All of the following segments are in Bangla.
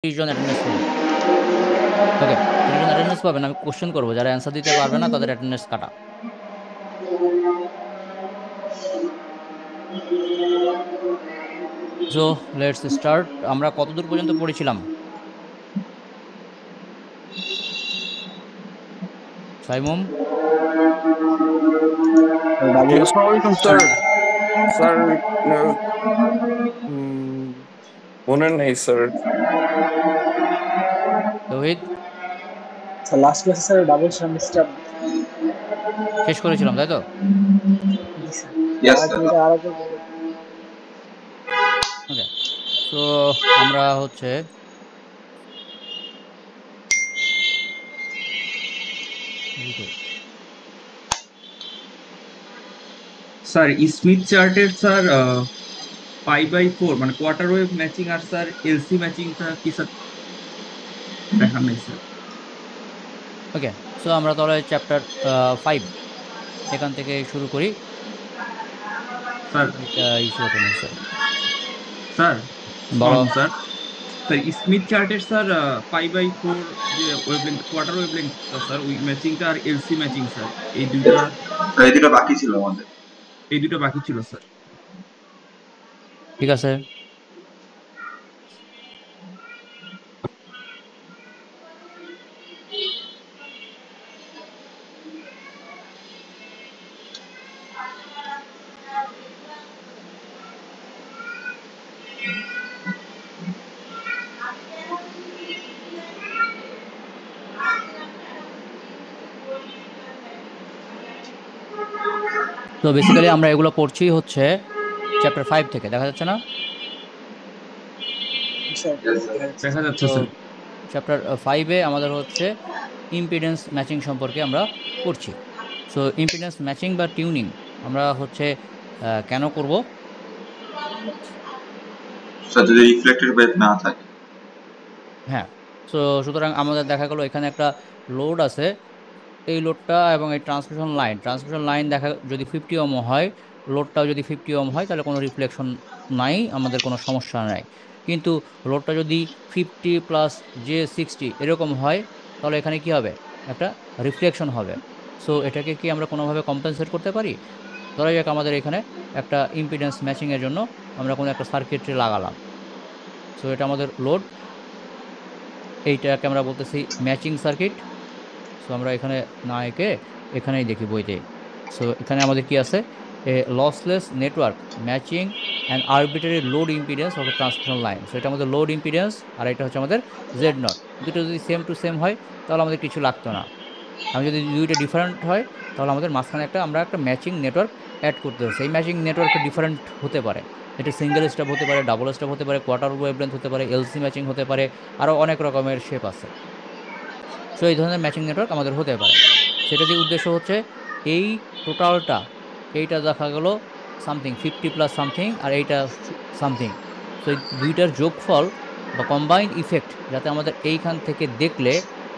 30 জন অ্যাটেন্ডেন্স পাবে। ওকে, 30 জন অ্যাটেন্ডেন্স পাবেন। আমি কোশ্চেন করবো, যারা অ্যান্সার দিতে পারবে না তাদের অ্যাটেন্ডেন্স কাটা। So let's start. আমরা কতদূর পর্যন্ত পড়েছিলাম Saimum? Assalamu alaikum, sir. Sir, uh, mm, মনে নেই স্যার। তৌহিদ? লাস্ট ক্লাসে স্যার ডাবল সেমিস্টার শেষ করেছিলাম তাই তো? দিছে। Yes, আর sir. কি এটা আরেকবার বলুন। ওকে, সো আমরা হচ্ছে স্যার স্মিথ চার্টের স্যার পাই/4 মানে কোয়ার্টার ওয়েভ ম্যাচিং আর স্যার এলসি ম্যাচিংটা কি স্যার দেখান নাই স্যার? ওকে, সো আমরা তাহলে চ্যাপ্টার 5 এখান থেকে শুরু করি। স্যার এটা ইস্যু ওপেন হয়েছে, স্যার বলো। আসসালামু স্যার। স্যার স্মিথ চার্টের স্যার পাই/4 যে ওয়েভলেংথ কোয়ার্টার ওয়েভলেংথ স্যার ওই ম্যাচিংটা আর এলসি ম্যাচিং স্যার এই দুইটা এই দুটো বাকি ছিল আমাদের। বাকি ছিল স্যার। ঠিক আছে, তো বেসিক্যালি আমরা এগুলো পড়ছি হচ্ছে চ্যাপ্টার 5 থেকে, দেখা যাচ্ছে না? Sir Yes, sir. দেখা যাচ্ছে। দেখা যাচ্ছে তো স্যার। চ্যাপ্টার 5-এ আমাদের হচ্ছে ইম্পিডেন্স ম্যাচিং সম্পর্কে আমরা পড়ছি। সো ইম্পিডেন্স ম্যাচিং বা টিউনিং আমরা হচ্ছে কেন করব? স্যার যদি রিফ্লেক্টেড ওয়েভ না থাকে। হ্যাঁ, সো সুতরাং আমাদের দেখা গেলো এখানে একটা লোড আছে, এই লোডটা এবং এই ট্রান্সমিশন লাইন দেখা যদি 50 ওহম হয়, লোডটাও যদি 50 ওহম হয়, তাহলে কোনো রিফ্লেকশন নাই, আমাদের কোনো সমস্যা নাই। কিন্তু লোডটা যদি 50 + j60 এরকম হয়, তাহলে এখানে কি হবে? একটা রিফ্লেকশন হবে। সো এটাকে কি আমরা কোনোভাবে কম্পেনসেট করতে পারি? ধরা যাক আমাদের এখানে একটা ইম্পিডেন্স ম্যাচিংয়ের জন্য আমরা কোনো একটা সার্কিটরি লাগালাম। সো এটা আমাদের লোড, এইটাকে আমরা বলতেছি ম্যাচিং সার্কিট। সো আমরা এখানে না এঁকে এখানেই দেখি বইতে। সো এখানে আমাদের কি আছে? A lossless network matching and arbitrary load impedance of transmission line. So এটা আমাদের লোড ইম্পিডেন্স, আর এটা হচ্ছে আমাদের Z0। দুটো যদি সেম টু সেম হয় তাহলে আমাদের কিছু লাগতো না। আমি যদি দুইটা ডিফারেন্ট হয় তাহলে আমাদের মাঝখানে আমরা একটা ম্যাচিং নেটওয়ার্ক অ্যাড করতে হচ্ছে। এই ম্যাচিং নেটওয়ার্কটা ডিফারেন্ট হতে পারে, এটা সিঙ্গেল স্টাব হতে পারে, ডাবল স্টাব হতে পারে, কোয়ার্টার ওয়েভলেন্থ হতে পারে, এলসি ম্যাচিং হতে পারে, আরও অনেক রকমের শেপ আছে। সো এই ধরনের ম্যাচিং নেটওয়ার্ক আমাদের হতে পারে। সেটা দিয়ে উদ্দেশ্য হচ্ছে এই টোটালটা, এইটা দেখা গেল সামথিং 50 + সামথিং, আর এইটা সামথিং। সো এই দুইটার যোগফল বা কম্বাইন্ড ইফেক্ট যাতে আমাদের এইখান থেকে দেখলে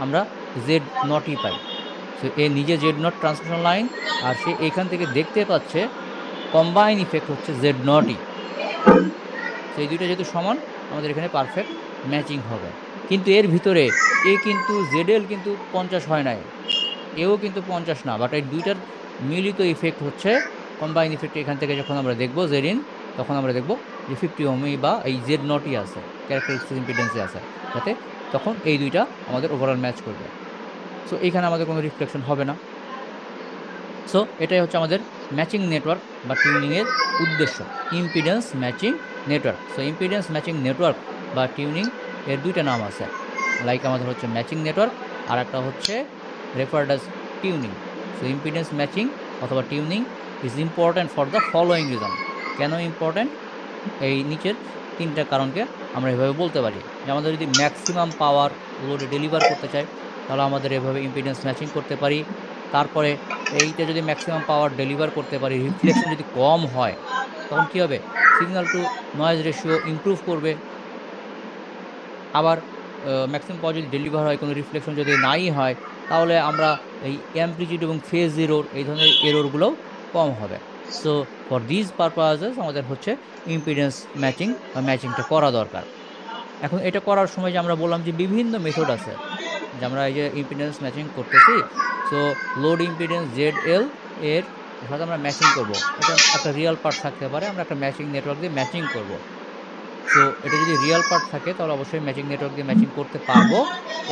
আমরা Z0 পাই। সো এ নিজে Z0 ট্রান্সমিশন লাইন, আর সে এইখান থেকে দেখতে পাচ্ছে কম্বাইন ইফেক্ট হচ্ছে Z0। সেই দুইটা যেহেতু সমান, আমাদের এখানে পারফেক্ট ম্যাচিং হবে। কিন্তু এর ভিতরে কিন্তু ZL কিন্তু 50 হয় নাই, এও কিন্তু 50 না, বাট এই দুইটার মিলিত ইফেক্ট হচ্ছে কম্বাইন ইফেক্ট। এখান থেকে যখন আমরা দেখব জেড ইন, তখন আমরা দেখব যে 50 ওহমই বা এই Z0ই আছে, ক্যারেক্টারিস্টিক ইম্পিডেন্সে আছে, যাতে তখন এই দুইটা আমাদের ওভারঅল ম্যাচ করবে। সো এইখানে আমাদের কোনো রিফ্লেকশন হবে না। সো এটাই হচ্ছে আমাদের ম্যাচিং নেটওয়ার্ক বা টিউনিংয়ের উদ্দেশ্য, impedance matching network. So impedance matching network বা টিউনিং এর দুইটা নাম আছে, লাইক আমাদের হচ্ছে ম্যাচিং নেটওয়ার্ক, আর একটা হচ্ছে referred as tuning. So impedance matching অথবা tuning is important for the following reason. কেন ইম্পর্ট্যান্ট? এই নিচের তিনটা কারণকে আমরা এভাবে বলতে পারি যে আমাদের যদি ম্যাক্সিমাম পাওয়ার লোডে ডেলিভার করতে চাই, তাহলে আমাদের এভাবে ইম্পিডেন্স ম্যাচিং করতে পারি। তারপরে এইটা যদি ম্যাক্সিমাম পাওয়ার ডেলিভার করতে পারি, রিফ্লেকশন যদি কম হয়, তখন কি হবে? Signal two noise ratio improve করবে। আবার ম্যাক্সিমাম পাওয়ার যদি ডেলিভার হয়, কোনো রিফ্লেকশন যদি নাই হয়, তাহলে আমরা এই অ্যামপ্লিটিউড এবং ফেজ এরর, এই ধরনের এররগুলোও কম হবে। সো ফর দিস পারপাসেস আমাদের হচ্ছে ইম্পিডেন্স ম্যাচিং বা ম্যাচিংটা করা দরকার। এখন এটা করার সময় যে আমরা বললাম যে বিভিন্ন মেথড আছে, যে আমরা এই যে ইম্পিডেন্স ম্যাচিং করতেছি, সো লোড ইম্পিডেন্স জেড এল এর সাথে আমরা ম্যাচিং করব। এটা একটা রিয়েল পার্ট থাকতে পারে, আমরা একটা ম্যাচিং নেটওয়ার্ক দিয়ে ম্যাচিং করব। সো এটা যদি রিয়েল পার্ট থাকে তাহলে অবশ্যই ম্যাচিং নেটওয়ার্ক দিয়ে ম্যাচিং করতে পারবো,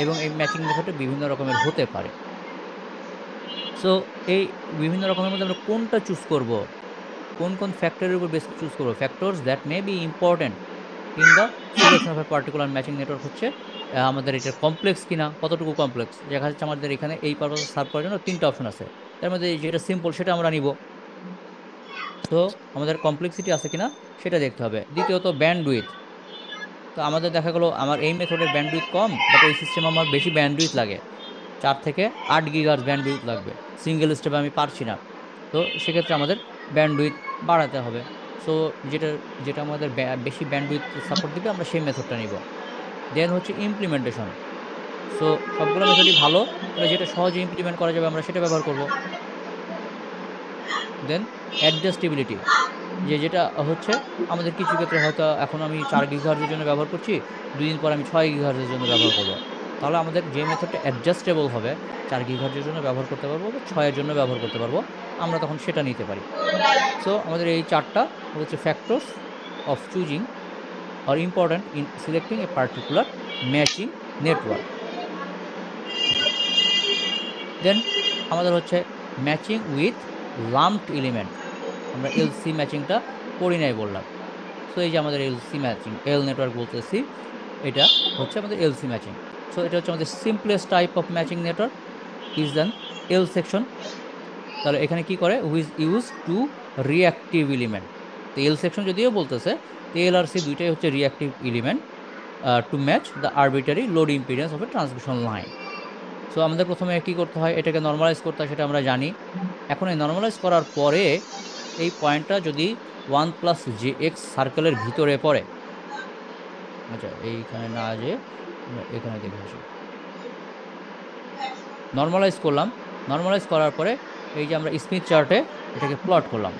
এবং এই ম্যাচিং মেথডটা বিভিন্ন রকমের হতে পারে। সো এই বিভিন্ন রকমের মধ্যে আমরা কোনটা চুজ করব, কোন কোন ফ্যাক্টরের উপর বেস চুজ করবো, factors that may be important in the selection of A particular matching network হচ্ছে আমাদের এটা কমপ্লেক্স কিনা, কতটুকু কমপ্লেক্স। দেখা যাচ্ছে আমাদের এখানে এই পারপাস সার্ভ করার জন্য 3টা অপশন আছে, তার মধ্যে যেটা সিম্পল সেটা আমরা নিব। তো আমাদের কমপ্লেক্সিটি আছে কিনা সেটা দেখতে হবে। দ্বিতীয়ত ব্যান্ডউইথ, তো আমাদের দেখা গেলো আমার এই মেথডের ব্যান্ডউইথ কম, বাট ওই সিস্টেমে আমার বেশি ব্যান্ডউইথ লাগে, 4 থেকে 8 গিগার ব্যান্ডউইথ লাগবে, সিঙ্গেল স্টেপে আমি পারছি না। তো সেক্ষেত্রে আমাদের ব্যান্ডউইথ বাড়াতে হবে। সো যেটা যেটা আমাদের বেশি ব্যান্ডউইথ সাপোর্ট দিবে আমরা সেই মেথডটা নিব। দেন হচ্ছে ইমপ্লিমেন্টেশন। সো সবগুলো মেথডই ভালো, তাহলে যেটা সহজে ইমপ্লিমেন্ট করা যাবে আমরা সেটা ব্যবহার করব। দেন অ্যাডজাস্টেবিলিটি, যেটা হচ্ছে আমাদের কিছু ক্ষেত্রে হয়তো এখন আমি 4 গিগাহার্জের জন্য ব্যবহার করছি, 2 দিন পর আমি 6 গিগাহার্জের জন্য ব্যবহার করব। তাহলে আমাদের যে মেথডটা অ্যাডজাস্টেবল হবে, 4 গিগাহার্জের জন্য ব্যবহার করতে পারবো বা 6-এর জন্য ব্যবহার করতে পারবো, আমরা তখন সেটা নিতে পারি। সো আমাদের এই 4টা হচ্ছে factors of choosing are important in selecting a particular matching network. Then আমাদের হচ্ছে ম্যাচিং উইথ লাম্পড এলিমেন্ট, আমরা এলসি ম্যাচিংটা করি নাই বললাম। সো এই যে আমাদের এলসি ম্যাচিং, এল নেটওয়ার্ক বলতেছি, এটা হচ্ছে আমাদের এলসি ম্যাচিং। সো এটা হচ্ছে আমাদের simplest type of matching network is than L section. তাহলে এখানে কি করে, which use two reactive element. তো এল সেকশন যদিও বলতেছে, তো এল আর সি দুইটাই হচ্ছে reactive element to match the arbitrary load impedance of a transmission line. So আমাদের প্রথমে কি করতে হয়, এটাকে নর্মালাইজ করতে হয়, সেটা আমরা জানি। এখন এই নর্মালাইজ করার পরে এই পয়েন্টটা যদি 1+jx সার্কেলের ভিতরে পড়ে, আচ্ছা এইখানে না, যে আমরা এখানে দেখে আসি, নর্মালাইজ করলাম। নর্মালাইজ করার পরে এই যে আমরা স্মিথ চার্টে এটাকে প্লট করলাম।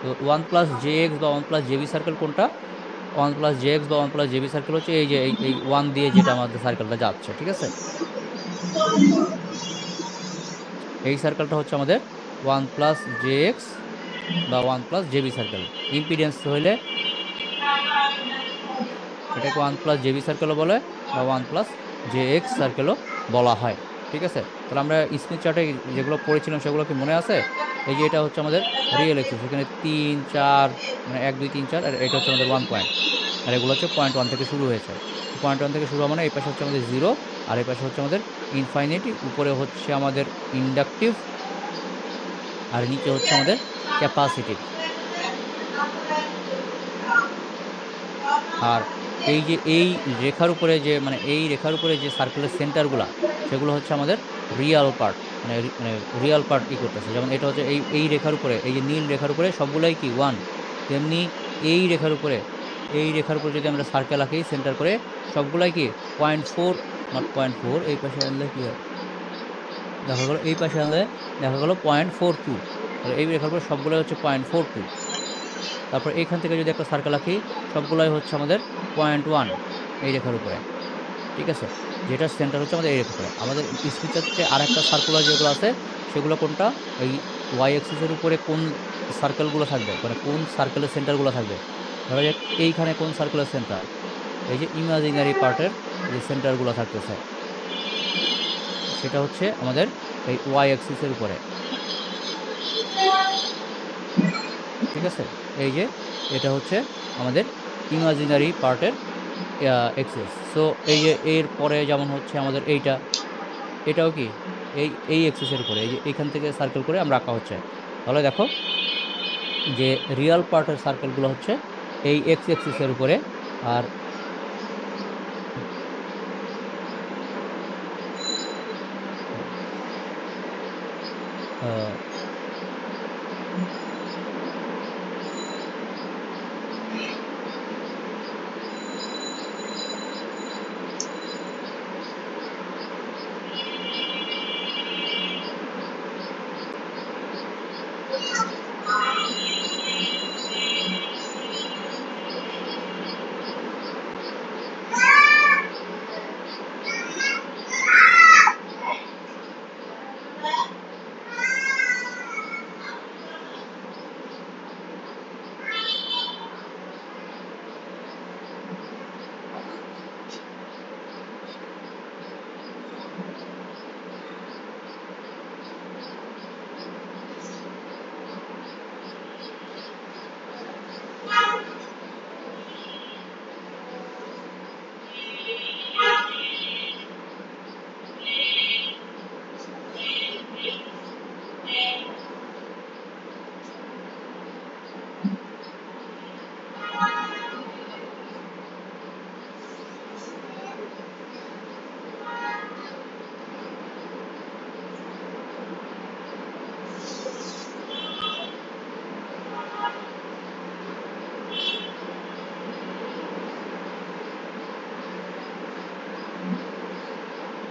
তো 1+jx বা 1+jb সার্কেল কোনটা, 1+jx বা 1+jb সার্কেল হচ্ছে এই যে এই 1 দিয়ে যেটা আমাদের সার্কেলটা যাচ্ছে, ঠিক আছে। এই সার্কেলটা হচ্ছে আমাদের 1+jx বা 1+jb সার্কেল। ইম্পিডেন্স হইলে এটাকে 1+jb সার্কেলও বলে বা 1+jx সার্কেলও বলা হয়, ঠিক আছে। তাহলে আমরা স্মিথ চার্টে যেগুলো পড়েছিলাম সেগুলো কি মনে আছে? এই যে এটা হচ্ছে আমাদের রিয়েল এক্সিস, এখানে 3 4 মানে 1 2 3 4, আর এটা হচ্ছে আমাদের 1 পয়েন্ট, আর এগুলো হচ্ছে পয়েন্ট 1 থেকে শুরু হয়েছে। পয়েন্ট 1 থেকে শুরু হওয়া মানে এই পাশে হচ্ছে আমাদের 0, আর এই পাশে হচ্ছে আমাদের ইনফাইনিটি, উপরে হচ্ছে আমাদের ইন্ডাকটিভ, আর নিচে হচ্ছে আমাদের ক্যাপাসিটিভ। আর এই যে এই রেখার উপরে যে মানে এই রেখার উপরে যে সার্কেলের সেন্টারগুলা, সেগুলো হচ্ছে আমাদের রিয়াল পার্ট, মানে রিয়াল পার্ট ই করতেছে। যেমন এটা হচ্ছে এই রেখার উপরে, এই যে নীল রেখার উপরে সবগুলাই কি 1, তেমনি এই রেখার উপরে, এই রেখার উপরে যদি আমরা সার্কেল আঁকি সেন্টার করে, সবগুলাই কি 0.4, নট 0.4, এই পাশে আনলে কি হয়, দেখা গেলো এই পাশে আনলে দেখা গেলো 0.42, তাহলে এই রেখার উপরে সবগুলাই হচ্ছে 0.42। তারপর এইখান থেকে যদি একটা সার্কেল আঁকি, সবগুলাই হচ্ছে আমাদের 0.1 এই রেখার উপরে, ঠিক আছে। যেটা সেন্টার হচ্ছে আমাদের এই রেখার উপরে। আমাদের স্মিথ চার্টে আর একটা সার্কুলার যেগুলো আছে, সেগুলো কোনটা, এই ওয়াই অ্যাক্সিসের উপরে কোন সার্কেলগুলো থাকবে, মানে কোন সার্কেলের সেন্টারগুলো থাকবে। ধরা যাক এইখানে কোন সার্কেলের সেন্টার, এই যে ইমাজিনারি পার্টের যে সেন্টারগুলো থাকতেছে, সেটা হচ্ছে আমাদের এই ওয়াই অ্যাক্সিসের উপরে, ঠিক আছে। এই যে এটা হচ্ছে আমাদের ইমাজিনারি পার্টের এক্সেস। সো এই যে এর পরে যেমন হচ্ছে আমাদের এইটা, এটাও কি এই এক্সেসের উপরে, এই যে এখান থেকে সার্কেল করে আমরা আঁকা হচ্ছে। তাহলে দেখো যে রিয়াল পার্টের সার্কেলগুলো হচ্ছে এই এক্স এক্সিসের উপরে, আর আহ,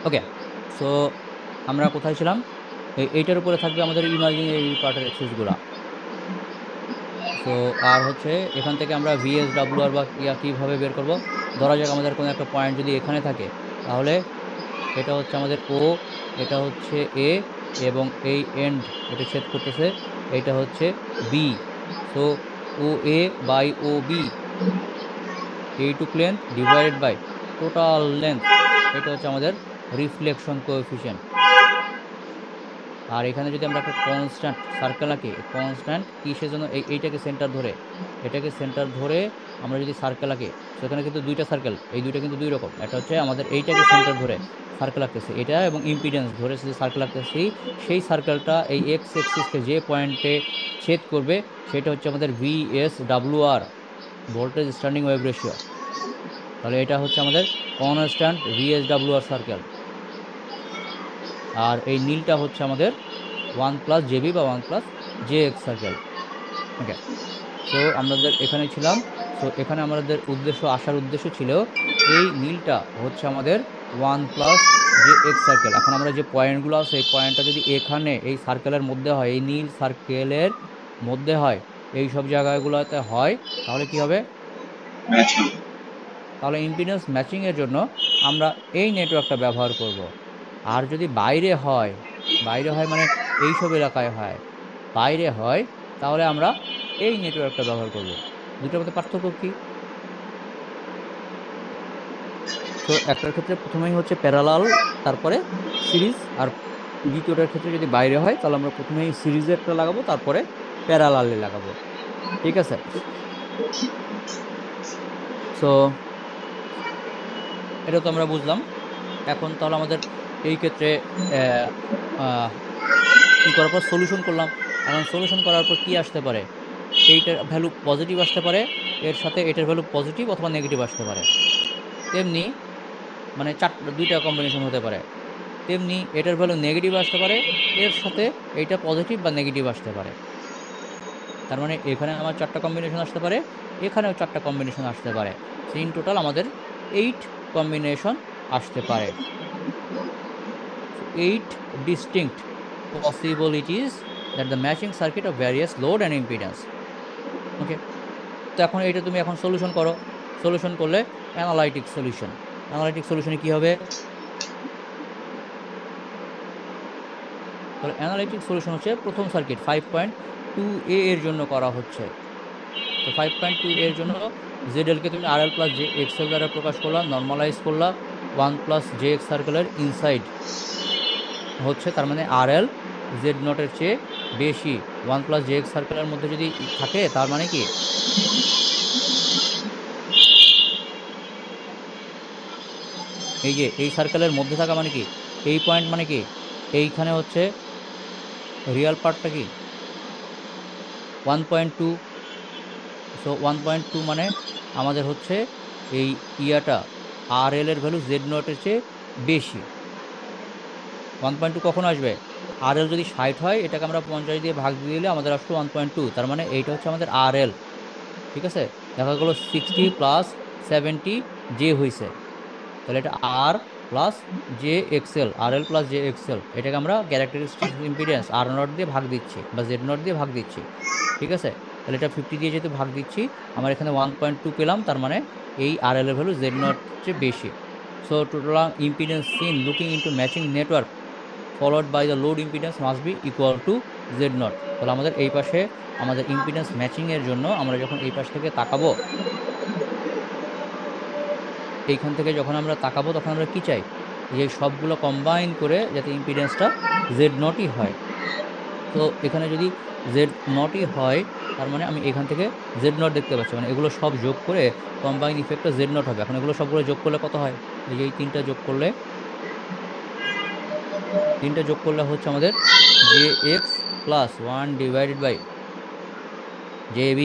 ওকে, সো আমরা কোথায় ছিলাম? এইটার উপরে থাকবে আমাদের ইমাজিনারি পার্টের এক্সেসগুলা। সো আর হচ্ছে এখান থেকে আমরা ভিএসডব্লিউআর বা কীভাবে বের করব? ধরা যাক আমাদের কোনো একটা পয়েন্ট যদি এখানে থাকে, তাহলে এটা হচ্ছে আমাদের ও, এটা হচ্ছে এ, এবং এই এন্ড এটা ছেদ করতেছে, এটা হচ্ছে B. So O A by O B, এইটুক length divided by total length, এটা হচ্ছে আমাদের রিফ্লেকশন কোএফিশিয়েন্ট। আর এখানে যদি আমরা একটা কনস্ট্যান্ট সার্কেল আঁকি, কনস্ট্যান্ট কিসের জন্য? এইটাকে সেন্টার ধরে, এটাকে সেন্টার ধরে আমরা যদি সার্কেল আঁকি, সেখানে কিন্তু দুইটা সার্কেল, এই দুইটা কিন্তু দুই রকম। এটা হচ্ছে আমাদের এইটাকে সেন্টার ধরে সার্কেল আঁকতেছি, এটা এবং ইম্পিডেন্স ধরে যে সার্কেল আঁকতেছি, সেই সার্কেলটা এই এক্স এক্সিসকে যে পয়েন্টে ছেদ করবে সেটা হচ্ছে আমাদের ভিএসডব্লিউআর, ভোল্টেজ স্ট্যান্ডিং ওয়েভ রেশিও। তাহলে এটা হচ্ছে আমাদের কনস্ট্যান্ট ভিএসডব্লিউআর সার্কেল। আর এই নীলটা হচ্ছে আমাদের 1+jb বা 1+jx সার্কেল। ওকে, সো আমাদের এখানে ছিলাম। সো এখানে আমাদের আসার উদ্দেশ্য ছিল এই নীলটা হচ্ছে আমাদের 1+jx সার্কেল। এখন আমরা যে পয়েন্টগুলো আছে, এই পয়েন্টটা যদি এখানে এই সার্কেলের মধ্যে হয়, এই নীল সার্কেলের মধ্যে হয়, এই সব জায়গাগুলোতে হয়, তাহলে কি হবে? ম্যাচ হবে। তাহলে ইম্পিডেন্স ম্যাচিংয়ের জন্য আমরা এই নেটওয়ার্কটা ব্যবহার করব। আর যদি বাইরে হয়, বাইরে হয় মানে এইসব এলাকায় হয়, বাইরে হয়, তাহলে আমরা এই নেটওয়ার্কটা ব্যবহার করব। দুটোর মধ্যে পার্থক্য কি? তো একটার ক্ষেত্রে প্রথমেই হচ্ছে প্যারালাল, তারপরে সিরিজ। আর দ্বিতীয়টার ক্ষেত্রে যদি বাইরে হয়, তাহলে আমরা প্রথমেই সিরিজেরটা লাগাবো, তারপরে প্যারালালে লাগাবো। ঠিক আছে? সো এটা তো আমরা বুঝলাম। এখন তাহলে আমাদের এই ক্ষেত্রে আহ, আহ, কি করার পর সলিউশন করলাম। এখন সলিউশন করার পর কি আসতে পারে? এইটার ভ্যালু পজিটিভ আসতে পারে, এর সাথে এটার ভ্যালু পজিটিভ অথবা নেগেটিভ আসতে পারে। তেমনি মানে দুইটা কম্বিনেশন হতে পারে। তেমনি এটার ভ্যালু নেগেটিভ আসতে পারে, এর সাথে এইটা পজিটিভ বা নেগেটিভ আসতে পারে। তার মানে এখানে আমার 4টা কম্বিনেশন আসতে পারে, এখানেও 4টা কম্বিনেশন আসতে পারে। ইন টোটাল আমাদের 8 কম্বিনেশন আসতে পারে। 8 distinct possibilities that the matching circuit of various load and impedance. ওকে, তো এখন এটা তুমি এখন সলিউশন করো। সলিউশন করলে অ্যানালাইটিক সলিউশন, অ্যানালাইটিক সলিউশনে কি হবে? তাহলে অ্যানালাইটিক সলিউশন হচ্ছে প্রথম সার্কিট 5.2a এর জন্য করা হচ্ছে। তো 5.2 এর জন্য জেডএলকে তুমি RL+jXL দ্বারা প্রকাশ করলা, নর্মালাইজ করলা 1+jx সার্কেলের ইনসাইড হচ্ছে, তার মানে RL জেড নটের চেয়ে বেশি 1+jx সার্কেলের মধ্যে যদি থাকে, তার মানে কি? এই যে এই সার্কেলের মধ্যে থাকা মানে কি? এই পয়েন্ট মানে কি? এইখানে হচ্ছে রিয়াল পার্টটা কি 1.2। সো 1.2 মানে আমাদের হচ্ছে এই ইয়াটা RL এর ভ্যালু জেড নটের চেয়ে বেশি। 1.2 কখন আসবে? RL যদি 60 হয়, এটাকে আমরা 50 দিয়ে ভাগ দিয়ে দিলে আমাদের আসলো 1.2। তার মানে এইটা হচ্ছে আমাদের RL। ঠিক আছে, দেখা গেলো 60+70 জে হয়েছে। তাহলে এটা RL+jXL, এটাকে আমরা ক্যারেক্টারিস্টিক ইম্পিডেন্স R0 দিয়ে ভাগ দিচ্ছি বা Z0 দিয়ে ভাগ দিচ্ছি। ঠিক আছে, তাহলে এটা 50 দিয়ে যেহেতু ভাগ দিচ্ছি, আমার এখানে 1.2 পেলাম, তার মানে এই RL এর ভ্যালু Z0 চেয়ে বেশি। So total impedance seen looking into matching network followed by the load impedance must be equal to Z0। তাহলে আমাদের এই পাশে আমাদের ইম্পিডেন্স ম্যাচিংয়ের জন্য আমরা যখন এই পাশ থেকে তাকাবো, এইখান থেকে যখন আমরা তাকাবো, তখন আমরা কি চাই? যে সবগুলো কম্বাইন করে যাতে ইম্পিডেন্সটা Z0ই হয়। তো এখানে যদি Z0ই হয়, তার মানে আমি এখান থেকে Z0 দেখতে পাচ্ছি, মানে এগুলো সব যোগ করে কম্বাইন ইফেক্টটা Z0 হবে। এখন এগুলো সবগুলো যোগ করলে কত হয়? এই যে এই তিনটা যোগ করলে হচ্ছে আমাদের JX+1/JB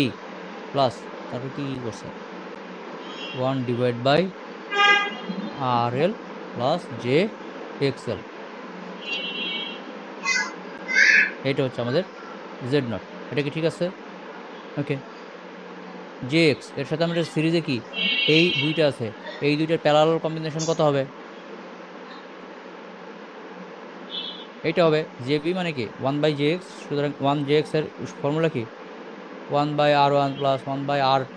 প্লাস, তারপর কি করছে 1/RL+jXL, এটা হচ্ছে আমাদের Z0। এটা কি ঠিক আছে? ওকে, JX এর সাথে আমাদের সিরিজে কি এই দুইটা আছে, এই দুইটার প্যারালাল কম্বিনেশন কত হবে? এইটা হবে জেবি মানে কি 1/jx, সুতরাং 1jx এর ফর্মুলা কি 1/r1 প্লাস 1/r2,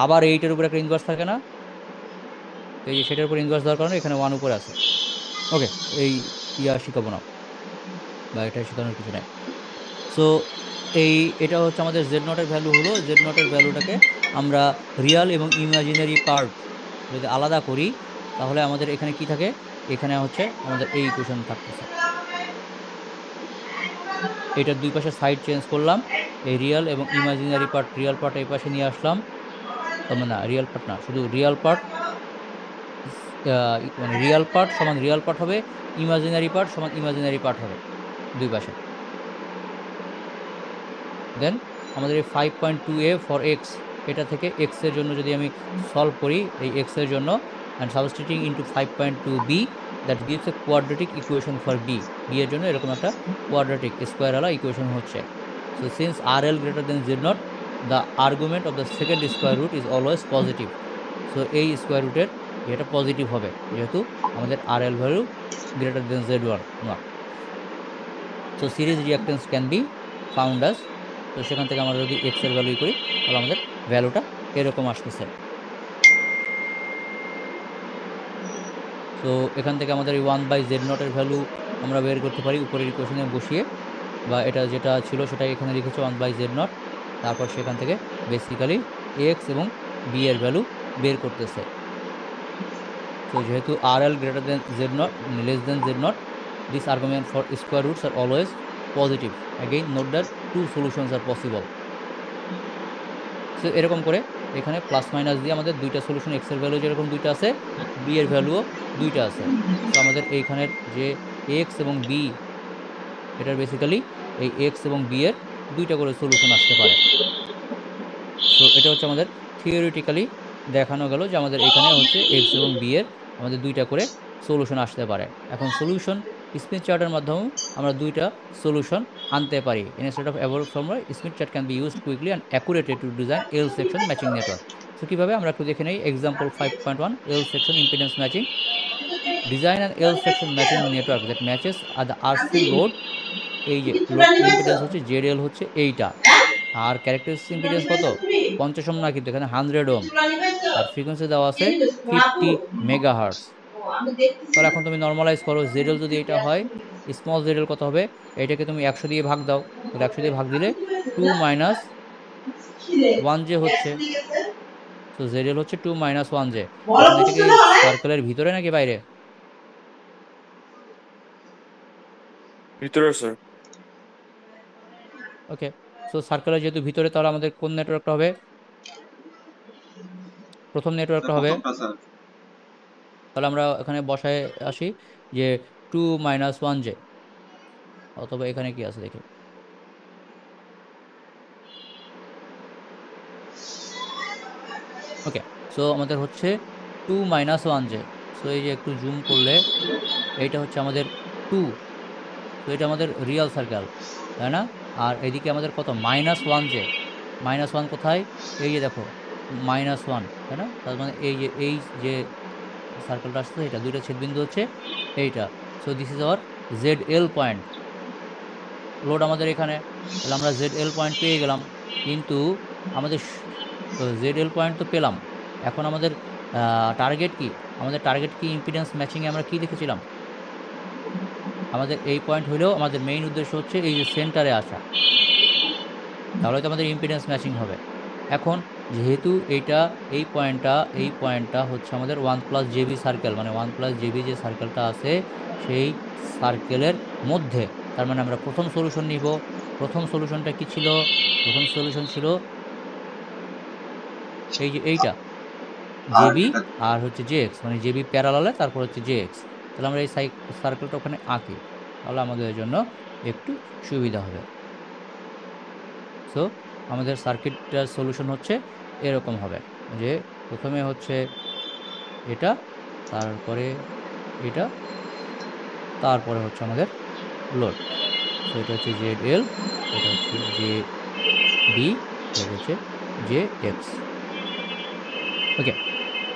আবার এইটার উপরে একটা ইনভার্স থাকে না, তো এই যে সেটার উপর ইনভার্স দেওয়ার কারণে এখানে 1 উপরে আছে। ওকে, এই শিখাবো না, বা এটা শেখানোর কিছু নাই। সো এটা হচ্ছে আমাদের জেড নটের ভ্যালু হলো। জেড নটের ভ্যালুটাকে আমরা রিয়াল এবং ইমাজিনারি পার্ট যদি আলাদা করি, তাহলে আমাদের এখানে কি থাকে, এখানে হচ্ছে আমাদের এই ইকুয়েশন থাকতেছে। এটার দুই পাশে সাইড চেঞ্জ করলাম, এই রিয়াল এবং ইমাজিনারি পার্ট, রিয়াল পার্ট এই পাশে নিয়ে আসলাম, না রিয়াল পার্ট না, শুধু রিয়াল পার্ট, মানে রিয়াল পার্ট সমান রিয়াল পার্ট হবে, ইমাজিনারি পার্ট সমান ইমাজিনারি পার্ট হবে দুই পাশে। দেন আমাদের এই 5.2a ফর এক্স, এটা থেকে এক্স এর জন্য যদি আমি সলভ করি এই এক্স এর জন্য, and substituting into 5.2b, that gives a quadratic equation for B এর জন্য এরকম একটা কোয়াড্রেটিক স্কোয়ারওয়ালা ইকুয়েশন হচ্ছে। So since R L greater than Z naught, the argument of the second square root is always positive. So এই স্কোয়ার রুটের এটা পজিটিভ হবে, যেহেতু আমাদের R L value greater than Z naught. So series reactance can be found as, তো সেখান থেকে আমরা যদি এক্স এর ভ্যালু করি তাহলে আমাদের ভ্যালুটা এরকম আসতেছে। তো এখান থেকে আমাদের এই 1/z নটের ভ্যালু আমরা বের করতে পারি উপরের ইকুয়েশনে বসিয়ে, বা এটা যেটা ছিল সেটাই এখানে লিখেছে 1/z নট, তারপর সেখান থেকে বেসিক্যালি এক্স এবং বি এর ভ্যালু বের করতেছে। তো যেহেতু R L greater than Z naught less than Z naught, this argument for square roots are always positive. Again note that two solutions are possible. So এরকম করে এখানে প্লাস মাইনাস দিয়ে আমাদের দুইটা সলিউশন, এক্স এর ভ্যালু যেরকম দুইটা আছে, বি এর ভ্যালুও দুইটা আছে। তো আমাদের এইখানের যে এক্স এবং বি, এটার বেসিক্যালি এই এক্স এবং বি এর দুইটা করে সলিউশন আসতে পারে। সো এটা হচ্ছে আমাদের থিওরিটিক্যালি দেখানো গেল যে আমাদের এখানে হচ্ছে এক্স এবং বি এর আমাদের দুইটা করে সলিউশন আসতে পারে। এখন সলিউশন স্মিথ চার্টের মাধ্যমে আমরা দুইটা সলিউশন আনতে পারি। Instead of avoid formula, Smith chart can be used quickly and accurately to design L section matching network. So কীভাবে আমরা একটু দেখে নেই example 5.1 L section impedance matching. Design an L section matching network that matches are the RC load. এই যে লোড ইম্পিডেন্স হচ্ছে জেড এল হচ্ছে এইটা, আর ক্যারেক্টারিস্টিক ইম্পিডেন্স কত 50 ওহম না, কিন্তু এখানে 100 ওহম, আর ফ্রিকোয়েন্সি দেওয়া আছে 50 মেগাহার্টজ। তাহলে এখন তুমি নর্মালাইজ করো, জেডএল যদি এটা হয়, স্মল জেডএল কত হবে, এটাকে তুমি 100 দিয়ে ভাগ দাও, তাহলে 100 দিয়ে ভাগ দিলে 2 - 1 জে হচ্ছে। তো জেডএল হচ্ছে 2 - 1 জে। এখন এটা কি সার্কেলের ভিতরে নাকি বাইরে? ভিতরে স্যার। ওকে, সো সার্কেলের যেহেতু ভিতরে, তাহলে আমাদের কোন নেটওয়ার্কটা হবে? প্রথম নেটওয়ার্কটা হবে। প্রথমটা স্যার। তাহলে আমরা এখানে বসায় আসি যে 2 - 1 জে, অথবা এখানে কি আছে দেখি। ওকে, সো আমাদের হচ্ছে 2 - 1 জে। সো এই যে একটু জুম করলে এইটা হচ্ছে আমাদের 2, তো এটা আমাদের রিয়েল সার্কেল, তাই না? আর এদিকে আমাদের কত -1 জে, -1 কোথায়? এই যে দেখো -1, তাই না? তার মানে এই যে সার্কেলটা আসছে এটা দুইটা ছেদবিন্দু হচ্ছে এইটা। So this is hour Z L point. Load আমাদের এখানে, তাহলে আমরা জেড এল পয়েন্ট পেয়ে গেলাম, কিন্তু আমাদের জেড এল পয়েন্ট তো পেলাম, এখন আমাদের টার্গেট কি? আমাদের টার্গেট কি ইম্পিডেন্স ম্যাচিংয়ে আমরা কি দেখেছিলাম? আমাদের এই পয়েন্ট হলেও আমাদের মেইন উদ্দেশ্য হচ্ছে এই যে সেন্টারে আসা, তাহলে তো আমাদের ইম্পিডেন্স ম্যাচিং হবে। এখন যেহেতু এই পয়েন্টটা হচ্ছে আমাদের 1 + জেবি সার্কেল, মানে 1 + জেবি যে সার্কেলটা আছে সেই সার্কেলের মধ্যে, তার মানে আমরা প্রথম সলিউশন নিব। প্রথম সলিউশনটা কি ছিল? প্রথম সলিউশন ছিল এই যে এইটা জেবি আর হচ্ছে জে এক্স, মানে জেবি প্যারালালে তারপর হচ্ছে জে এক্স। তাহলে আমরা এই সার্কেলটা ওখানে আঁকি, তাহলে আমাদের জন্য একটু সুবিধা হবে। সো আমাদের সার্কিটটার সলিউশন হচ্ছে এরকম হবে যে প্রথমে হচ্ছে এটা, তারপরে এটা, তারপরে হচ্ছে আমাদের লোড। সো এটা হচ্ছে জেড এল, এটা হচ্ছে জে বি, এটা হচ্ছে জে এক্স। ওকে,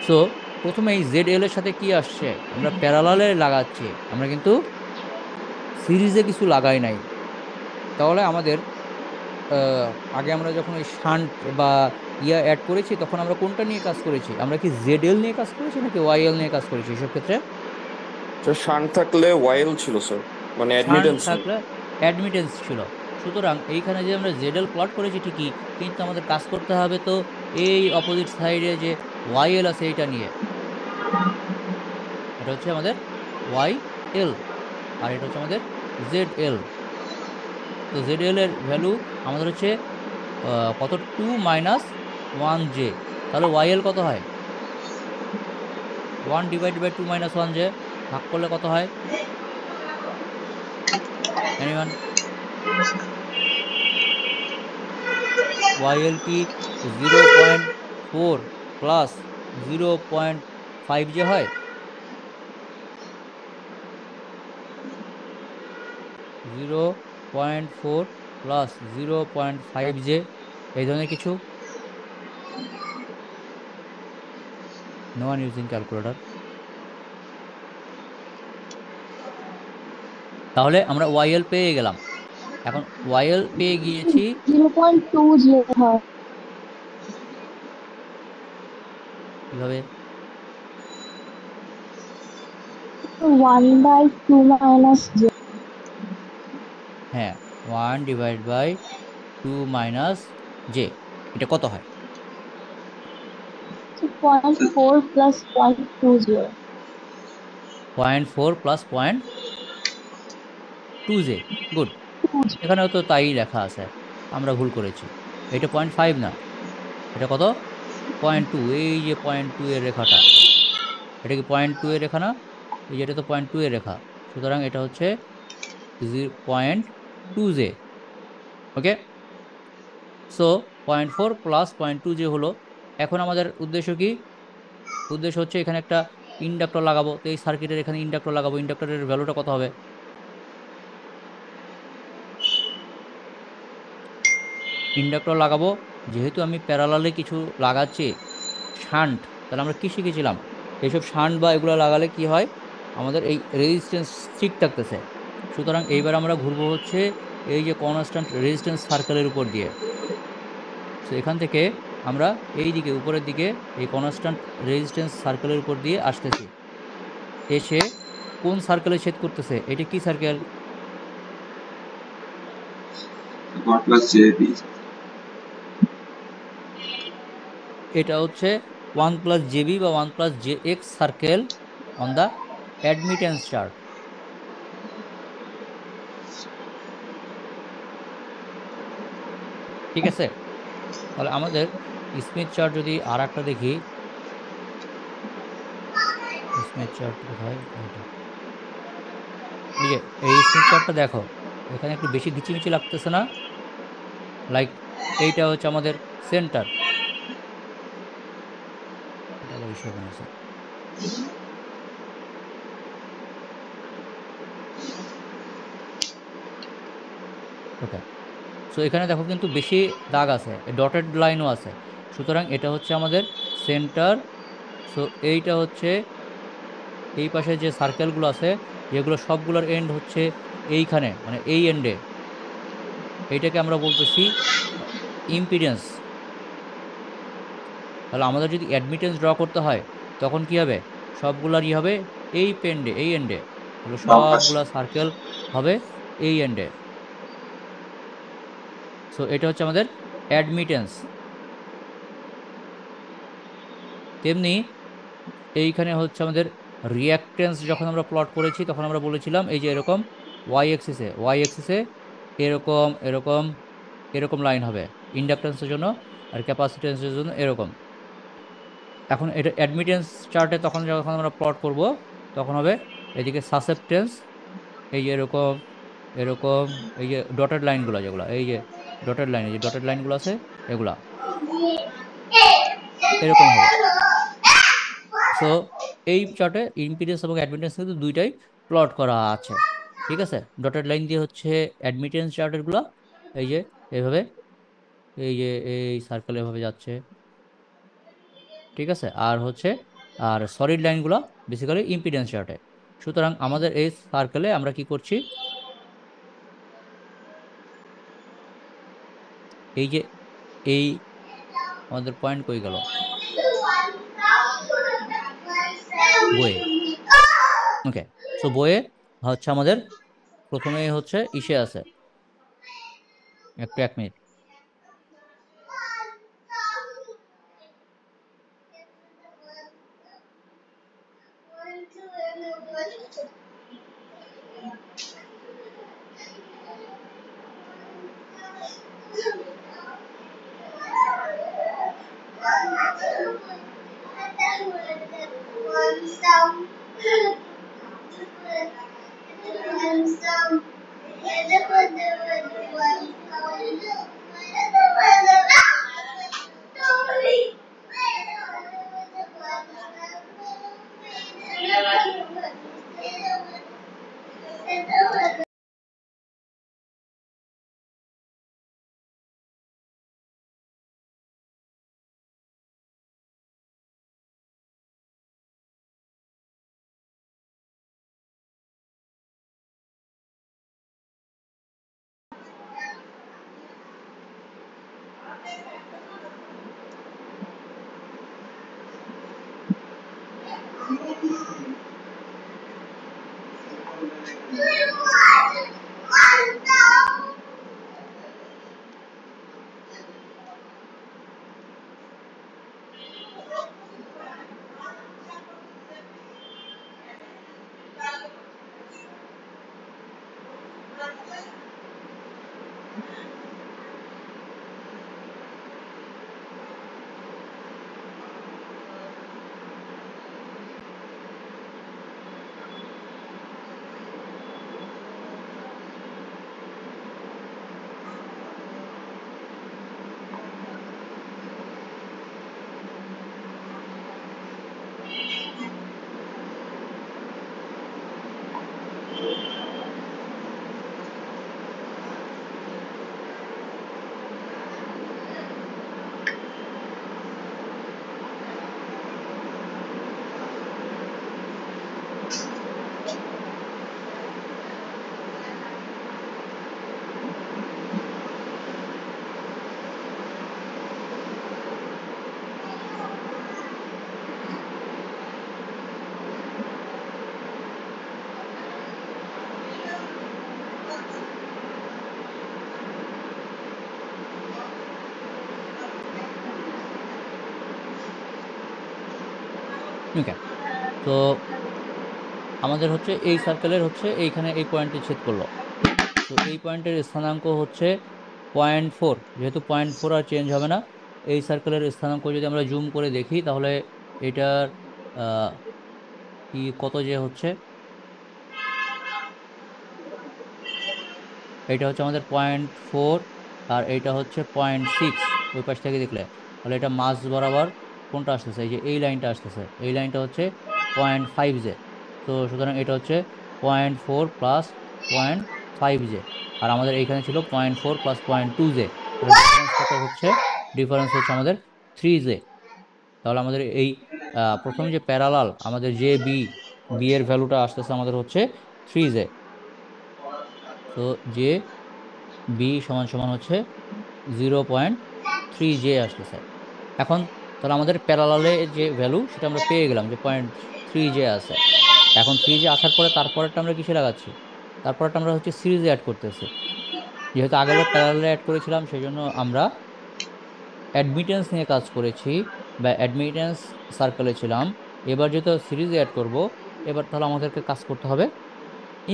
সো প্রথমে এই জেড এল এর সাথে কি আসছে, আমরা প্যারালালে লাগাচ্ছি, আমরা কিন্তু সিরিজে কিছু লাগাই নাই, তাহলে আমাদের আহ, আগে আমরা যখন ওই শান্ট বা অ্যাড করেছি তখন আমরা কোনটা নিয়ে কাজ করেছি? আমরা কি জেড এল নিয়ে কাজ করেছি নাকি ওয়াইএল নিয়ে কাজ করেছি এসব ক্ষেত্রে? স্যার শান্ট থাকলে ওয়াইল ছিল স্যার, মানে শান্ট অ্যাডমিটেন্স নেই। থাকলে অ্যাডমিটেন্স ছিল। সুতরাং এইখানে যে আমরা জেডএল প্লট করেছি ঠিকই, কিন্তু আমাদের কাজ করতে হবে তো এই অপোজিট সাইডে যে ওয়াইএল আছে এইটা নিয়ে। এটা হচ্ছে আমাদের ওয়াই এল, আর এটা হচ্ছে আমাদের জেড এল। তো জেড এল এর ভ্যালু আমাদের হচ্ছে কত, 2 - 1 জে। তাহলে ওয়াইএল কত হয়? 1/2 - 2 - 1 জে, ভাগ করলে কত হয়? এনিওয়ান? ওয়াইএল কি 0.4 + 0.5 যে হয়? 0.4 + 0.5 যে, এই ধরনের কিছু? No one using calculator. তাহলে আমরা ওয়াইএল পেয়ে গেলাম। এখন ওয়াইএল পেয়ে গিয়েছি 0.2 হয়। কিভাবে? 1/2 - j। হ্যাঁ, 1/2 - 2 - জে, এটা কত হয়? 0.4 + 0.20। 0.4 + 0.2 জে। গুড। এখানেও তো তাই লেখা আছে, আমরা ভুল করেছি। এটা 0.5 না, এটা কত? 0.2। এই যে 0.2 এর রেখাটা, এটা কি 0.2 এর রেখা না? এই যে এটা তো 0.2 এর রেখা, সুতরাং এটা হচ্ছে 0.2 জে। ওকে, সো 0.4 + 0.2 যে হলো। এখন আমাদের উদ্দেশ্য কি? উদ্দেশ্য হচ্ছে এখানে একটা ইন্ডাক্টর লাগাবো, তো এই সার্কিটের এখানে ইন্ডাক্টর লাগাবো। ইন্ডাক্টরের ভ্যালুটা কত হবে? ইন্ডাক্টর লাগাবো, যেহেতু আমি প্যারালালে কিছু লাগাচ্ছি শান্ট, তাহলে আমরা কি শিখেছিলাম? এইসব শান্ট বা এগুলো লাগালে কি হয়, আমাদের এই রেজিস্ট্যান্স ঠিক থাকতেছে। সুতরাং এইবার আমরা ঘুরবো হচ্ছে এই যে কনস্ট্যান্ট রেজিস্ট্যান্স সার্কেলের উপর দিয়ে। তো এখান থেকে আমরা এই দিকে উপরের দিকে এই কনস্ট্যান্ট রেজিস্ট্যান্স সার্কেলের উপর দিয়ে আসতেছি, এসে কোন সার্কেলে ছেদ করতেছে? এটা কি সার্কেল? 1 + jb। এটা হচ্ছে 1 + jb বা 1 + jx circle on the admittance chart. ঠিক আছে, তাহলে আমাদের স্মিথ চার্ট যদি আর একটা দেখি, স্মিথ চার্ট কোথায়? এইটা, এই যে এই স্মিথ চার্টটা দেখো, এখানে একটু বেশি ঘিচিমিচি লাগতেছে না? লাইক এইটা হচ্ছে আমাদের সেন্টার। এটা আবার ইস্যু বানাইছে। ওকে, সো এখানে দেখো কিন্তু বেশি দাগ আছে, ডটেড লাইনও আছে। সুতরাং এটা হচ্ছে আমাদের সেন্টার। সো এইটা হচ্ছে এই পাশে যে সার্কেলগুলো আছে, যেগুলো সবগুলোর এন্ড হচ্ছে এইখানে, মানে এই এন্ডে, এইটাকে আমরা বলতেছি ইম্পিডেন্স। তাহলে আমাদের যদি অ্যাডমিটেন্স ড্র করতে হয় তখন কি হবে? সবগুলারই হবে এই পেন্ডে, এই এন্ডে, তাহলে বাম পাশে। সবগুলা সার্কেল হবে এই এন্ডে। সো এটা হচ্ছে আমাদের অ্যাডমিটেন্স। তেমনি এইখানে হচ্ছে আমাদের রিয়াক্টেন্স। যখন আমরা প্লট করেছি তখন আমরা বলেছিলাম এই যে এরকম ওয়াই এক্সিসে এরকম এরকম এরকম লাইন হবে ইন্ডাকটেন্সের জন্য, আর ক্যাপাসিটেন্সের জন্য এরকম। এখন এটা অ্যাডমিটেন্স চার্টে তখন যখন আমরা প্লট করব তখন হবে এদিকে সাসেপ্টেন্স, এই যে এরকম এরকম, এই যে ডটেড লাইনগুলো যেগুলো, এই যে ডটেড লাইন, এই যে ডটেড লাইনগুলো আছে এগুলা এরকম হবে। সো এই চার্টে ইম্পিডেন্স এবং অ্যাডমিটেন্স কিন্তু দুইটাই প্লট করা আছে। ঠিক আছে, ডটেড লাইন দিয়ে হচ্ছে অ্যাডমিটেন্স চার্টেরগুলো, এই যে এইভাবে, এই যে এই সার্কেল এভাবে যাচ্ছে। ঠিক আছে, আর হচ্ছে আর সলিড লাইনগুলো বেসিক্যালি ইম্পিডেন্স চার্টে। সুতরাং আমাদের এই সার্কেলে আমরা কি করছি? এই যে এই আমাদের পয়েন্ট কই গেল, বইয়ে। ওকে, সো বইয়ে হচ্ছে আমাদের প্রথমেই হচ্ছে ইসে আছে, একটু 1 মিনিট। ওকে, তো আমাদের হচ্ছে এই সার্কেলের হচ্ছে এইখানে এই পয়েন্টে ছেদ করলো। তো এই পয়েন্টের স্থানাঙ্ক হচ্ছে 0.4, যেহেতু 0.4 আর চেঞ্জ হবে না। এই সার্কেলের স্থানাঙ্ক যদি আমরা জুম করে দেখি তাহলে এটার কি কত যে হচ্ছে, এটা হচ্ছে আমাদের 0.4 আর এইটা হচ্ছে 0.6। ওই পাশ থেকে দেখলে তাহলে এটা মাঝ বরাবর কোনটা আসতেছে, এই যে এই লাইনটা আসতেছে, এই লাইনটা হচ্ছে 0.5 জে। তো সুতরাং এটা হচ্ছে 0.4 প্লাস 0.5 জে, আর আমাদের এইখানে ছিল 0.4 প্লাস 0.2 জে। তাহলে ডিফারেন্স কত হচ্ছে, ডিফারেন্স হচ্ছে আমাদের 3 জে। তাহলে আমাদের এই প্রথম যে প্যারালাল আমাদের যে বি, বি এর ভ্যালুটা আসতেছে আমাদের হচ্ছে 3 জে। তো যে বি সমান সমান হচ্ছে 0.3 জে আসতেছে। এখন তাহলে আমাদের প্যারালালে যে ভ্যালু সেটা আমরা পেয়ে গেলাম যে 0.3 জে আছে। এখন 3 জে আসার পরে তারপরেরটা আমরা কিসে লাগাচ্ছি, তারপরটা আমরা হচ্ছে সিরিজে অ্যাড করতেছি। যেহেতু আগেরবার প্যারালালে অ্যাড করেছিলাম সেই জন্য আমরা অ্যাডমিটেন্স নিয়ে কাজ করেছি বা অ্যাডমিটেন্স সার্কেলে ছিলাম। এবার যেহেতু সিরিজে অ্যাড করব, এবার তাহলে আমাদেরকে কাজ করতে হবে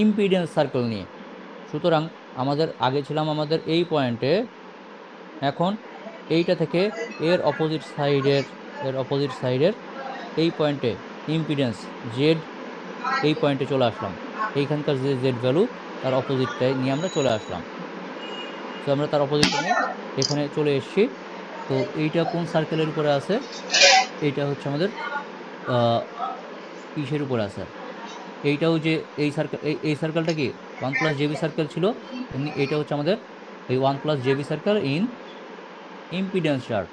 ইম্পিডেন্স সার্কেল নিয়ে। সুতরাং আমাদের আগে ছিলাম আমাদের এই পয়েন্টে, এখন এইটা থেকে এর অপোজিট সাইডের, এর অপোজিট সাইডের এই পয়েন্টে ইম্পিডেন্স জেড, এই পয়েন্টে চলে আসলাম। এইখানকার যে জেড ভ্যালু তার অপোজিটটাই নিয়ে আমরা চলে আসলাম। তো আমরা তার অপোজিটটা নিয়ে এখানে চলে এসেছি। তো এইটা কোন সার্কেলের উপরে আছে, এইটা হচ্ছে আমাদের কিসের উপরে আছে, এইটাও যে এই সার্কেল, এই সার্কেলটা কি 1+jb সার্কেল ছিল, তেমনি এইটা হচ্ছে আমাদের এই 1+jb circle in impedance chart.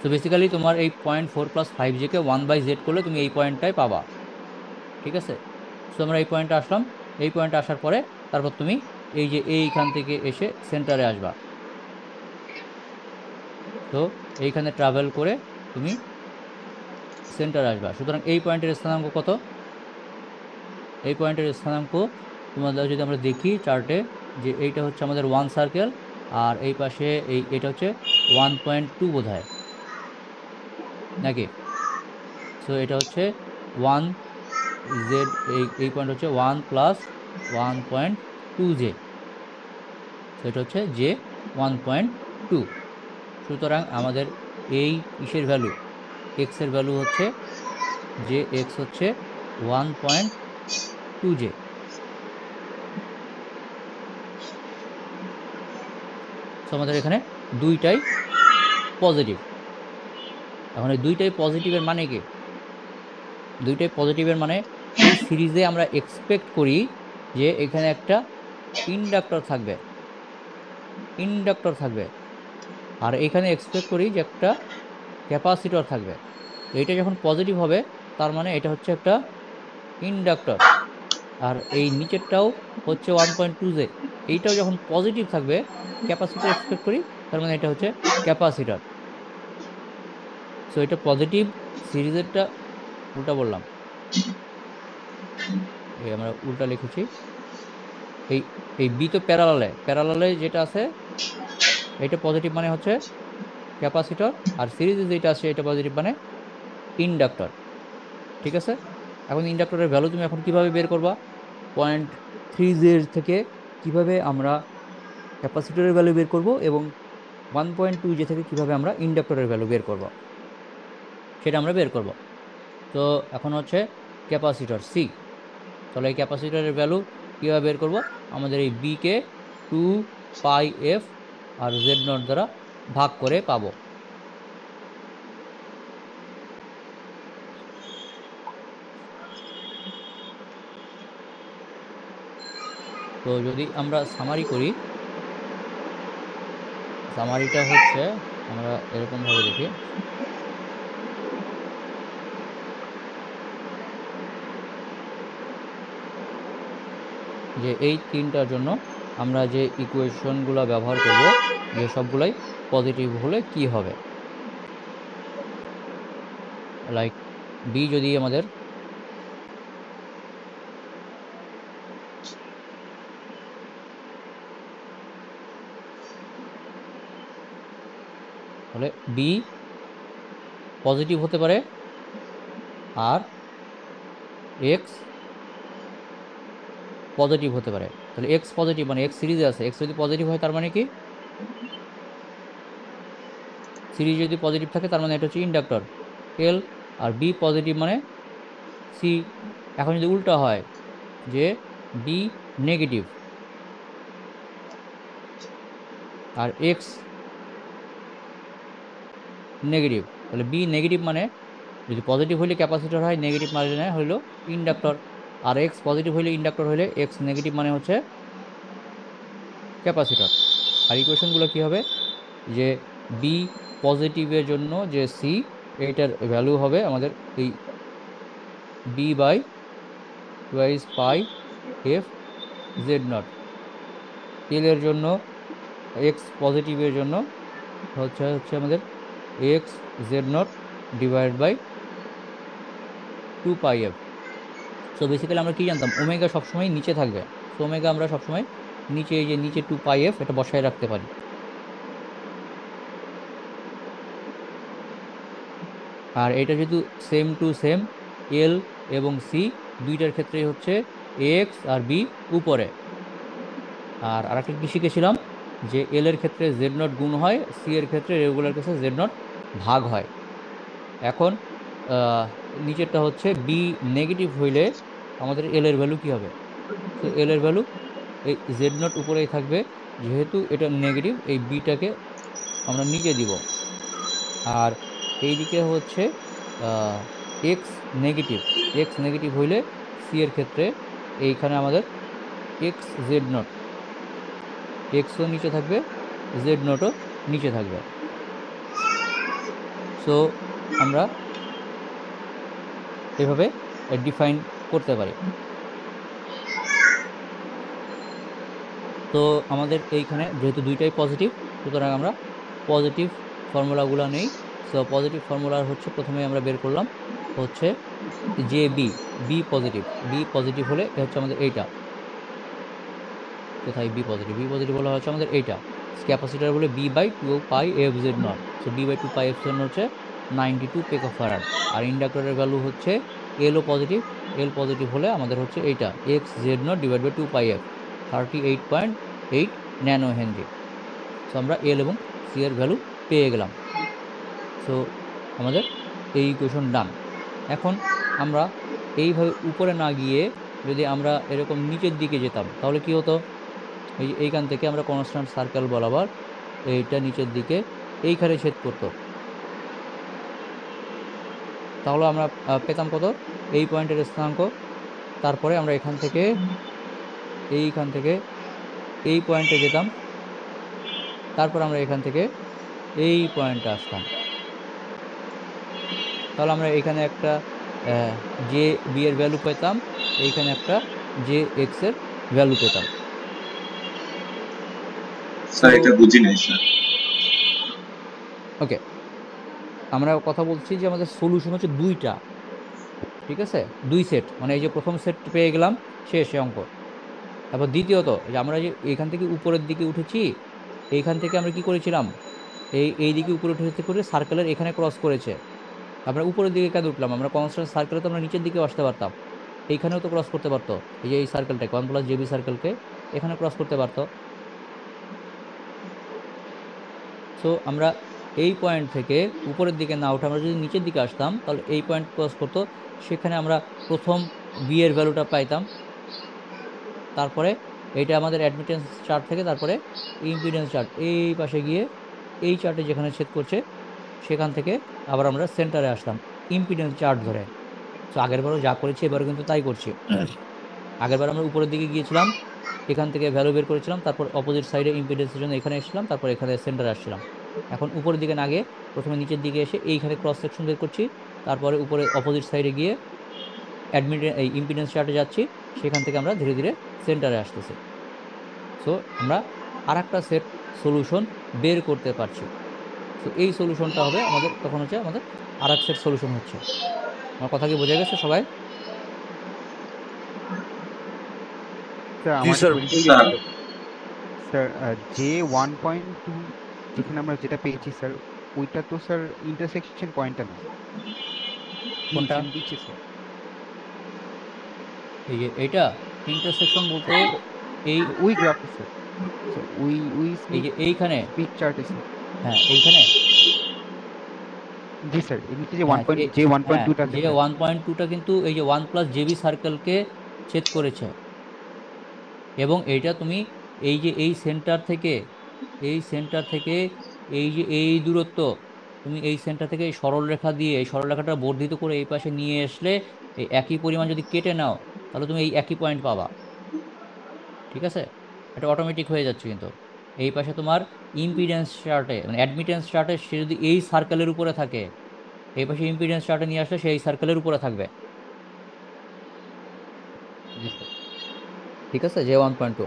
তো বেসিক্যালি তোমার এই 0.4 প্লাস 5 জেকে 1/z করলে তুমি এই পয়েন্টটাই পাবা। ঠিক আছে, তো আমরা এই পয়েন্টে আসলাম। এই পয়েন্টে আসার পরে তারপর তুমি এই যে এইখান থেকে এসে সেন্টারে আসবা। তো এইখানে ট্রাভেল করে তুমি সেন্টারে আসবা। সুতরাং এই পয়েন্টের স্থানাঙ্ক কত? এই পয়েন্টের স্থানাঙ্ক তোমাদের যদি আমরা দেখি চার্টে, যে এইটা হচ্ছে আমাদের 1 সার্কেল, আর এই পাশে এটা হচ্ছে 1.2 বোধ হয় নাকি। সো এটা হচ্ছে 1 জেড, এই পয়েন্ট হচ্ছে 1 প্লাস 1.2 জে। তো এটা হচ্ছে জে 1.2। সুতরাং আমাদের এই ইসের ভ্যালু, এক্স এর ভ্যালু হচ্ছে, যে এক্স হচ্ছে 1.2 জে। তো আমাদের এখানে দুইটাই পজিটিভ। এখন এই দুইটাই পজিটিভের মানে কি? দুইটাই পজিটিভের মানে এই সিরিজে আমরা এক্সপেক্ট করি যে এখানে একটা ইন্ডাক্টর থাকবে, ইন্ডাক্টর থাকবে। আর এখানে এক্সপেক্ট করি যে একটা ক্যাপাসিটর থাকবে। তো এটা যখন পজিটিভ হবে তার মানে এটা হচ্ছে একটা ইন্ডাক্টর। আর এই নিচেরটাও হচ্ছে 1.2 জে, এইটাও যখন পজিটিভ থাকবে, ক্যাপাসিটর এক্সপেক্ট করি, তার মানে এটা হচ্ছে ক্যাপাসিটর। সো এটা পজিটিভ সিরিজেরটা উল্টা বললাম, এই আমরা উল্টা লিখেছি। এই এই বি তো প্যারালালে, প্যারালালে যেটা আছে এটা পজিটিভ মানে হচ্ছে ক্যাপাসিটর, আর সিরিজে যেটা আছে এটা পজিটিভ মানে ইন্ডাক্টর। ঠিক আছে। এখন ইন্ডাক্টরের ভ্যালু তুমি এখন কিভাবে বের করবা? 0.3 থেকে কিভাবে আমরা ক্যাপাসিটরের ভ্যালু বের করব, এবং 1.2 জে থেকে কিভাবে আমরা ইন্ডাক্টরের ভ্যালু বের করব, সেটা আমরা বের করব। তো এখন হচ্ছে ক্যাপাসিটর সি। তাহলে এই ক্যাপাসিটরের ভ্যালু কীভাবে বের করব? আমাদের এই বি কে 2πf আর জেড নট দ্বারা ভাগ করে পাবো। তো যদি আমরা সামারি করি, সামারিটা হচ্ছে আমরা এরকমভাবে দেখি, যে এই তিনটার জন্য আমরা যে ইকুয়েশনগুলো ব্যবহার করব, যে সবগুলাই পজিটিভ হলে কি হবে। লাইক বি যদি আমাদের তাহলে বি পজিটিভ হতে পারে, আর এক্স পজিটিভ হতে পারে। তাহলে এক্স পজিটিভ মানে এক্স সিরিজে আছে, এক্স যদি পজিটিভ হয় তার মানে কি, সিরিজ যদি পজিটিভ থাকে তার মানে এটা হচ্ছে ইন্ডাক্টর এল, আর বি পজিটিভ মানে সি। এখন যদি উল্টা হয়, যে বি নেগেটিভ আর এক্স নেগেটিভ, তাহলে বি নেগেটিভ মানে, যদি পজিটিভ হইলে ক্যাপাসিটর হয়, নেগেটিভ মানে হইলো ইন্ডাক্টর। আর এক্স পজিটিভ হইলে ইন্ডাক্টর হইলে এক্স নেগেটিভ মানে হচ্ছে ক্যাপাসিটর। আর ইকুয়েশনগুলো কি হবে, যে বি পজিটিভের জন্য যে সি, এইটার ভ্যালু হবে আমাদের এই B by twice pi F Z naught. L এর জন্য, এক্স পজিটিভের জন্য হচ্ছে হচ্ছে আমাদের X Z naught divide by 2πf। So basically আমরা কি জানতাম, ওমেগা সবসময় নিচে থাকবে। সো ওমেগা আমরা সবসময় নিচে, এই যে নিচে 2πf এটা বসায় রাখতে পারি। আর এটা যেহেতু সেম টু সেম, এল এবং সি দুইটার ক্ষেত্রেই হচ্ছে এক্স আর বি উপরে। আর আরেকটা কি শিখেছিলাম, যে এল এর ক্ষেত্রে জেড নট গুণ হয়, সি এর ক্ষেত্রে রেগুলার কেসে জেড নট ভাগ হয়। এখন আহ, নিচেরটা হচ্ছে বি নেগেটিভ হইলে আমাদের এল এর ভ্যালু কি হবে। তো এল এর ভ্যালু এই জেড নট উপরেই থাকবে, যেহেতু এটা নেগেটিভ এই বিটাকে আমরা নিচে দিব। আর এইদিকে হচ্ছে এক্স নেগেটিভ, এক্স নেগেটিভ হইলে সি এর ক্ষেত্রে এইখানে আমাদের এক্স জেড নট, এক্সও নিচে থাকবে, জেড নটও নিচে থাকবে। সো আমরা এভাবে ডিফাইন করতে পারি। তো আমাদের এইখানে যেহেতু দুইটাই পজিটিভ, সুতরাং আমরা পজিটিভ ফর্মুলাগুলো নেই। সো পজিটিভ ফর্মুলা হচ্ছে প্রথমে আমরা বের করলাম হচ্ছে যে বি পজিটিভ হলে এ হচ্ছে আমাদের এইটা, কোথায় বি পজিটিভ বলা হচ্ছে আমাদের এইটা। ক্যাপাসিটার বলে B/2πfz0। সো B/2πfz0 হচ্ছে 92 পিকোফ্যারাড। আর ইন্ডাক্টরের ভ্যালু হচ্ছে এল পজিটিভ হলে আমাদের হচ্ছে এইটা xz0/2πf 38.8 ন্যানো হেনরি। সো আমরা এল এবং সি এর ভ্যালু পেয়ে গেলাম। সো আমাদের এই ইকুয়েশন ডান। এখন আমরা এইভাবে উপরে না গিয়ে যদি আমরা এরকম নিচের দিকে যেতাম তাহলে কি হতো, এইখান থেকে আমরা কনস্ট্যান্ট সার্কেল বরাবর এইটা নিচের দিকে এইখানে ছেদ করতো, তাহলে আমরা পেতাম কত, এই পয়েন্টের স্থানাঙ্ক। তারপরে আমরা এইখান থেকে এই পয়েন্টে যেতাম, তারপর আমরা এখান থেকে এই পয়েন্টে আসতাম, তাহলে আমরা এখানে একটা যে বি এর ভ্যালু পেতাম, এইখানে একটা যে এক্স এর ভ্যালু পেতাম। স্যার এটা বুঝি নাই স্যার। ওকে, আমরা কথা বলছি যে আমাদের সলিউশন হচ্ছে দুইটা, ঠিক আছে, দুই সেট, মানে এই যে প্রথম সেট পেয়ে গেলাম শেষে অঙ্ক। তারপর দ্বিতীয়ত যে আমরা যে এখান থেকে উপরের দিকে উঠেছি, এইখান থেকে আমরা কি করেছিলাম, এই দিকে উপরে উঠে করে সার্কেলের এখানে ক্রস করেছে। আমরা উপরের দিকে কেন উঠলাম, আমরা কনস্ট্যান্ট সার্কেলে তো আমরা নিচের দিকে আসতে পারতাম, এইখানেও তো ক্রস করতে পারতো, এই যে এই সার্কেলটাকে 1 + JB সার্কেলকে এখানে ক্রস করতে পারতো। সো আমরা এই পয়েন্ট থেকে উপরের দিকে না উঠে আমরা যদি নিচের দিকে আসতাম তাহলে এই পয়েন্ট ক্রস করতো, সেখানে আমরা প্রথম বি এর ভ্যালুটা পাইতাম। তারপরে এইটা আমাদের অ্যাডমিটেন্স চার্ট থেকে, তারপরে ইম্পিডেন্স চার্ট এই পাশে গিয়ে এই চার্টে যেখানে ছেদ করছে সেখান থেকে আবার আমরা সেন্টারে আসতাম ইম্পিডেন্স চার্ট ধরে। তো আগেরবারও যা করেছি এবারও কিন্তু তাই করছি। আগেরবার আমরা উপরের দিকে গিয়েছিলাম, এখান থেকে ভ্যালু বের করেছিলাম, তারপর অপোজিট সাইডে ইম্পিডেন্সের জন্য এখানে এসেছিলাম, তারপর এখানে সেন্টারে আসছিলাম। এখন উপরের দিকে না গিয়ে প্রথমে নিচের দিকে এসে এইখানে ক্রস সেকশন বের করছি, তারপরে উপরে অপোজিট সাইডে গিয়ে এই ইম্পিডেন্স চার্টে যাচ্ছি, সেখান থেকে আমরা ধীরে ধীরে সেন্টারে আসতেছি। সো আমরা আর একটা সেট সলিউশন বের করতে পারছি। তো এই সলিউশনটা হবে আমাদের, তখন হচ্ছে আমাদের আর এক সেট সলিউশন হচ্ছে। আমার কথা কি বোঝা গেছে সবাই? স্যার জি আমার sir. Query sir sir J1.2 যেখানে আমরা যেটা পেয়েছি স্যার, ওইটা তো স্যার ইন্টারসেকশন পয়েন্টটা না, কোনটা? নিচে স্যার। এই যে এইটা ইন্টারসেকশন বলতে এই ওই গ্রাফে স্যার, স্যার ওই এই যে এইখানে, স্পিড চার্টে স্যার। হ্যাঁ এইখানে, জি স্যার, এমনিতে যে হ্যাঁ হ্যাঁ J1.2টা আছে যে স্যার। 1.2টা কিন্তু এই যে 1 + JB সার্কেলকে ছেদ করেছে, এবং এইটা তুমি এই যে এই সেন্টার থেকে এই যে এই দূরত্ব, তুমি এই সেন্টার থেকে এই সরলরেখা দিয়ে এই সরলরেখাটা বর্ধিত করে এই পাশে নিয়ে আসলে এই একই পরিমাণ যদি কেটে নাও তাহলে তুমি এই একই পয়েন্ট পাবা, ঠিক আছে? এটা অটোমেটিক হয়ে যাচ্ছে। কিন্তু এই পাশে তোমার ইম্পিডেন্স চার্টে মানে অ্যাডমিটেন্স চার্টে সে যদি এই সার্কেলের উপরে থাকে, এই পাশে ইম্পিডেন্স চার্টে নিয়ে আসলে সে এই সার্কেলের উপরে থাকবে, জি স্যার। ঠিক আছে, যে 1.2।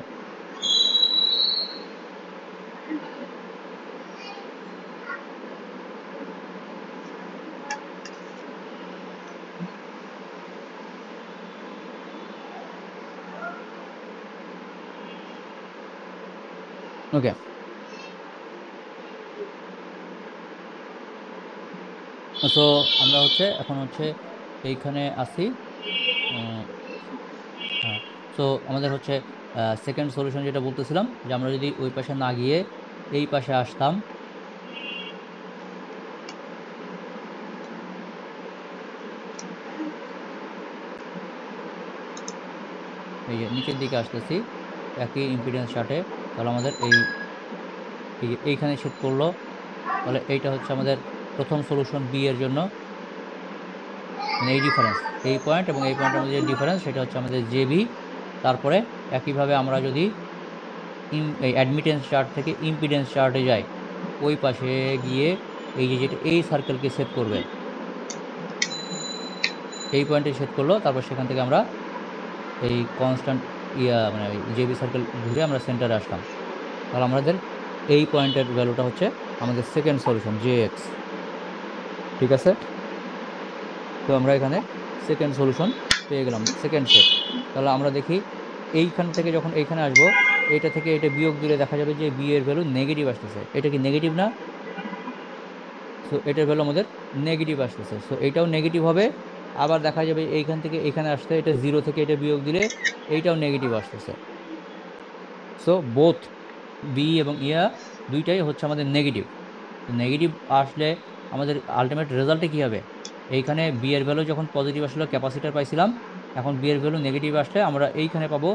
ওকে, সো আমরা হচ্ছে এখন হচ্ছে এইখানে আসি। হ্যাঁ, সো আমাদের হচ্ছে সেকেন্ড সলিউশন যেটা বলতেছিলাম, যে আমরা যদি ওই পাশে না গিয়ে এই পাশে আসতাম, এই যে নিচের দিকে আসতেছি একই ইম্পিডেন্স চার্টে, তাহলে আমাদের এইখানে ছেদ করলো, তাহলে এইটা হচ্ছে আমাদের প্রথম সলিউশন বি এর জন্য, মানে এই ডিফারেন্স, এই পয়েন্ট এবং এই পয়েন্টের মধ্যে যে ডিফারেন্স সেটা হচ্ছে আমাদের জেবি। তারপরে একইভাবে আমরা যদি এই অ্যাডমিটেন্স চার্ট থেকে ইম্পিডেন্স চার্টে যাই, ওই পাশে গিয়ে এই যে যেটা এই সার্কেলকে সেট করবে, এই পয়েন্টে সেট করলো, তারপর সেখান থেকে আমরা এই কনস্ট্যান্ট মানে জেবি সার্কেল ঘুরে আমরা সেন্টারে আসলাম। তাহলে আমাদের এই পয়েন্টের ভ্যালুটা হচ্ছে আমাদের সেকেন্ড সলিউশন Jx। ঠিক আছে, তো আমরা এখানে সেকেন্ড সলিউশন পেয়ে গেলাম, সেকেন্ড সেট। তাহলে আমরা দেখি এইখান থেকে যখন এইখানে আসবো, এটা থেকে এটা বিয়োগ দিলে দেখা যাবে যে বি এর ভ্যালু নেগেটিভ আসতেছে। এটা কি নেগেটিভ না? সো এটার ভ্যালু আমাদের নেগেটিভ আসতেছে, সো এইটাও নেগেটিভ হবে। আবার দেখা যাবে এইখান থেকে এখানে আসতে এটা 0 থেকে এটা বিয়োগ দিলে এইটাও নেগেটিভ আসতেছে। সো বোথ বি এবং ইয়া দুইটাই হচ্ছে আমাদের নেগেটিভ। নেগেটিভ আসলে আমাদের আলটিমেট রেজাল্টে কী হবে? এইখানে বি এর ভ্যালু যখন পজিটিভ আসলে ক্যাপাসিটার পাইছিলাম, এখন বি এর ভ্যালু নেগেটিভ আসলে আমরা এইখানে পাবো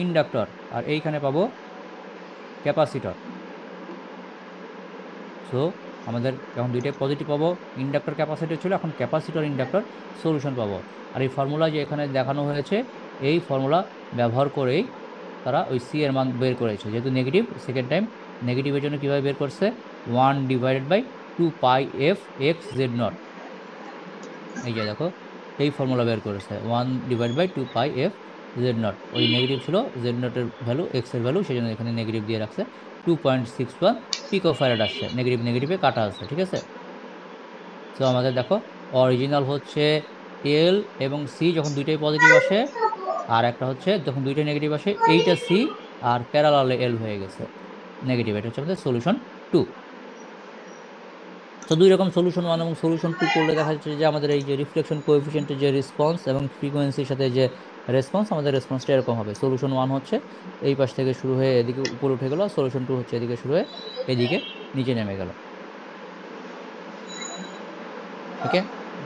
ইন্ডাক্টর আর এইখানে পাবো ক্যাপাসিটর। সো আমাদের যখন দুইটাই পজিটিভ পাবো, ইন্ডাক্টর ক্যাপাসিটর ছিল, এখন ক্যাপাসিটর ইন্ডাক্টর সলিউশন পাবো। আর এই ফর্মুলা যে এখানে দেখানো হয়েছে, এই ফর্মুলা ব্যবহার করেই তারা ওই সি এর মান বের করেছে। যেহেতু নেগেটিভ, সেকেন্ড টাইম নেগেটিভের জন্য কীভাবে বের করছে? 1/2 পাই এফ এক্স জেড নট। এই যে দেখো, এই ফর্মুলা বের করেছে 1/2 পাই এফ জেড নট। ওই নেগেটিভ ছিল জেড নটের ভ্যালু, এক্স এর ভ্যালু, সেই জন্য এখানে নেগেটিভ দিয়ে রাখছে। 2.61 পিকোফ্যারাড আসছে, নেগেটিভ নেগেটিভে কাটা আছে। ঠিক আছে, তো আমাদের দেখো অরিজিনাল হচ্ছে এল এবং সি যখন দুইটাই পজিটিভ আসে, আর একটা হচ্ছে যখন দুইটাই নেগেটিভ আসে এইটা সি আর প্যারালালে এল হয়ে গেছে নেগেটিভ। এটা হচ্ছে আমাদের সলিউশন 2। তো দুই রকম সলিউশন 1 এবং সলিউশন 2 করলে দেখা যাচ্ছে যে আমাদের এই যে রিফ্লেকশন কোএফিসিয়েন্টের যে রেসপন্স এবং ফ্রিকোয়েন্সির সাথে যে রেসপন্স, আমাদের রেসপন্সটা এরকম হবে। সলিউশন 1 হচ্ছে এই পাশ থেকে শুরু হয়ে এদিকে উপরে উঠে গেল, সলিউশন 2 হচ্ছে এদিকে শুরু হয়ে এদিকে নিচে নেমে গেল। ওকে,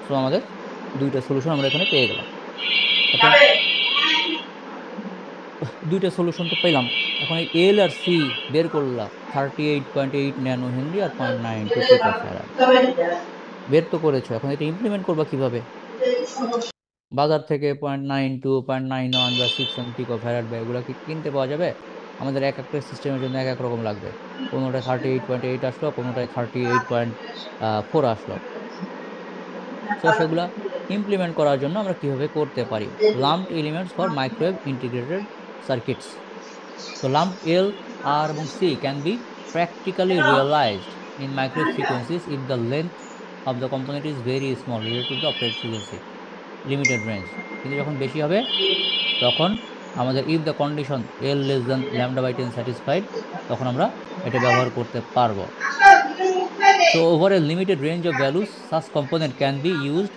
সো আমাদের দুইটা সলিউশন আমরা এখানে পেয়ে গেলাম। ওকে, দুইটা সলিউশন তো পেলাম। এখন এই এল আর সি বের করলাম, 38.8 ন্যানো হেনরি আর 0.92 পিকোফ্যারাড বের তো করেছো। এখন এটা ইমপ্লিমেন্ট করবা কিভাবে? বাজার থেকে 0.92, 0.91 বা 6 পিকোফ্যারাড বা এগুলো কি কিনতে পাওয়া যাবে? আমাদের এক একটা সিস্টেমের জন্য এক এক রকম লাগবে। কোনোটায় 38.8 আসলো, কোনোটায় 38.4 আসলো। সো সেগুলা ইমপ্লিমেন্ট করার জন্য আমরা কিভাবে করতে পারি? Lumped elements for microwave integrated circuits. So lumped L, R এবং C can be practically realized in microwave frequencies if the length of the component is very small related to the operated frequency, limited range. কিন্তু যখন বেশি হবে তখন আমাদের if the condition L less than λ/10 satisfied, তখন আমরা এটা ব্যবহার করতে পারবো। So over a limited range of values, such component can be used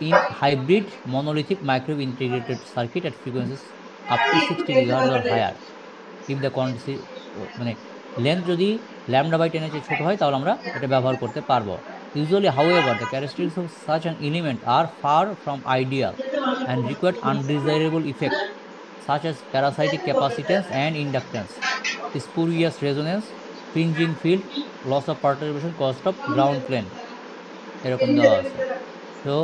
in hybrid monolithic microwave integrated circuit at frequencies up to 60 GHz or higher. If the quantity মানে লেন্থ যদি λ/10 এর চেয়ে ছোট হয় তাহলে আমরা এটা ব্যবহার করতে পারবো। Usually however the characteristics of such an element are far from ideal and required undesirable effect such as parasitic capacitance and inductance, spurious resonance, fringing field, loss of perturbation, cost of ground plane, এরকম দেওয়া আছে। তো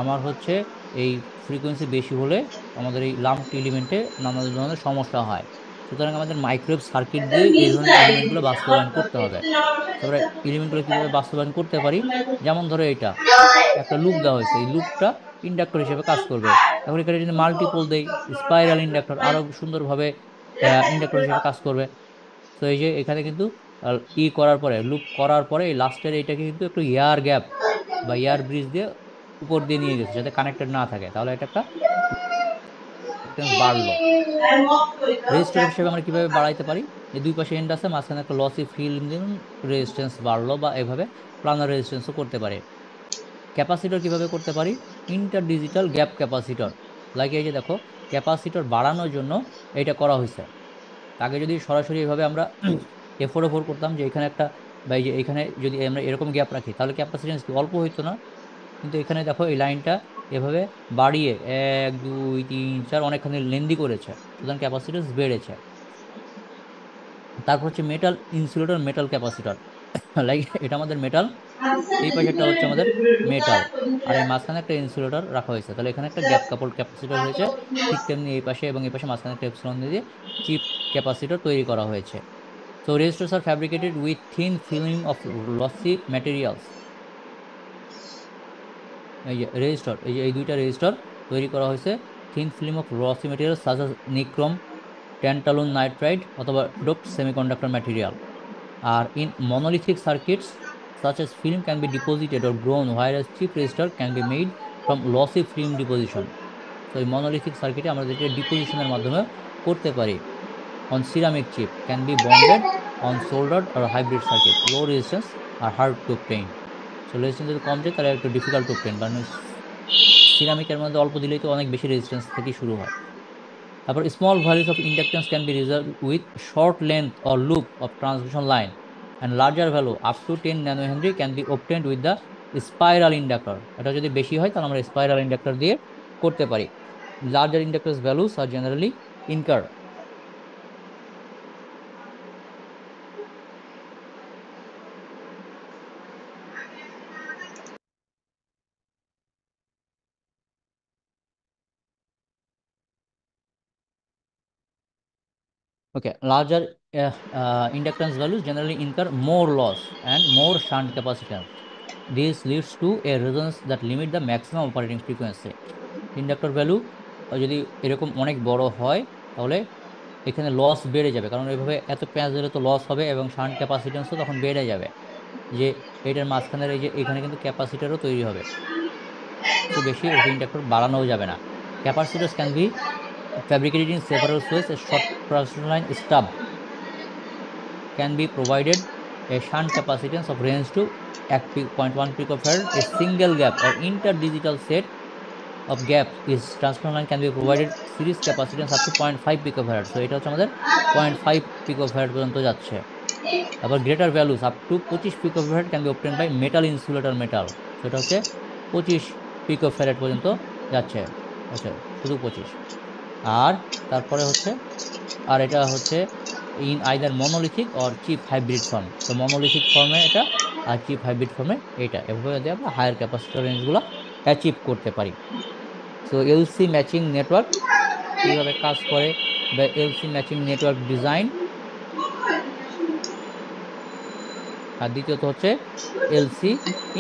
আমার হচ্ছে এই ফ্রিকোয়েন্সি বেশি হলে আমাদের এই লাম্পড এলিমেন্টে নানা ধরনের সমস্যা হয়। সুতরাং আমাদের মাইক্রোওয়েভ সার্কিট দিয়ে এই ধরনের এলিমেন্টগুলো বাস্তবায়ন করতে হবে। তারপরে এলিমেন্টগুলো কীভাবে বাস্তবায়ন করতে পারি? যেমন ধরো এটা একটা লুপ দেওয়া হয়েছে, এই লুপটা ইন্ডাক্টর হিসেবে কাজ করবে। এখন এখানে যদি মাল্টিপল দেই, স্পাইরাল ইন্ডাক্টর আরও সুন্দরভাবে ইন্ডাক্টর হিসেবে কাজ করবে। তো এই যে এখানে কিন্তু করার পরে, লুপ করার পরে এই লাস্টের এইটাকে কিন্তু একটু এয়ার গ্যাপ বা এয়ার ব্রিজ দিয়ে উপর দিয়ে নিয়ে গেছে যাতে কানেক্টেড না থাকে, তাহলে এটা একটা বাড়লো। রেজিস্টর হিসেবে আমরা কিভাবে বাড়াইতে পারি? এই দুই পাশে এন্ড আছে, মাঝখানে একটা লসি ফিল্ম দিন, রেজিস্ট্যান্স বাড়লো, বা এভাবে প্লানার রেজিস্ট্যান্সও করতে পারে। ক্যাপাসিটর কিভাবে করতে পারি? Inter digital gap capacitor. Like এই যে দেখো, ক্যাপাসিটর বাড়ানোর জন্য এটা করা হয়েছে। আগে যদি সরাসরি এভাবে আমরা F4 করতাম, যে এখানে একটা বা এই যে এখানে যদি আমরা এরকম গ্যাপ রাখি তাহলে ক্যাপাসিটেন্স কি অল্প হইতো না? কিন্তু এখানে দেখো এই লাইনটা এভাবে বাড়িয়ে 1 2 3 4 অনেকখানি লেন্দি করেছে, সুতরাং ক্যাপাসিটেন্স বেড়েছে। তারপর হচ্ছে metal insulator, metal capacitor. Like এটা আমাদের মেটাল, এই পাশেরটা হচ্ছে আমাদের মেটাল, আর এই মাঝখানে একটা ইনসুলেটর রাখা হয়েছে, তাহলে এখানে একটা গ্যাপ কাপল ক্যাপাসিটর হয়েছে। ঠিক তেমনি এই পাশে এবং এই পাশে মাঝখানে একটা এপসিলন দিয়ে চিপ ক্যাপাসিটর তৈরি করা হয়েছে। So resistors are fabricated with thin film of lossy materials. এই যে রেজিস্টর, এই যে এই দুইটা রেজিস্টর তৈরি করা হয়েছে thin film of lossy materials such as nichrome, tantalum nitride অথবা doped semiconductor material. R in monolithic circuits such as film can be deposited or grown, whereas chip resistor can be made from lossy film deposition. So এই monolithic সার্কিটে আমরা যেটা ডিপোজিশনের মাধ্যমে করতে পারি। On ceramic chip can be bonded on soldered or hybrid circuit, low resistance R hard to obtain. So resistance যদি কম যায় তাহলে একটু ডিফিকাল্ট টু obtain, কারণ সিরামিকের মধ্যে অল্প দিলেই তো অনেক বেশি রেজিস্ট্যান্স থেকে শুরু হয়। তারপর small values of inductance can be resolve with short length or loop of transmission line, and larger value up to 10 nano Henry can be obtained with the spiral inductor. এটা যদি বেশি হয় তাহলে আমরা স্পাইরাল ইন্ডাক্টর দিয়ে করতে পারি। Larger inductors values are generally ইনকার। Okay, larger inductance values generally incur more loss and more shunt capacitance. This leads to a resonance that limit the maximum operating frequency. Inductor value যদি এরকম অনেক বড় হয় তাহলে এখানে লস বেড়ে যাবে, কারণ এইভাবে এত পেঁয়াজ দিলে তো লস হবে এবং শান্ট ক্যাপাসিটেন্সও তখন বেড়ে যাবে। যে এটার মাঝখানের এই যে এখানে কিন্তু ক্যাপাসিটারও তৈরি হবে, তো বেশি এরকম ইন্ডাক্টর বাড়ানোও যাবে না। Capacitors can be fabricated in several ways. A short transmission line stub can be provided a shunt capacitance of range to 0.1 picofarad. A single gap or interdigital set of gaps is transmission line can be provided series capacitance up to 0.5 picofarad. So এটা হচ্ছে আমাদের 0.5 picofarad পর্যন্ত যাচ্ছে। তারপর greater values up to 25 picofarad can be obtained by metal insulator metal. সেটা হচ্ছে 25 picofarad পর্যন্ত যাচ্ছে, আচ্ছা শুধু 25। আর তারপরে হচ্ছে আর এটা হচ্ছে in either monolithic or chip hybrid form. তো মনোলিথিক ফর্মে এটা আর চিপ হাইব্রিড ফর্মে এটা, এভাবে দিয়ে আমরা হায়ার ক্যাপাসিটর রেঞ্জগুলো অ্যাচিভ করতে পারি। সো এলসি ম্যাচিং নেটওয়ার্ক কীভাবে কাজ করে বা এলসি ম্যাচিং নেটওয়ার্ক ডিজাইন, আর দ্বিতীয়ত হচ্ছে এলসি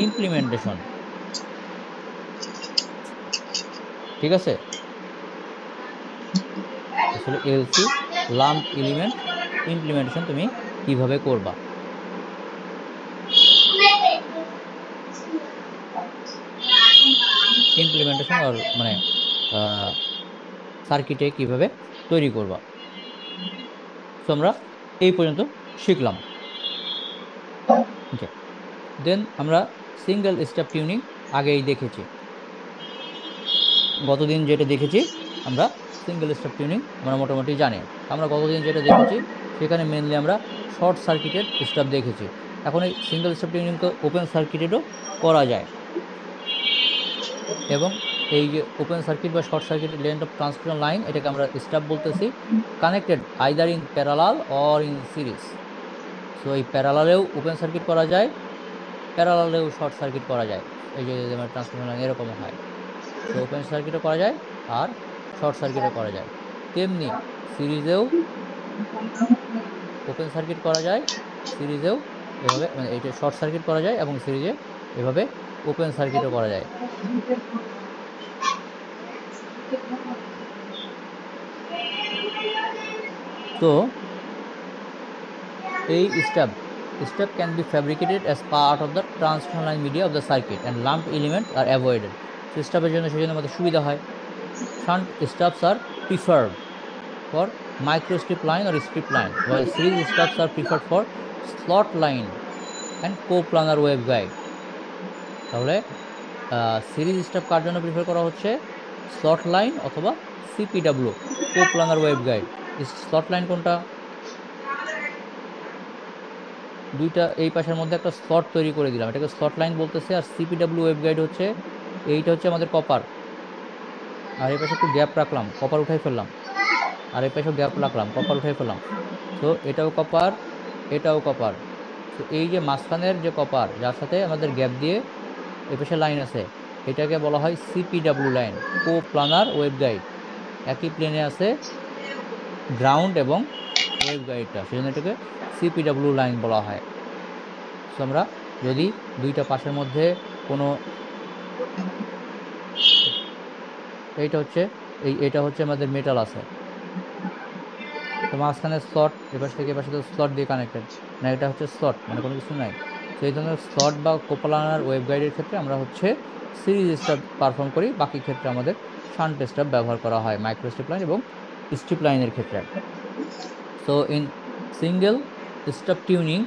ইমপ্লিমেন্টেশন। ঠিক আছে, আসলে এলসি লাম্প এলিমেন্ট ইমপ্লিমেন্টেশন তুমি কিভাবে করবা। ইমপ্লিমেন্টেশন আর মানে সার্কিটে কিভাবে তৈরি করবা। তো আমরা এই পর্যন্ত শিখলাম। ওকে, দেন আমরা সিঙ্গেল স্টেপ টিউনিং আগেই দেখেছি, গতদিন যেটা দেখেছি আমরা সিঙ্গেল স্টেপ টিউনিং আমরা মোটামুটি জানি। আমরা গতদিন যেটা দেখেছি সেখানে মেনলি আমরা শর্ট সার্কিটের স্টেপ দেখেছি। এখন এই সিঙ্গেল স্টেপ টিউনিং তো ওপেন সার্কিটেডও করা যায়, এবং এই যে ওপেন সার্কিট বা শর্ট সার্কিটের লেন্থ অফ ট্রান্সমিশন লাইন এটাকে আমরা স্টেপ বলতেছি, connected either in parallel or in series. So এই প্যারালালেও ওপেন সার্কিট করা যায়, প্যারালালেও শর্ট সার্কিট করা যায়। এই যে আমার ট্রান্সমিশন লাইন এরকম হয়, তো ওপেন সার্কিটও করা যায় আর শর্ট সার্কিটও করা যায়। তেমনি সিরিজেও ওপেন সার্কিট করা যায়, সিরিজেও এভাবে মানে এইটা শর্ট সার্কিট করা যায় এবং সিরিজে এভাবে ওপেন সার্কিটও করা যায়। তো এই step can be fabricated as part of the transmission line media of the circuit and lumped elements are avoided. So স্টাবের জন্য সেজন্য আমাদের সুবিধা হয়। Shunt stubs are preferred for microstrip line or strip line, while series stubs are preferred for slot line and coplanar waveguide. তাহলে সিরিজ স্টাব কার জন্য প্রিফার করা হচ্ছে? স্লট লাইন অথবা সিপিডাব্লিউ, কোপ্লানার ওয়েভগাইড। স্লট লাইন কোনটা? দুইটা এই পাশের মধ্যে একটা স্লট তৈরি করে দিলাম, এটাকে স্লট লাইন বলতেছে। আর সিপিডাব্লিউ ওয়েভগাইড হচ্ছে এইটা হচ্ছে আমাদের কপার, আর এই পাশে একটু গ্যাপ রাখলাম, কপার উঠাই ফেললাম, আর এই পাশেও গ্যাপ রাখলাম, কপার উঠাই ফেললাম। তো এটাও কপার, এটাও কপার। তো এই যে মাঝখানের যে কপার যার সাথে আমাদের গ্যাপ দিয়ে এই পাশে লাইন আছে, এটাকে বলা হয় সিপিডাব্লিউ লাইন, কোপ্লানার ওয়েভগাইড। একই প্লেনে আছে গ্রাউন্ড এবং ওয়েভগাইডটা, সেজন্য এটাকে সিপিডাব্লিউ লাইন বলা হয়। তো আমরা যদি দুইটা পাশের মধ্যে কোনো, এইটা হচ্ছে এটা হচ্ছে আমাদের মেটাল আছে, তো মাঝখানে স্লট, এপাশ থেকে এপাশে তো স্লট দিয়ে কানেক্টেড, না এটা হচ্ছে স্লট মানে কোনো কিছু নাই। তো এই ধরনের স্লট বা কোপলানার ওয়েভ গাইডের ক্ষেত্রে আমরা হচ্ছে সিরিজ স্টাব পারফর্ম করি, বাকি ক্ষেত্রে আমাদের শান্ট স্টাব ব্যবহার করা হয় মাইক্রো স্ট্রিপ লাইন এবং স্ট্রিপ লাইনের ক্ষেত্রে। So in single stub tuning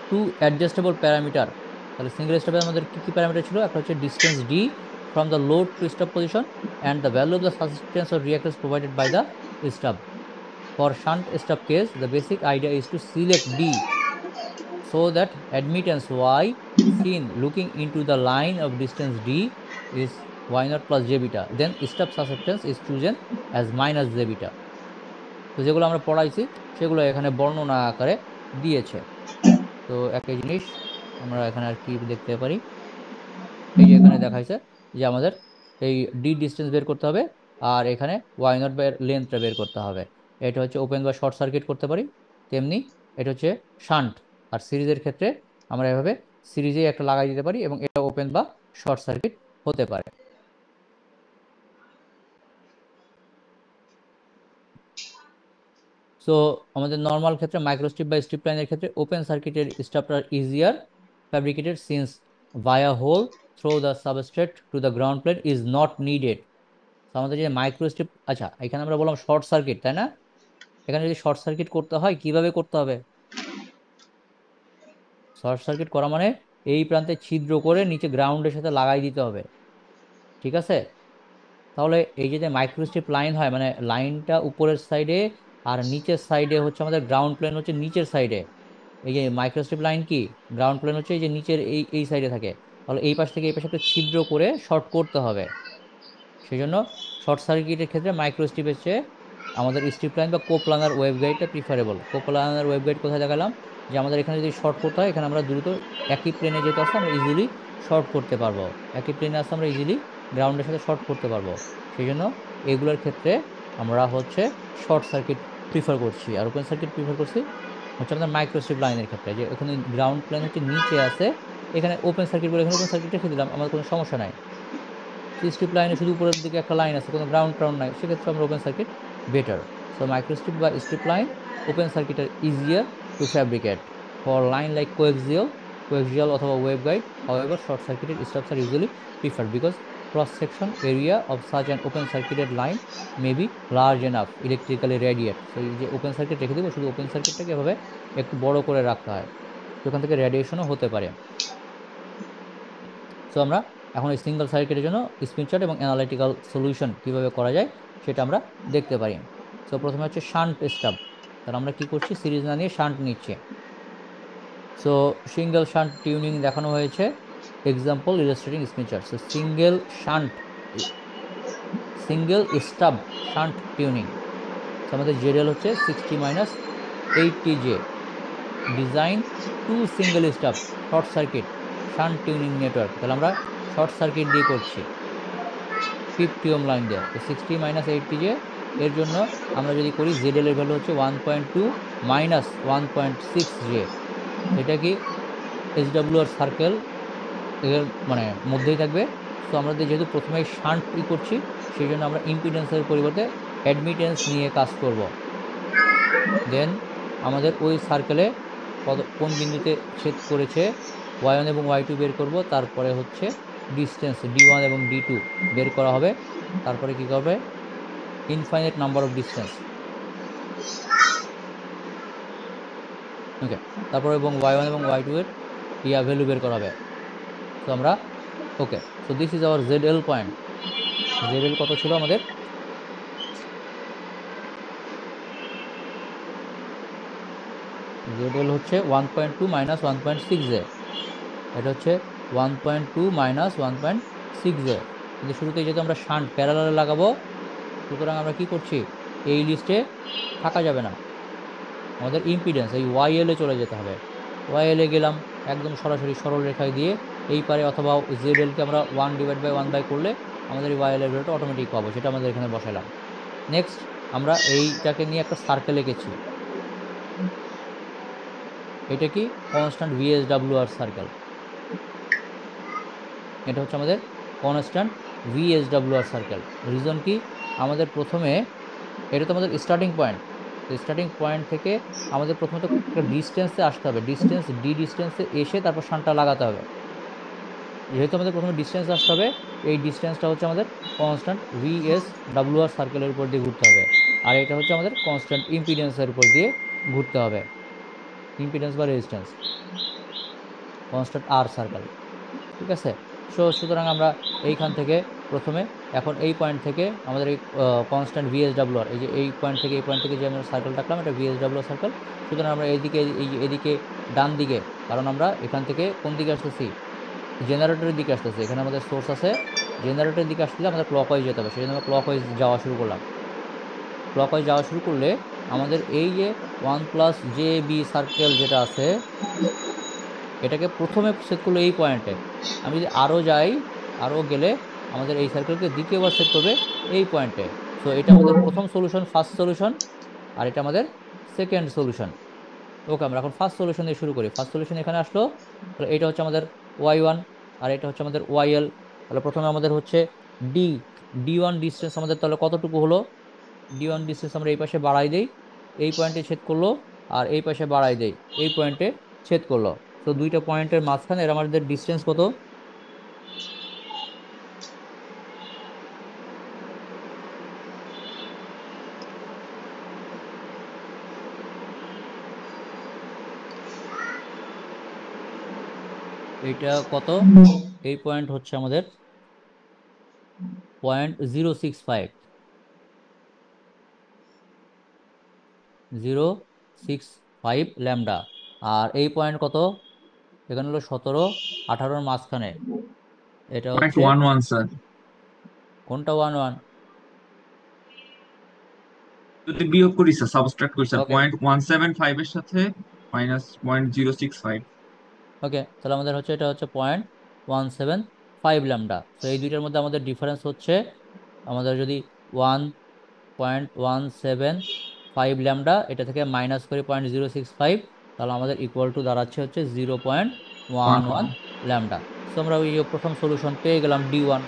two adjustable parameter, তাহলে সিঙ্গেল স্টাবে আমাদের কি কি প্যারামিটার ছিল, একটা হচ্ছে distance D from the load to stub position and the value of the susceptance or reactance provided by the stub. For shunt stub case, the basic idea is to select D so that admittance Y seen looking into the line of distance D is Y0 plus J beta. Then stub susceptance is chosen as minus J beta. তো যেগুলো আমরা পড়াইছি সেগুলো এখানে বর্ণনা আকারে দিয়েছে। তো একই জিনিস আমরা এখানে আর কি দেখতে পারি, এই যে এখানে দেখাইছে যে আমাদের এই ডি ডিস্টেন্স বের করতে হবে আর এখানে ওয়াই নট বের লেন্থটা বের করতে হবে। এটা হচ্ছে ওপেন বা শর্ট সার্কিট করতে পারি, তেমনি এটা হচ্ছে শান্ট। আর সিরিজের ক্ষেত্রে আমরা এভাবে সিরিজে একটা লাগাই দিতে পারি এবং এটা ওপেন বা শর্ট সার্কিট হতে পারে। সো আমাদের নর্মাল ক্ষেত্রে মাইক্রোস্ট্রিপ বা স্ট্রিপ লাইনের ক্ষেত্রে ওপেন সার্কিটের স্টাবটা easier fabricated since via hole through the substrate to the ground plane is not needed. তো আমাদের যে মাইক্রোস্ট্রিপ, আচ্ছা এখানে আমরা বললাম শর্ট সার্কিট, তাই না? এখানে যদি শর্ট সার্কিট করতে হয় কিভাবে করতে হবে? শর্ট সার্কিট করা মানে এই প্রান্তে ছিদ্র করে নিচে গ্রাউন্ডের সাথে লাগাই দিতে হবে, ঠিক আছে? তাহলে এই যে মাইক্রোস্ট্রিপ লাইন হয় মানে লাইনটা উপরের সাইডে আর নিচের সাইডে হচ্ছে আমাদের গ্রাউন্ড প্লেন হচ্ছে নিচের সাইডে। এই যে মাইক্রোস্ট্রিপ লাইন কি গ্রাউন্ড প্লেন হচ্ছে এই যে নিচের এই সাইডে থাকে, তাহলে এই পাশ থেকে এই পাশে একটা ছিদ্র করে শর্ট করতে হবে। সেই জন্য শর্ট সার্কিটের ক্ষেত্রে মাইক্রোস্ট্রিপের চেয়ে আমাদের স্ট্রিপ লাইন বা কোপ্লানার ওয়েভ গাইডটা প্রিফারেবল। কোপ্লানার ওয়েভ গাইড কোথায় দেখালাম, যে আমাদের এখানে যদি শর্ট করতে হয় এখানে আমরা দ্রুত একই প্লেনে যেতে আসলে আমরা ইজিলি শর্ট করতে পারবো, একই প্লেনে আসলে আমরা ইজিলি গ্রাউন্ডের সাথে শর্ট করতে পারবো। সেই জন্য এগুলোর ক্ষেত্রে আমরা হচ্ছে শর্ট সার্কিট প্রিফার করছি, আর ওপেন সার্কিট প্রিফার করছি হচ্ছে আমাদের মাইক্রোস্ট্রিপ লাইনের ক্ষেত্রে। যে এখানে গ্রাউন্ড প্লেন হচ্ছে নিচে আছে, এখানে ওপেন সার্কিট বলে এখানে ওপেন সার্কিট রেখে দিলাম, আমার কোনো সমস্যা নাই। স্ট্রিপ লাইনে শুধু উপরের দিকে একটা লাইন আছে, কোনো গ্রাউন্ড ট্রাউন্ড নাই, সেক্ষেত্রে আমরা open circuit better. So microstrip বা strip line open circuit are easier to fabricate for line like coaxial অথবা wave guide. However short circuited stubs are usually preferred because cross section area of such an open circuited line may be large enough electrically radiate. So এই যে ওপেন সার্কিট রেখে দেবো, শুধু ওপেন সার্কিটটাকে এভাবে একটু বড় করে রাখতে হয়, ওখান থেকে রেডিয়েশনও হতে পারে। সো আমরা এখন এই সিঙ্গেল সার্কিটের জন্য স্মিথ চার্ট এবং অ্যানালিটিক্যাল সলিউশন কীভাবে করা যায় সেটা আমরা দেখতে পারি। সো প্রথমে হচ্ছে শান্ট স্টাব, তাহলে আমরা কি করছি সিরিজ না নিয়ে শান্ট নিচ্ছি। সো সিঙ্গেল শান্ট টিউনিং দেখানো হয়েছে, example illustrating Smith chart. So single stub shunt tuning, so আমাদের জেডেল হচ্ছে 60-80J। Design 2 single stub short circuit shunt tuning network, তাহলে আমরা শর্ট সার্কিট দিয়ে করছি 50 ওহম লাইন দিয়ে। তো 60-80J এর জন্য আমরা যদি করি জেডেল এর ভ্যালু হচ্ছে 1.2 মাইনাস 1.6J। এটা কি SWR সার্কেল এর মানে মধ্যেই থাকবে। তো আমরা যেহেতু প্রথমে শান্ট করছি সেই জন্য আমরা ইম্পিডেন্সের পরিবর্তে অ্যাডমিটেন্স নিয়ে কাজ করব। দেন আমাদের ওই সার্কেলে কোন বিন্দুতে ছেদ করেছে y1 এবং y2 বের করব, তারপরে হচ্ছে ডিস্টেন্স d1 এবং d2 বের করা হবে, তারপরে কি করবে ইনফাইনাইট নাম্বার অফ ডিস্টেন্স, ওকে, তারপর এবং y1 এবং y2 এর ভ্যালু বের করা হবে। তো আমরা okay, so this is our ZL point. ZL কত ছিল আমাদের, ZL হচ্ছে 1.2 মাইনাস 1.6J, এটা হচ্ছে 1.2 মাইনাস 1.6J। কিন্তু শুরুতে যেহেতু আমরা শান্ট প্যারালালে লাগাবো, সুতরাং আমরা কি করছি এই লিস্টে থাকা যাবে না, আমাদের ইম্পিডেন্স এই YL এ চলে যেতে হবে। YL এ গেলাম, একদম সরাসরি সরল রেখায় দিয়ে এই পারে, অথবা ZL কে আমরা 1/1 করলে আমাদের এই YL এর ভ্যালুটা অটোমেটিক পাবো, সেটা আমাদের এখানে বসালাম। নেক্সট আমরা এইটাকে নিয়ে একটা সার্কেল এঁকেছি, এটা কি কনস্ট্যান্ট VSWR সার্কেল, এটা হচ্ছে আমাদের কনস্ট্যান্ট VSWR সার্কেল। রিজন কি, আমাদের প্রথমে এটা তো আমাদের স্টার্টিং পয়েন্ট, স্টার্টিং পয়েন্ট থেকে আমাদের প্রথমে তো একটা ডিস্টেন্সে আসতে হবে, ডিস্টেন্সে এসে তারপর শানটা লাগাতে হবে। যেহেতু আমাদের প্রথমে ডিস্টেন্স আসতে হবে, এই ডিস্টেন্সটা হচ্ছে আমাদের কনস্ট্যান্ট VSWR সার্কেলের উপর দিয়ে ঘুরতে হবে, আর এটা হচ্ছে আমাদের কনস্ট্যান্ট ইম্পিডেন্সের উপর দিয়ে ঘুরতে হবে, ইম্পিডেন্স বা রেজিস্ট্যান্স কনস্ট্যান্ট R সার্কেল। ঠিক আছে। সুতরাং আমরা এইখান থেকে প্রথমে এখন এই পয়েন্ট থেকে আমাদের এই কনস্ট্যান্ট VSWR, এই যে এই পয়েন্ট থেকে যে আমরা সার্কেল রাখলাম এটা VSWR সার্কেল। সুতরাং আমরা এইদিকে এদিকে ডান দিকে, কারণ আমরা এখান থেকে কোন দিকে আসতেছি, জেনারেটরের দিকে আসতেছি, এখানে আমাদের সোর্স আছে, জেনারেটরের দিকে আসলে আমাদের ক্লকওয়াইজ যেতে হবে, সেই জন্য আমরা ক্লকওয়াইজ যাওয়া শুরু করলাম। ক্লকওয়াইজ যাওয়া শুরু করলে আমাদের এই যে 1+JB সার্কেল যেটা আছে এটাকে প্রথমে সেট করলো এই পয়েন্টে। আমি যদি আরও যাই, আরও গেলে আমাদের এই সার্কেলকে দ্বিতীয়বার সেট করবে এই পয়েন্টে। সো এটা আমাদের প্রথম সলিউশন, ফার্স্ট সলিউশন, আর এটা আমাদের সেকেন্ড সলিউশন। ওকে, আমরা এখন ফার্স্ট সলিউশন দিয়ে শুরু করি। ফার্স্ট সলিউশন এখানে আসলো, তাহলে এটা হচ্ছে আমাদের Y1 আর এটা হচ্ছে আমাদের YL। তাহলে প্রথমে আমাদের হচ্ছে D1 ডিস্টেন্স আমাদের তাহলে কতটুকু হলো, D1 ডিস্টেন্স আমরা এই পাশে বাড়াই দেই, এই পয়েন্টে ছেদ করলো, আর এই পাশে বাড়াই দেই, এই পয়েন্টে ছেদ করলো। তো দুইটা পয়েন্টের মাঝখানে এর আমাদের ডিস্টেন্স কত, এইটা কত, এই পয়েন্ট হচ্ছে আমাদের 0.065, 0.065 ল্যামডা। আর এই পয়েন্ট কত, এখানে হলো 17 18-র মাঝখানে, এটা হচ্ছে 0.11 স্যার। কোনটা 1 1? যদি বিয়োগ করি স্যার, সাবট্রাক্ট করি স্যার, ওকে 0.175 এর সাথে মাইনাস 0.065। ওকে, তাহলে আমাদের হচ্ছে এটা হচ্ছে 0.175 ল্যামডা। তো এই দুইটার মধ্যে আমাদের ডিফারেন্স হচ্ছে, আমাদের যদি 1.175 ল্যামডা এটা থেকে মাইনাস করে 0.065, তাহলে আমাদের ইকুয়াল টু দাঁড়াচ্ছে হচ্ছে 0.11 ল্যামডা। সো আমরা ওই প্রথম সলিউশন পেয়ে গেলাম D1।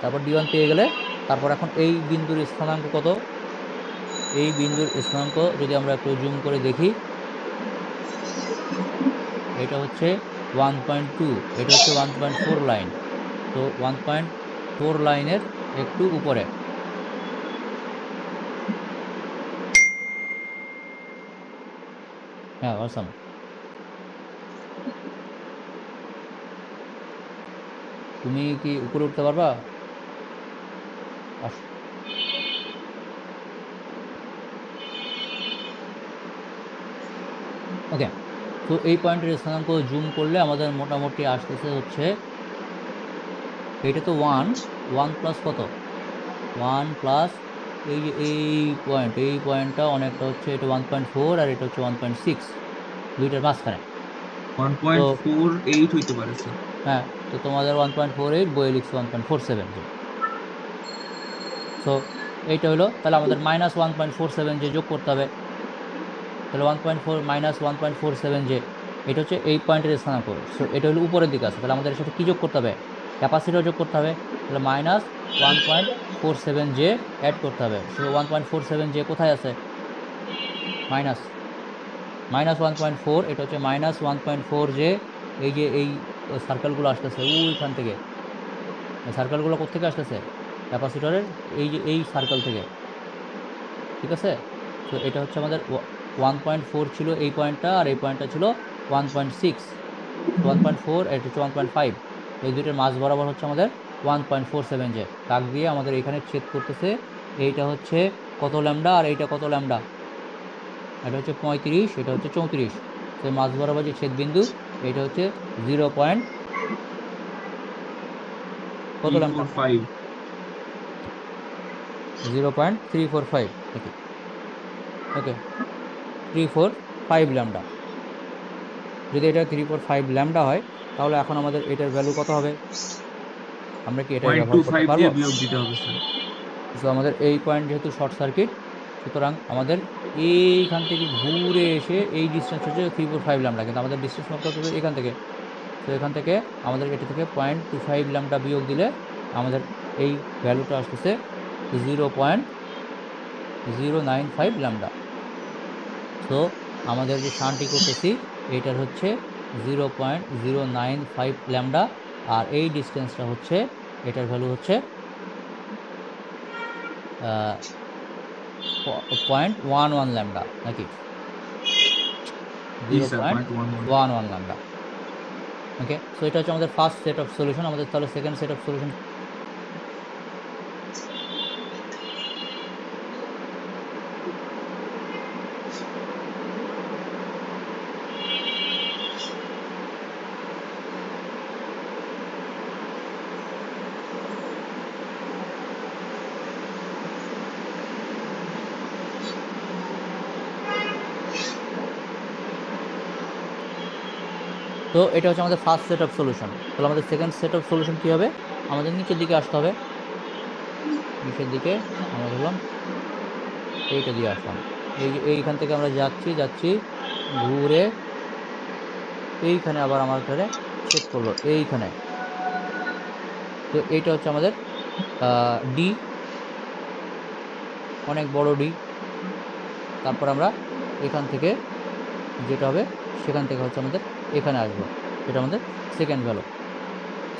তারপর D1 পেয়ে গেলে তারপর এখন এই বিন্দুর স্থানাঙ্ক কত, এই বিন্দুর স্থানাঙ্ক যদি আমরা একটু জুম করে দেখি, এটা হচ্ছে 1.2, এটা হচ্ছে 1.4 লাইন। তো 1.4 লাইনের একটু উপরে। হ্যাঁ অসম, তুমি কি উপরে উঠতে পারবা? ওকে, তো এই পয়েন্টের স্থানাঙ্ক জুম করলে আমাদের মোটামুটি আসতেছে হচ্ছে, এইটা তো 1 প্লাস কত, 1 প্লাস এই যে এই পয়েন্টটা অনেকটা হচ্ছে, এটা 1.4 আর এটা হচ্ছে 1.6, দুইটার মাঝখানে। 1.48 হইতে পারে স্যার। হ্যাঁ, তো তোমাদের 1.48, বইয়ে লিখছে 1.47 যে। সো এইটা হলো, তাহলে আমাদের -1.47 যে যোগ করতে হবে, তাহলে 1.4 -1.47 যে এটা হচ্ছে এই পয়েন্টের স্থানাঙ্ক। সো এটা হলো উপরের দিকে আছে, তাহলে আমাদের এর সাথে কি যোগ করতে হবে, ক্যাপাসিটিও যোগ করতে হবে, তাহলে -1.47 যে অ্যাড করতে হবে। সো 1.47 যে কোথায় আছে, মাইনাস -1.4, এটা হচ্ছে -1.4 যে এই যে এই সার্কেলগুলো আসতেছে ওইখান থেকে, সার্কেলগুলো কোথেকে আসতেছে, ক্যাপাসিটরের এই যে এই সার্কেল থেকে। ঠিক আছে। তো এটা হচ্ছে আমাদের 1.4 ছিল এই পয়েন্টটা, আর এই পয়েন্টটা ছিল 1.6, 1.4, এটা হচ্ছে 1.5, এই দুইটার মাঝ বরাবর হচ্ছে আমাদের 1.47 যে দাগ দিয়ে আমাদের এখানে ছেদ করতেছে। এইটা হচ্ছে কত ল্যামডা, আর এইটা কত ল্যামডা, এটা হচ্ছে 35, এটা হচ্ছে 34। তো মাঝ বরাবর যে ছেদ বিন্দু, এটা হচ্ছে 0. কত ল্যামডা, 0.345। ওকে ওকে, 345 ল্যামডা। যদি এটা 345 ল্যামডা হয়, তাহলে এখন আমাদের এটার ভ্যালু কত হবে, আমরা কি এটা ব্যবহার করতে 0.25 পারবো? দিয়ে বিয়োগ দিতে হবে স্যার। তো আমাদের এই পয়েন্ট যেহেতু শর্ট সার্কিট, সুতরাং আমাদের এইখান থেকে ঘুরে এসে এই ডিস্টেন্স হচ্ছে 345 ল্যামডা, কিন্তু আমাদের ডিস্টেন্স মাপতে হবে এখান থেকে। তো এখান থেকে আমাদের এটা থেকে 0.25 ল্যামডা বিয়োগ দিলে আমাদের এই ভ্যালুটা আসতেছে 0.095 ল্যামডা। সো আমাদের যে শান্টটি করতেছি এটার হচ্ছে 0.095 ল্যামডা, আর এই ডিস্টেন্সটা হচ্ছে, এটার ভ্যালু হচ্ছে 0.11 ল্যামডা, নাকি G zero sir, point 0.11। One one lambda. Okay, so এটা হচ্ছে আমাদের ফার্স্ট সেট অফ সলিউশন। আমাদের তাহলে সেকেন্ড সেট অফ সলিউশন। তো এটা হচ্ছে আমাদের ফার্স্ট সেট অফ সলিউশন। তাহলে আমাদের সেকেন্ড সেট অফ সলিউশন কি হবে? আমাদের নিচের দিকে আসতে হবে। নিচের দিকে আমরা ধরলাম এইটা দিয়ে আসলাম, এই যে এইখান থেকে আমরা যাচ্ছি যাচ্ছি ঘুরে এইখানে আবার আমার এখানে ছেদ করলো এইখানে। তো এইটা হচ্ছে আমাদের ডি, অনেক বড় ডি। তারপর আমরা এখান থেকে যেটা হবে সেখান থেকে হচ্ছে আমাদের এখানে আসবো, যেটা আমাদের সেকেন্ড ভ্যালু।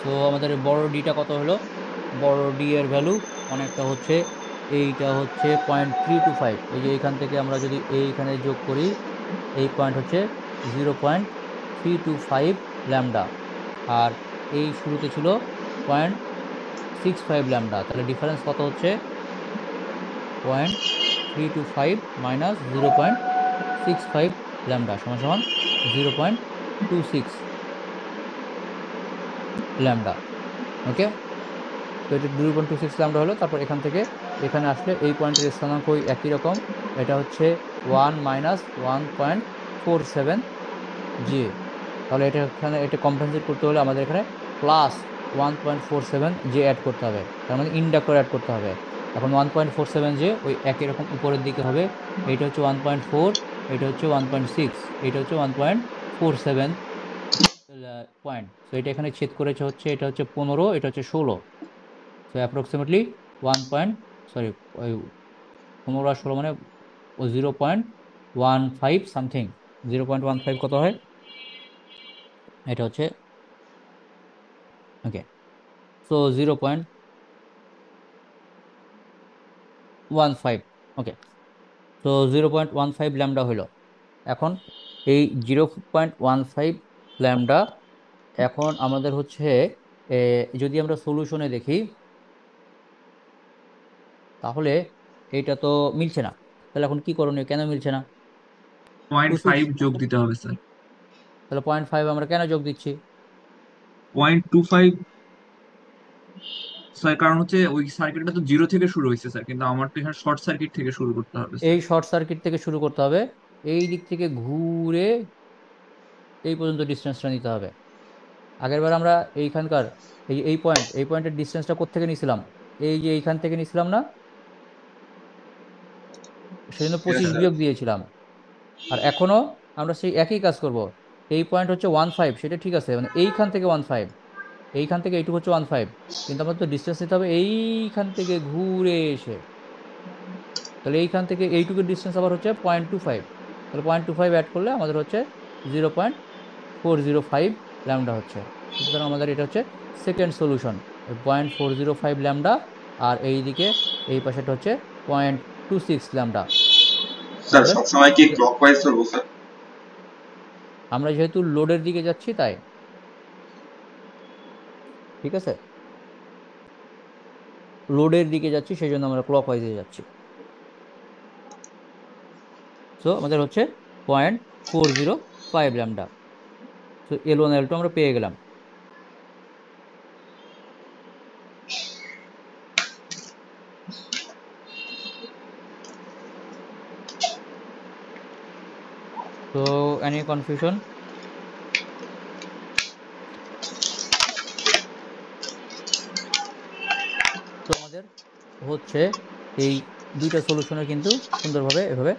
সো আমাদের বড় ডিটা কত হলো? বড় ডি এর ভ্যালু অনেকটা হচ্ছে, এইটা হচ্ছে 0.325। এই যে এইখান থেকে আমরা যদি এইখানে যোগ করি, এই পয়েন্ট হচ্ছে 0.325 ল্যামডা, আর এই শুরুতে ছিল 0.65 ল্যামডা। তাহলে ডিফারেন্স কত হচ্ছে? 0.325 মাইনাস 0.65 ল্যামডা সমান সমান 0.26 ল্যামডা। ওকে, তো এটা 0.26 ল্যামডা হলো। তারপর এখান থেকে এখানে আসলে এই পয়েন্টের স্থানাঙ্ক ওই একই রকম, এটা হচ্ছে 1 মাইনাস 1.47 জি। তাহলে এটা এখানে এটা কম্পেনসেট করতে হলে আমাদের এখানে প্লাস 1.47 জে অ্যাড করতে হবে, তার মানে ইন্ডাক্টর অ্যাড করতে হবে। এখন 1.47 জে ওই একই রকম উপরের দিকে হবে। এইটা হচ্ছে 1.4, এটা হচ্ছে 1.6, এটা হচ্ছে 1.47 পয়েন্ট। তো এটা এখানে ছেদ করেছে হচ্ছে, এটা হচ্ছে 15, এটা হচ্ছে 16। তো অ্যাপ্রক্সিমেটলি 1 পয়েন্ট, সরি, ওই 15 আর 16 মানে 0.15 সামথিং। 0.15 কত হয়? এটা হচ্ছে, ওকে, সো 0.15। ওকে, তো 0.15 ল্যামডা হইলো। এখন এই 0.15 ল্যামডা, এখন আমাদের হচ্ছে যদি আমরা সলিউশনে দেখি তাহলে এইটা তো মিলছে না। তাহলে এখন কি করণীয়? কেন মিলছে না? পয়েন্ট 26, ফাইভ যোগ দিতে হবে স্যার। তাহলে 0.5 আমরা কেন যোগ দিচ্ছি? 0.25 স্যার, কারণ হচ্ছে ওই সার্কিটটা তো জিরো থেকে শুরু হয়েছে স্যার, কিন্তু আমার তো এখানে শর্ট সার্কিট থেকে শুরু করতে হবে এই স্যার। শর্ট সার্কিট থেকে শুরু করতে হবে, এই দিক থেকে ঘুরে এই পর্যন্ত ডিস্টেন্সটা নিতে হবে। আগেরবার আমরা এইখানকার এই পয়েন্টের ডিস্টেন্সটা কোত্থেকে নিয়েছিলাম? এই যে এইখান থেকে নিয়েছিলাম না? সেজন্য Yes, 25 sir. বিয়োগ দিয়েছিলাম। আর এখনো আমরা সেই একই কাজ করব। এই পয়েন্ট হচ্ছে 15, সেটা ঠিক আছে, মানে এইখান থেকে 15, এইখান থেকে এইটুকু হচ্ছে 15, কিন্তু আমাদের তো ডিস্টেন্স নিতে হবে এইখান থেকে ঘুরে এসে। তাহলে এইখান থেকে এইটুকুর ডিস্টেন্স আবার হচ্ছে 0.25। তাহলে 0.25 অ্যাড করলে আমাদের হচ্ছে 0.405 ল্যামডা হচ্ছে। সুতরাং আমাদের এটা হচ্ছে সেকেন্ড সলিউশন, 0.405 ল্যামডা। আর এইদিকে এই পাশেটা হচ্ছে 0.26 ল্যামডা স্যার আমাদের। সবসময় কি ক্লকওয়াইজ ধরবো স্যার? আমরা যেহেতু লোডের দিকে যাচ্ছি তাই, ঠিক আছে, লোডের দিকে যাচ্ছি সেই জন্য আমরা ক্লকওয়াইজে যাচ্ছি। সো আমাদের হচ্ছে 0.405 ল্যামডা। সো L1 L2 আমরা পেয়ে গেলাম। তো এনি কনফিউশন? তো আমাদের হচ্ছে এই দুইটা সলিউশনে কিন্তু সুন্দরভাবে এভাবে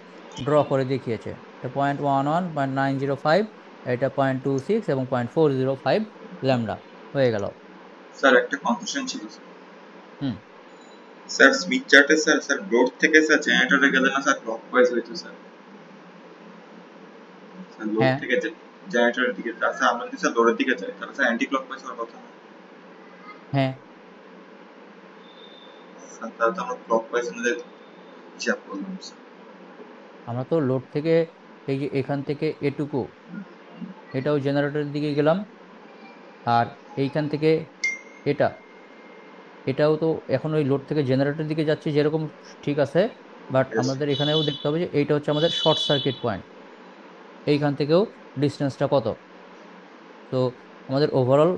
ড্র করে দেখিয়েছে। এটা 0.11, 0.905, এটা 0.26 এবং 0.405 ল্যামডা হয়ে গেল। স্যার একটা কনফিউশন ছিল স্যার। হুম, স্যার স্মিথ চার্টে স্যার লোড থেকে স্যার জেনারেটরে গেলে না স্যার ক্লকওয়াইজ হইতো স্যার লোড হ্যাঁ থেকে জেনারেটরের দিকে স্যার আমরা যদি স্যার লোডের দিকে যাই তাহলে স্যার অ্যান্টি ক্লকওয়াইজ হওয়ার কথা না হ্যাঁ স্যার তাহলে তো আমরা ক্লকওয়াইজ আমাদের হিসাব করলাম স্যার আমরা তো লোড থেকে এই যে এখান থেকে এটুকু এটাও জেনারেটরের দিকে গেলাম, আর এইখান থেকে এটা এটাও তো এখন ওই লোড থেকে জেনারেটরের দিকে যাচ্ছি যেরকম, ঠিক আছে। বাট Yes, আমাদের এখানেও দেখতে হবে যে এইটা হচ্ছে আমাদের শর্ট সার্কিট পয়েন্ট, এইখান থেকেও ডিস্টেন্সটা কত। তো আমাদের ওভারঅল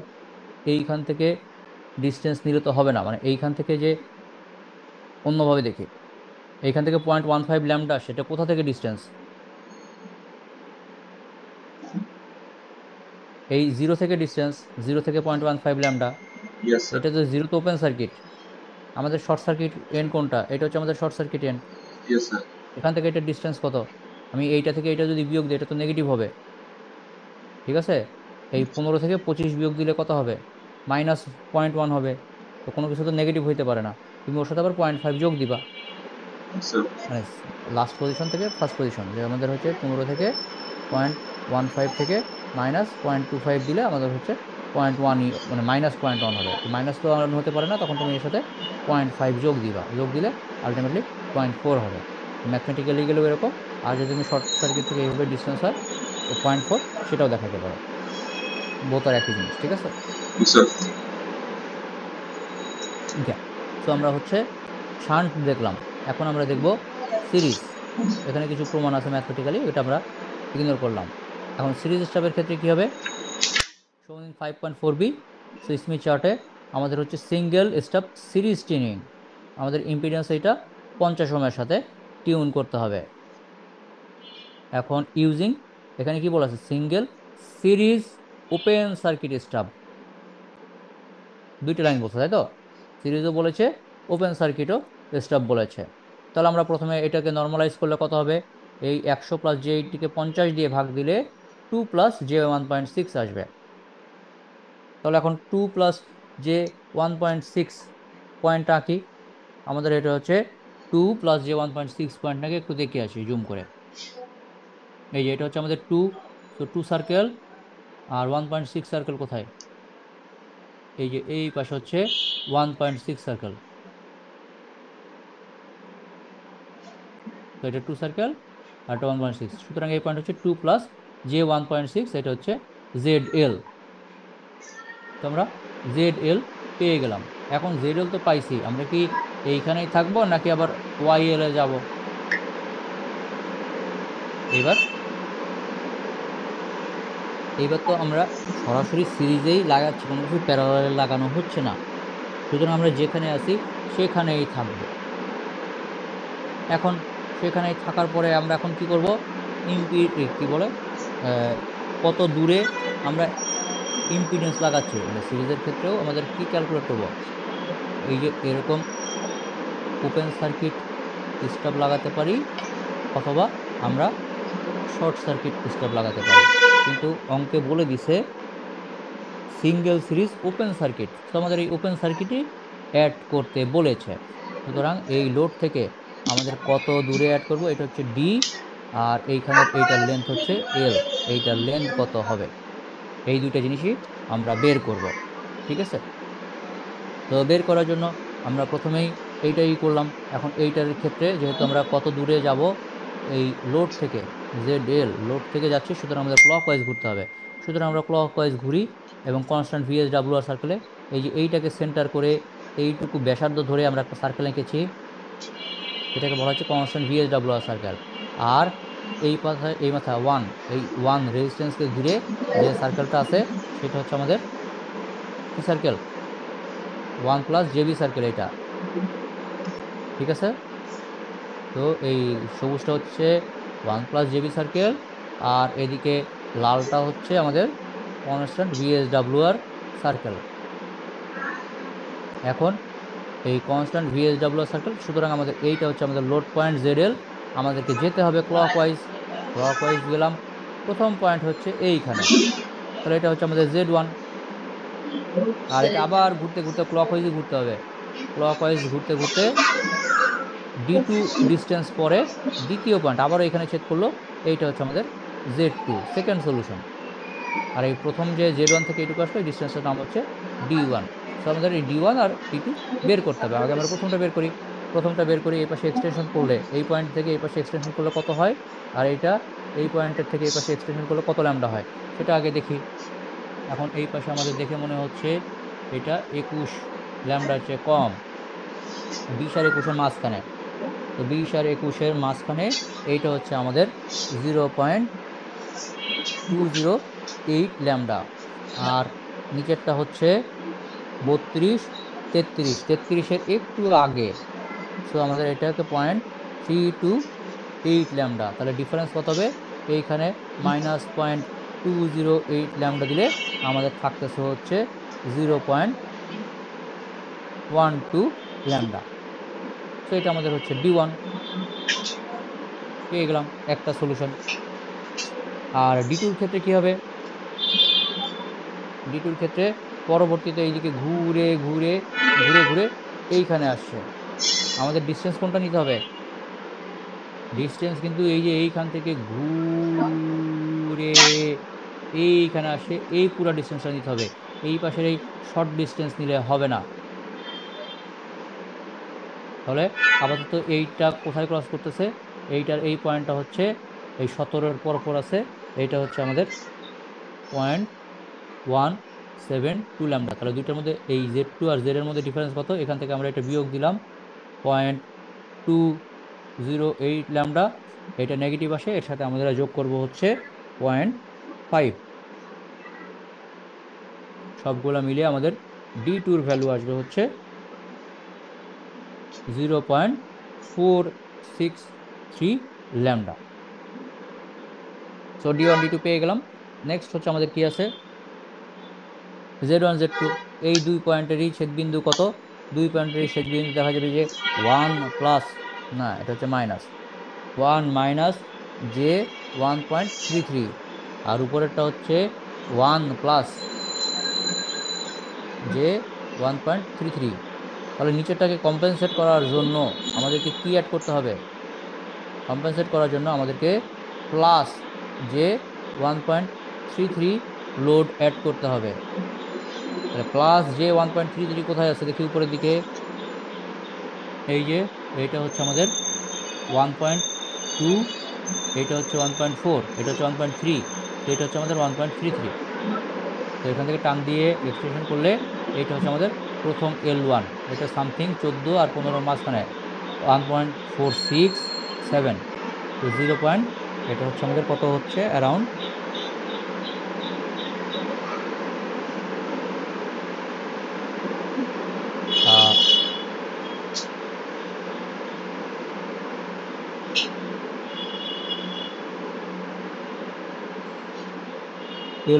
এইখান থেকে ডিস্টেন্স নিলে তো হবে না, মানে এইখান থেকে যে অন্যভাবে দেখি, এইখান থেকে 0.15 ল্যামডা, সেটা কোথা থেকে ডিস্টেন্স? এই জিরো থেকে ডিস্টেন্স, জিরো থেকে 0.15 ল্যামডা, yes স্যার, এটা তো জিরো তো ওপেন সার্কিট। আমাদের শর্ট সার্কিট এন্ড কোনটা? এটা হচ্ছে আমাদের short circuit end. yes sir, এখান থেকে এটা ডিস্টেন্স কত? আমি এইটা থেকে এটা যদি বিয়োগ দিই এটা তো নেগেটিভ হবে, ঠিক আছে। এই 15 থেকে 25 বিয়োগ দিলে কত হবে? -0.1 হবে। তো কোনো কিছু তো নেগেটিভ হইতে পারে না, তুমি ওর সাথে আবার 0.5 যোগ দিবা, স্যার, মানে লাস্ট পজিশন থেকে ফার্স্ট পজিশন, যে আমাদের হচ্ছে 15 থেকে 0.15 থেকে -0.25 দিলে আমাদের হচ্ছে 0.1, মানে -0.1 হবে। তো মাইনাস তো আর হতে পারে না, তখন তুমি এর সাথে 0.5 যোগ দিবা, যোগ দিলে আলটিমেটলি 0.4 হবে। ম্যাথমেটিক্যালি গেলেও এরকম। আর যদি তুমি শর্ট সার্কিট থেকে এইভাবে ডিস্টেন্স হয় 0.4, সেটাও দেখাতে পারো। বোথ আর একই জিনিস, ঠিক আছে। স্যার, ওকে, তো আমরা হচ্ছে শান্ট দেখলাম, এখন আমরা দেখব সিরিজ। এখানে কিছু প্রমাণ আছে ম্যাথমেটিক্যালি, এটা আমরা ইগনোর করলাম। এখন সিরিজ স্টাবের ক্ষেত্রে কি হবে? শোন ইন 5.4b। সো স্মিথ চার্টে আমাদের হচ্ছে সিঙ্গেল স্টাব সিরিজ টিউনিং, আমাদের ইম্পিডেন্স এটা 50 ওহমের সাথে টিউন করতে হবে। এখন ইউজিং, এখানে কি বলা আছে? Single series open circuit stub, দুইটা লাইন বলছে, তাই তো? সিরিজও বলেছে, ওপেন সার্কিটও স্টাব বলেছে। তাহলে আমরা প্রথমে এটাকে নর্মালাইজ করলে কত হবে? এই 100 প্লাস জে 80কে 50 দিয়ে ভাগ দিলে 2 প্লাস জে 1.6 আসবে। তাহলে এখন 2 প্লাস জে 1.6 পয়েন্টটা কি? আমাদের এটা হচ্ছে 2 প্লাস জে 1.6 পয়েন্টটাকে একটু দেখে আসি জুম করে। এই যে এটা হচ্ছে আমাদের 2, তো 2 সার্কেল, আর 1.6 সার্কেল কোথায়? এই যে এই পাশে হচ্ছে 1.6 সার্কেল। তো এটা 2 সার্কেল আর এটা 1.6, সুতরাং এই পয়েন্ট হচ্ছে 2 প্লাস জে 1.6, এটা হচ্ছে জেড এল। তো আমরা জেড এল পেয়ে গেলাম। এখন জেড এল তো পাইছি, আমরা কি এইখানেই থাকবো নাকি আবার ওয়াই এল এ যাব? এবার এইবার তো আমরা সরাসরি সিরিজেই লাগাচ্ছি, কোনো কিছু প্যারালালে লাগানো হচ্ছে না, সুতরাং আমরা যেখানে আছি সেখানেই থাকবো। এখন সেখানেই থাকার পরে আমরা এখন কি করব? কি বলে, আহ, কত দূরে আমরা ইম্পিডেন্স লাগাচ্ছি, মানে সিরিজের ক্ষেত্রেও আমাদের কি ক্যালকুলেট করব? এই যে এরকম ওপেন সার্কিট স্টাব লাগাতে পারি, অথবা আমরা শর্ট সার্কিট স্টাব লাগাতে পারি। কিন্তু অঙ্কে বলে দিছে সিঙ্গেল সিরিজ ওপেন সার্কিট, তো আমাদের এই ওপেন সার্কিটই অ্যাড করতে বলেছে। সুতরাং এই লোড থেকে আমাদের কত দূরে অ্যাড করব? এটা হচ্ছে ডি, আর এইখানের এইটার লেন্থ হচ্ছে এল, এইটার লেন্থ কত হবে? এই দুইটা জিনিসই আমরা বের করব, ঠিক আছে। তো বের করার জন্য আমরা প্রথমেই এইটাই করলাম। এখন এইটার ক্ষেত্রে যেহেতু আমরা কত দূরে যাব এই লোড থেকে, জেড এল লোড থেকে যাচ্ছি, সুতরাং আমাদের ক্লক ওয়াইজ ঘুরতে হবে। সুতরাং আমরা ক্লক ওয়াইজ ঘুরি এবং কনস্ট্যান্ট ভিএসডব্লিউআর সার্কেলে এই যে এইটাকে সেন্টার করে এইটুকু ব্যাসার্ধ ধরে আমরা একটা সার্কেল এঁকেছি, এটাকে বলা হচ্ছে কনস্ট্যান্ট ভিএসডব্লিউআর সার্কেল। আর এই মাথা ওয়ান, এই ওয়ান রেজিস্ট্যান্সকে ঘিরে যে সার্কেলটা আছে সেটা হচ্ছে আমাদের কি সার্কেল? 1 প্লাস জেবি সার্কেল, এটা, ঠিক আছে। তো এই সবুজটা হচ্ছে 1 প্লাস জেবি সার্কেল, আর এদিকে লালটা হচ্ছে আমাদের কনস্ট্যান্ট ভিএসডব্লিউআর সার্কেল। এখন এই কনস্ট্যান্ট ভিএসডব্লিউআর সার্কেল, সুতরাং আমাদের এইটা হচ্ছে আমাদের লোড পয়েন্ট জেড এল। আমাদেরকে যেতে হবে ক্লকওয়াইজ, ক্লকওয়াইজ গেলাম। প্রথম পয়েন্ট হচ্ছে এইখানে, তাহলে এটা হচ্ছে আমাদের জেড ওয়ান, আর এটা আবার ঘুরতে ঘুরতে ক্লকওয়াইজে ঘুরতে হবে। ক্লকওয়াইজ ঘুরতে ঘুরতে D2 ডিস্টেন্স পরে দ্বিতীয় পয়েন্ট আবারও এখানে ছেদ করলো। এইটা হচ্ছে আমাদের Z2 সেকেন্ড সলিউশন। আর এই প্রথম যে Z1 থেকে এইটুকু আসলো এই ডিস্টেন্সের নাম হচ্ছে D1। সো আমাদের এই D1 আর D2 বের করতে হবে। আগে আমরা প্রথমটা বের করি। প্রথমটা বের করি, এই পাশে এক্সটেনশন করলে এই পয়েন্ট থেকে এই পাশে এক্সটেনশন করলে কত হয়, আর এইটা এই পয়েন্টের থেকে এই পাশে এক্সটেনশন করলে কত ল্যামডা হয় সেটা আগে দেখি। এখন এই পাশে আমাদের দেখে মনে হচ্ছে এটা 21 ল্যামডার চেয়ে কম, 20 আর 21-এর মাঝখানে। তো 20 আর 21-এর মাঝখানে এইটা হচ্ছে আমাদের 0.208 ল্যামডা। আর নিচেরটা হচ্ছে 32, 33, 33-এর একটু আগে। সো আমাদের এটা হচ্ছে 0.328 ল্যামডা। তাহলে ডিফারেন্স কত হবে? এইখানে -0.208 ল্যামডা দিলে আমাদের থাকতেছে হচ্ছে 0.12 ল্যামডা। তো এটা আমাদের হচ্ছে D1 পেয়ে গেলাম একটা সলিউশন। আর D2-র ক্ষেত্রে কি হবে? D2-র ক্ষেত্রে পরবর্তীতে এইদিকে ঘুরে ঘুরে ঘুরে ঘুরে এইখানে আসছে। আমাদের ডিস্টেন্স কোনটা নিতে হবে? ডিস্টেন্স কিন্তু এই যে এইখান থেকে ঘুরে এইখানে আসে, এই পুরো ডিস্টেন্সটা নিতে হবে। এই পাশের এই শর্ট ডিস্টেন্স নিলে হবে না। তাহলে আপাতত এইটা কোথায় ক্রস করতেছে? এইটার এই পয়েন্টটা হচ্ছে এই 17-এর পরপর আছে। এইটা হচ্ছে আমাদের 0.172 ল্যামডা। তাহলে দুইটার মধ্যে এই Z2 আর Z এর মধ্যে ডিফারেন্স কত? এখান থেকে আমরা এটা বিয়োগ দিলাম 0.208 ল্যামডা। এটা নেগেটিভ আসে, এর সাথে আমাদের যোগ করব হচ্ছে 0.5। সবগুলো মিলিয়ে আমাদের D2-র ভ্যালু আসবে হচ্ছে 0.463 ল্যামডা। সো D1 D2 পেয়ে গেলাম। নেক্সট হচ্ছে আমাদের কি আছে? Z1 Z2 এই দুই পয়েন্টেরই ছেদবিন্দু কত? দুই পয়েন্টেরই ছেদবিন্দু দেখা যাবে যে 1 প্লাস, না এটা হচ্ছে মাইনাস 1 মাইনাস যে 1.33, আর উপরেরটা হচ্ছে 1 প্লাস যে 1.33। তাহলে নিচেরটাকে কম্পেনসেট করার জন্য আমাদেরকে কি অ্যাড করতে হবে? কম্পেনসেট করার জন্য আমাদেরকে প্লাস যে 1.33 লোড অ্যাড করতে হবে। তাহলে প্লাস যে 1.33 কোথায় আছে দেখি উপরের দিকে। এই যে এইটা হচ্ছে আমাদের 1.2, এটা হচ্ছে 1.4, এটা হচ্ছে 1.3, এটা হচ্ছে আমাদের 1.33। তো এখান থেকে টান দিয়ে এক্সটেনশন করলে এটা হচ্ছে আমাদের প্রথম L1। এটা সামথিং 14 আর 15-এর মাঝখানে 1.467। তো 0 পয়েন্ট, এটা হচ্ছে আমাদের কত হচ্ছে অ্যারাউন্ড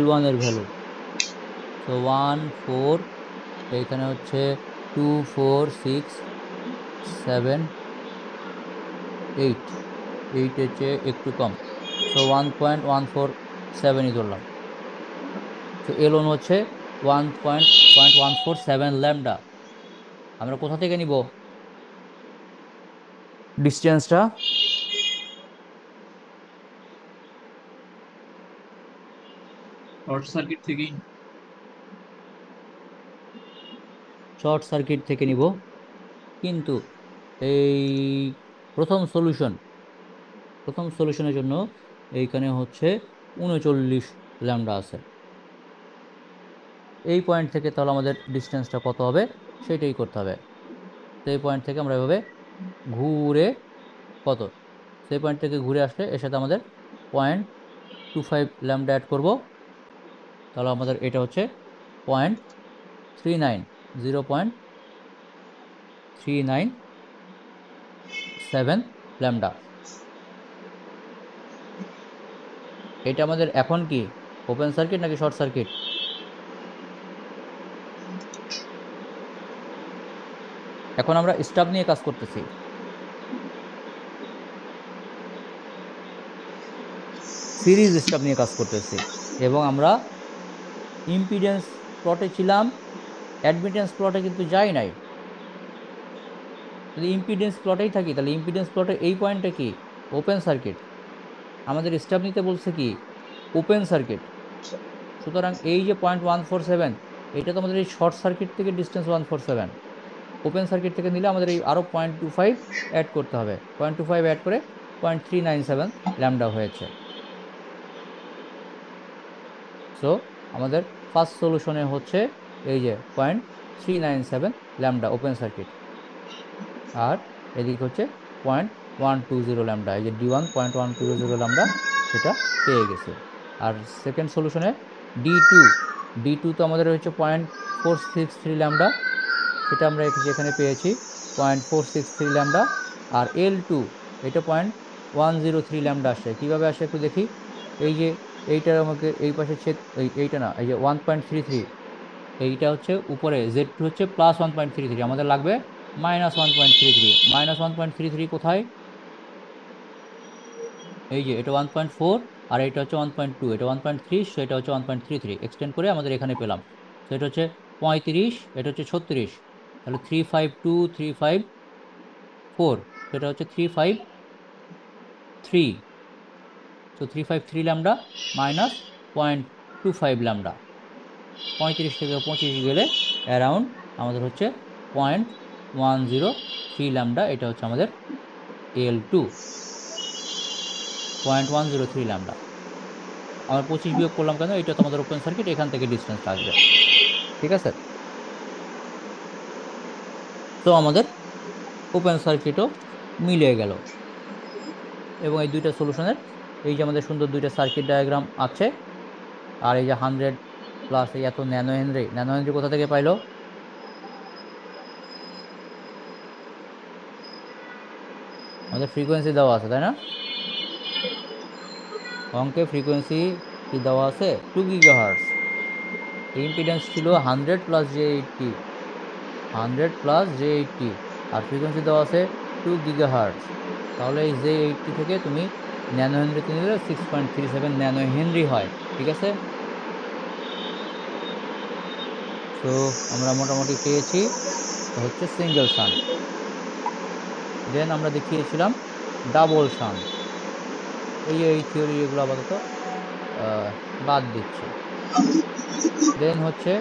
L1 এর ভ্যালু। তো 1 4, এইখানে হচ্ছে 2 4 6 7 8, 8-এর চেয়ে একটু কম। সো 1.147ই ধরলাম। তো L1 হচ্ছে 1.147 ল্যামডা। আমরা কোথা থেকে নিব ডিস্টেন্সটা? শর্ট সার্কিট থেকেই। শর্ট সার্কিট থেকে নিব, কিন্তু এই প্রথম সলিউশনের জন্য এইখানে হচ্ছে 39 ল্যামডা আছে। এই পয়েন্ট থেকে তাহলে আমাদের ডিস্টেন্সটা কত হবে সেটাই করতে হবে। তো এই পয়েন্ট থেকে আমরা এভাবে ঘুরে কত, সেই পয়েন্ট থেকে ঘুরে আসলে এর সাথে আমাদের 0.25 ল্যামডা অ্যাড করব। তাহলে আমাদের এটা হচ্ছে 0.39, 0.397 ল্যামডা। এটা আমাদের এখন কি ওপেন সার্কিট নাকি শর্ট সার্কিট? এখন আমরা স্টাব নিয়ে কাজ করতেছি। সিরিজ স্টাব নিয়ে কাজ করতেছি এবং আমরা ইম্পিডেন্স প্লটে ছিলাম, অ্যাডমিটেন্স প্লটে কিন্তু যাই নাই। যদি ইম্পিডেন্স প্লটেই থাকি তাহলে ইম্পিডেন্স প্লটের এই পয়েন্টটা কি ওপেন সার্কিট, আমাদের স্টাব নিতে বলছে কি ওপেন সার্কিট। সুতরাং এই যে 0.147 এটা তো আমাদের এই শর্ট সার্কিট থেকে ডিস্টেন্স 147, ওপেন সার্কিট থেকে নিলে আমাদের এই আরও 0.25 অ্যাড করতে হবে, 0.25 অ্যাড করে 0.397 ল্যামডা হয়েছে। সো আমাদের ফার্স্ট সলিউশনে হচ্ছে এই যে 0.397 ল্যামডা ওপেন সার্কিট, আর এদিকে হচ্ছে 0.120 ল্যামডা, এই যে D1 0.120 ল্যামডা সেটা পেয়ে গেছে। আর সেকেন্ড সলিউশনে D2 তো আমাদের হচ্ছে 0.463 ল্যামডা, সেটা আমরা যেখানে পেয়েছি 0.463 ল্যামডা। আর L2 এটা 0.103 ল্যামডা আসছে, কীভাবে আসে একটু দেখি। এই যে এইটার আমাকে এই পাশে এইটা না, এই যে 1.33, এইটা হচ্ছে উপরে Z2 হচ্ছে +1.33, আমাদের লাগবে -1.33। -1.33 কোথায়? এই যে এটা 1.4 আর এটা হচ্ছে 1.2, এটা 1.3, সেটা হচ্ছে 1.33, এক্সটেন্ড করে আমাদের এখানে পেলাম। তো এটা হচ্ছে 35, এটা হচ্ছে 36, তাহলে 352 354, সেটা হচ্ছে 353। তো 353 ল্যামডা মাইনাস 0.25 ল্যামডা, 35 থেকে 25 গেলে অ্যারাউন্ড আমাদের হচ্ছে 0.103 ল্যামডা, এটা হচ্ছে আমাদের L2 0.103 ল্যামডা। আমরা 25 বিয়োগ করলাম কেন, এটা তো আমাদের ওপেন সার্কিট, এখান থেকে ডিস্টেন্স আসবে, ঠিক আছে। তো আমাদের ওপেন সার্কিটও মিলে গেল। এবং এই দুইটা সলিউশনের এই যে আমাদের সুন্দর দুইটা সার্কিট ডায়াগ্রাম আছে, আর এই যে 100 প্লাস এই এত ন্যানো হেনরি কোথা থেকে পাইলো? আমাদের ফ্রিকোয়েন্সি দেওয়া আছে তাই না, অঙ্কে ফ্রিকোয়েন্সি কি দেওয়া আছে 2 GHz, ইম্পিডেন্স ছিল 100 + j80, 100 + j80, আর ফ্রিকোয়েন্সি দেওয়া আছে 2 GHz। তাহলে এই j80 থেকে তুমি ন্যানো হেনরিতে নিলে 6.37 ন্যানো হেনরি হয়, ঠিক আছে। তো আমরা মোটামুটি পেয়েছি হচ্ছে সিঙ্গেল শান্ট। দেন আমরা দেখিয়েছিলাম ডাবল শান্ট। এই থিওরি এগুলো আপাতত বাদ দিচ্ছি। দেন হচ্ছে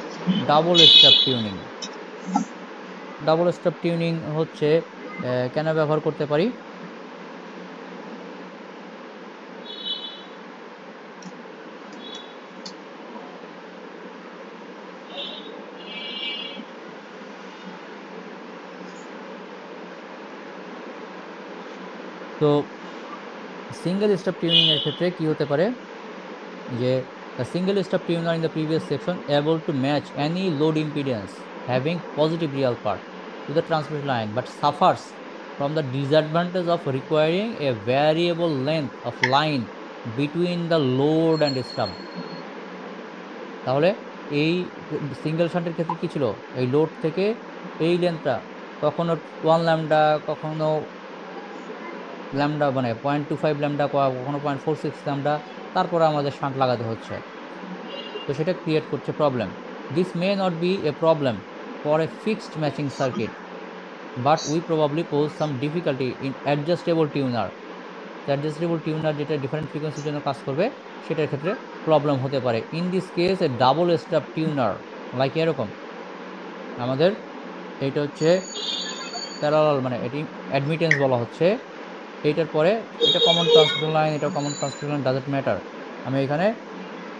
double stub tuning. Double stub tuning হচ্ছে কেন ব্যবহার করতে পারি? তো সিঙ্গেল স্টাব টিউনিং এর ক্ষেত্রে কি হতে পারে যে the single stub tuner in the previous section able to match any load impedance having positive real part to the transmission line but suffers from the disadvantage of requiring a variable length of line between the load and stub। তাহলে এই সিঙ্গেল শান্টের ক্ষেত্রে কি ছিল, এই লোড থেকে এই লেন্থটা কখনো 1 ল্যামডা, কখনো ল্যামডা মানে 0.25 ল্যামডা, কখনো 0.46 ল্যামডা, তারপরে আমাদের শান্ট লাগাতে হচ্ছে। তো সেটা ক্রিয়েট করছে problem. This may not be a problem for a fixed matching circuit but we probably pose some difficulty in adjustable tuner. Adjustable tuner যেটা ডিফারেন্ট ফ্রিকোয়েন্সির জন্য কাজ করবে সেটার ক্ষেত্রে প্রবলেম হতে পারে। In this case a double stub tuner like এরকম আমাদের এইটা হচ্ছে প্যারালাল, মানে এটি অ্যাডমিটেন্স বলা হচ্ছে। এইটার পরে এটা কমন ট্রান্সমিশন লাইন, এটা common transmission line, doesn't matter. আমি এখানে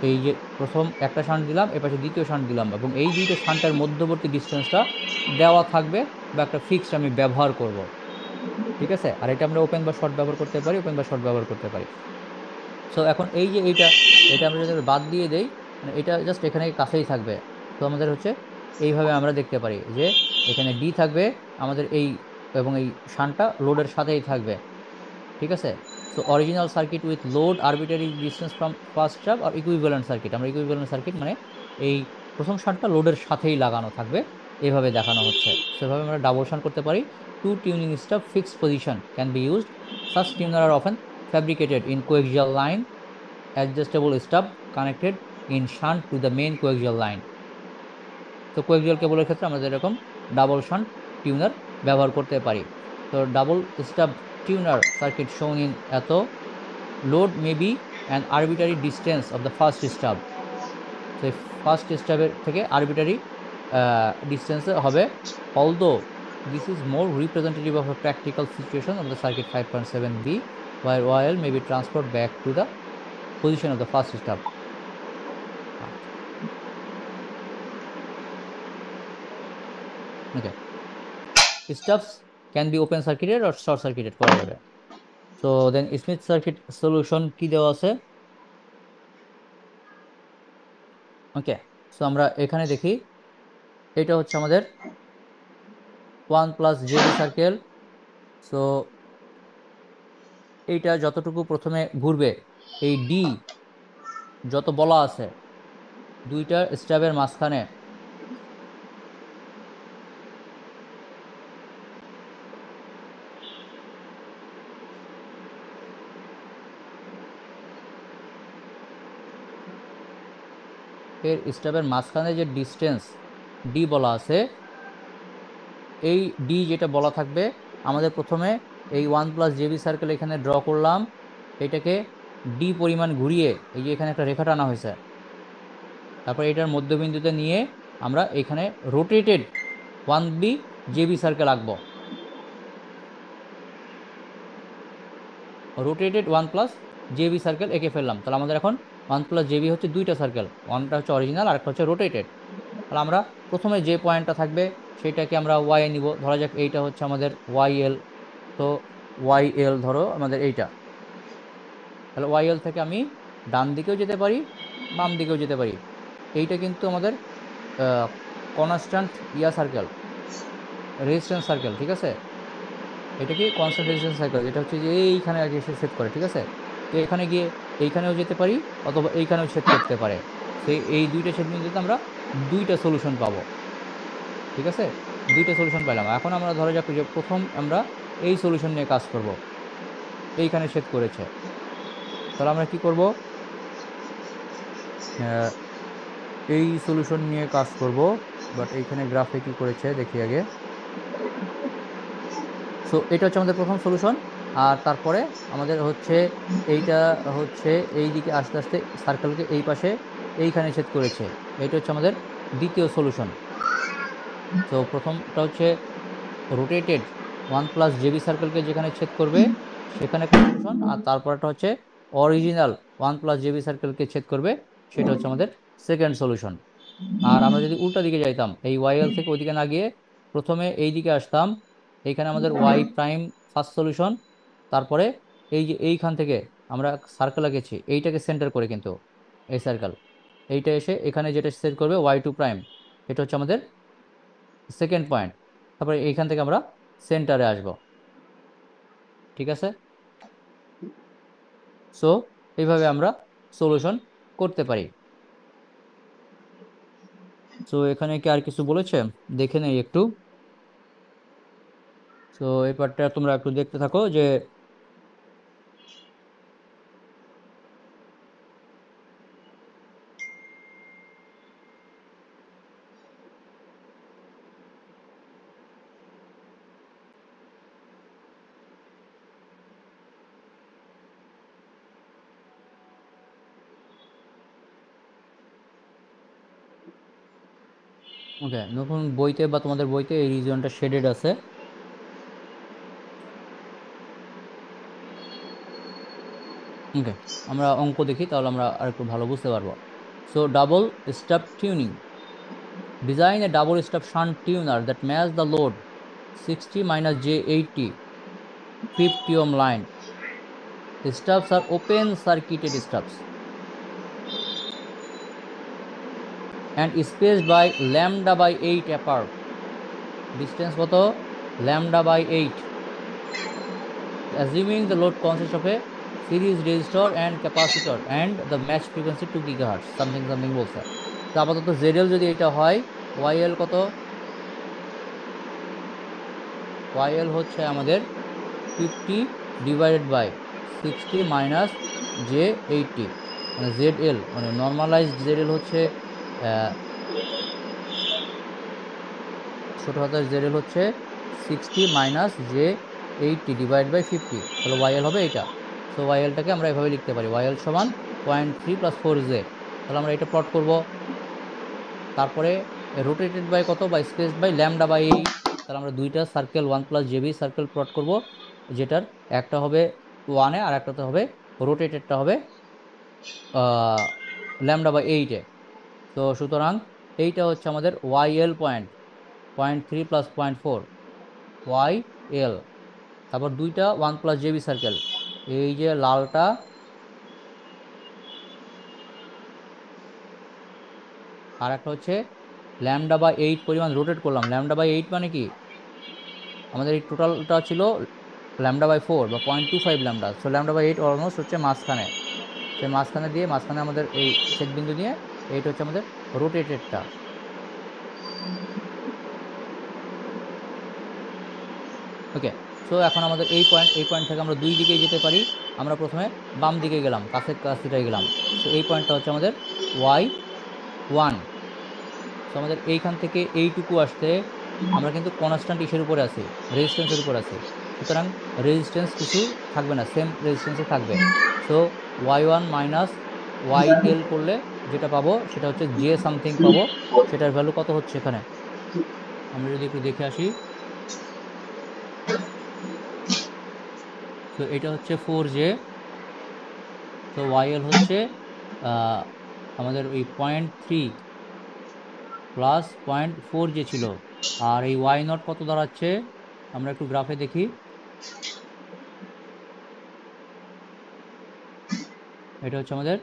এই যে প্রথম একটা শান্ট দিলাম, এপাশে দ্বিতীয় শান্ট দিলাম, এবং এই দুইটা শান্টের মধ্যবর্তী ডিস্টেন্সটা দেওয়া থাকবে বা একটা ফিক্সড আমি ব্যবহার করব, ঠিক আছে। আর এটা আমরা ওপেন বা শর্ট ব্যবহার করতে পারি, ওপেন বা শর্ট ব্যবহার করতে পারি। সো এখন এই যে এটা আমরা যদি বাদ দিয়ে দেই, মানে এটা জাস্ট এখানে কাছেই থাকবে। তো আমাদের হচ্ছে এইভাবে আমরা দেখতে পারি যে এখানে ডি থাকবে আমাদের এই, এবং এই শান্টটা লোডের সাথেই থাকবে, ঠিক আছে। So original circuit with load arbitrary distance from first stub আর ইকুইভ্যালেন্ট সার্কিট, আমরা ইকুইভ্যালেন্ট সার্কিট মানে এই প্রথম শান্টটা লোডের সাথেই লাগানো থাকবে, এইভাবে দেখানো হচ্ছে। সেভাবে আমরা ডাবল শান্ট করতে পারি। Two tuning stub fixed position can be used. Such tuner are often fabricated in coaxial line, adjustable stub connected in shunt to the main coaxial line. তো কোএক্সিয়াল কেবলের ক্ষেত্রে আমরা এরকম ডাবল শান্ট টিউনার ব্যবহার করতে পারি। So double stub tuner circuit shown in Atho. Load may be an arbitrary distance of the first stub. So first স্টাবের থেকে আরবিটারি ডিস্টেন্সে হবে, although this is more representative of a practical situation of the circuit 5.7b, where oil may be transferred back to the position of the first stub. Okay, stubs can be open circuited or short circuited করা যাবে। So then Smith circuit solution কি দেওয়া আছে? ওকে, সো আমরা এখানে দেখি, এটা হচ্ছে আমাদের 1 + JB সার্কেল। সো এইটা যতটুকু প্রথমে ঘুরবে, এই ডি যত বলা আছে দুইটা স্টাবের মাঝখানে এর স্টাবের মাঝখানে যে ডিস্টেন্স ডি বলা আছে, এই ডি যেটা বলা থাকবে, আমাদের প্রথমে এই 1 + JB সার্কেল এখানে ড্র করলাম, এটাকে ডি পরিমাণ ঘুরিয়ে এই যে এখানে একটা রেখা টানা হয়েছে, তারপর এটার মধ্যবিন্দুতে নিয়ে আমরা এখানে রোটেটেড 1B JB সার্কেল আঁকবো। রোটেটেড 1 + JB সার্কেল এঁকে ফেললাম। তাহলে আমাদের এখন 1 + JB হচ্ছে দুইটা সার্কেল, ওয়ানটা হচ্ছে অরিজিনাল আর একটা হচ্ছে রোটেটেড। তাহলে আমরা প্রথমে যে পয়েন্টটা থাকবে সেটাকে আমরা ওয়াই নিব, ধরা যাক এইটা হচ্ছে আমাদের YL। তো YL ধরো আমাদের এইটা, তাহলে YL থেকে আমি ডান দিকেও যেতে পারি, বাম দিকেও যেতে পারি। এইটা কিন্তু আমাদের কনস্ট্যান্ট সার্কেল, রেজিস্ট্যান্স সার্কেল, ঠিক আছে। এটা কি কনস্ট্যান্ট রেজিস্ট্যান্স সার্কেল, এটা হচ্ছে যে এইখানে আগে এসে সেট করে, ঠিক আছে। তো এখানে গিয়ে এইখানেও যেতে পারি অথবা এইখানেও সেট করতে পারে। সেই এই দুইটা সেট বিন্দুতে আমরা দুইটা সলিউশন পাবো, ঠিক আছে। দুইটা সলিউশন পেলাম। এখন আমরা ধরা যাক যে প্রথম আমরা এই সলিউশন নিয়ে কাজ করব, এইখানে সেট করেছে। তাহলে আমরা কি করব, এই সলিউশন নিয়ে কাজ করব, বাট এইখানে গ্রাফে কি করেছে দেখি আগে। সো এটা হচ্ছে আমাদের প্রথম সলিউশন। আর তারপরে আমাদের হচ্ছে এইটা হচ্ছে এই দিকে আস্তে আস্তে সার্কেলকে এই পাশে এইখানে সেট করেছে, এটা হচ্ছে আমাদের দ্বিতীয় সলিউশন। তো প্রথমটা হচ্ছে রোটেটেড 1 + JB সার্কেলকে যেখানে ছেদ করবে সেখানে একটা সলিউশন, আর তারপরটা হচ্ছে অরিজিনাল 1 + JB সার্কেলকে ছেদ করবে, সেটা হচ্ছে আমাদের সেকেন্ড সলিউশন। আর আমরা যদি উল্টা দিকে যাইতাম, এই YL থেকে ওইদিকে না গিয়ে প্রথমে এই দিকে আসতাম, এইখানে আমাদের Y প্রাইম ফার্স্ট সলিউশন, তারপরে এই যে এইখান থেকে আমরা সার্কেল আঁকেছি এইটাকে সেন্টার করে, কিন্তু এই সার্কেল এইটা এসে এখানে যেটা সেট করবে Y2 প্রাইম, এটা হচ্ছে আমাদের সেকেন্ড পয়েন্ট। তারপরে এইখান থেকে আমরা সেন্টারে আসব, ঠিক আছে। সো এইভাবে আমরা সলিউশন করতে পারি। সো এখানে কি আর কিছু বলেছে দেখে নেই একটু। সো এই পার্টটা তোমরা একটু দেখতে থাকো যে ওকে, নতুন বইতে বা তোমাদের বইতে এই রিজিয়নটা শেডেড আছে। ওকে, আমরা অঙ্ক দেখি, তাহলে আমরা আর একটু ভালো বুঝতে পারবো। So double stub tuning, design A double stub shunt tenure that match the load 60 - J80 50 ohm line. The stubs are open circuited stubs and spaced by λ/8 apart. Distance কত? λ/8. Assuming the load consists of a series resistor and capacitor and the match frequency 2 GHz, something বলছে। তো আপাতত ZL যদি এটা হয়, YL কত? YL হচ্ছে আমাদের 50 / 60 - J80, মানে ZL মানে নর্মালাইজড ZL হচ্ছে ছোট হাতের ZL হচ্ছে 60 - J80 80 ডিভাইড বাই 50, তাহলে ওয়াইএল হবে এইটা। সো ওয়াইএলটাকে আমরা এভাবে লিখতে পারি, ওয়াইএল সমান 0.3 + 4z। তাহলে আমরা এটা প্লট করব। তারপরে রোটেটেড বাই কত, by space by lambda by 8। তাহলে আমরা দুইটা সার্কেল 1 + jb সার্কেল প্লট করব, যেটার একটা হবে 1-এ আর একটাতে হবে রোটেটেডটা হবে ল্যামডা বাই 8-এ। তো সুতরাং এইটা হচ্ছে আমাদের ওয়াইএল পয়েন্ট, 0.3 + 0.4 ওয়াইএল। তারপর দুইটা 1 + jb সার্কেল, এই যে লালটা আর একটা হচ্ছে ল্যামডা বাই 8 পরিমাণ রোটেট করলাম। ল্যামডা বাই 8 মানে কি, আমাদের এই টোটালটা ছিল ল্যামডা বাই 4 বা 0.25 lambda. So lambda by 8 almost হচ্ছে মাঝখানে, সেই মাঝখানে দিয়ে মাঝখানে আমাদের এই ছেদবিন্দু দিয়ে এইটা হচ্ছে আমাদের রোটেটেডটা। ওকে, সো এখন আমাদের এই পয়েন্ট থেকে আমরা দুই দিকেই যেতে পারি। আমরা প্রথমে বাম দিকে গেলাম, কাছাকাছিটাই গেলাম। সো এই পয়েন্টটা হচ্ছে আমাদের y1। সো আমাদের এইখান থেকে এইটুকু আসতে আমরা কিন্তু কনস্ট্যান্ট ইসের উপরে আছি, রেজিস্ট্যান্সের উপর আছি। সুতরাং রেজিস্ট্যান্স কিছু থাকবে না, সেম রেজিস্ট্যান্সে থাকবে। সো y1 মাইনাস yl করলে যেটা পাবো সেটা হচ্ছে জে সামথিং পাবো। সেটার ভ্যালু কত হচ্ছে এখানে, আমরা যদি একটু দেখে আসি। তো এটা হচ্ছে 4j। তো ওয়াইএল হচ্ছে আমাদের ওই 0.3 প্লাস 0.4 যে ছিল। আর এই ওয়াই নট কত দাঁড়াচ্ছে, আমরা একটু গ্রাফে দেখি। এটা হচ্ছে আমাদের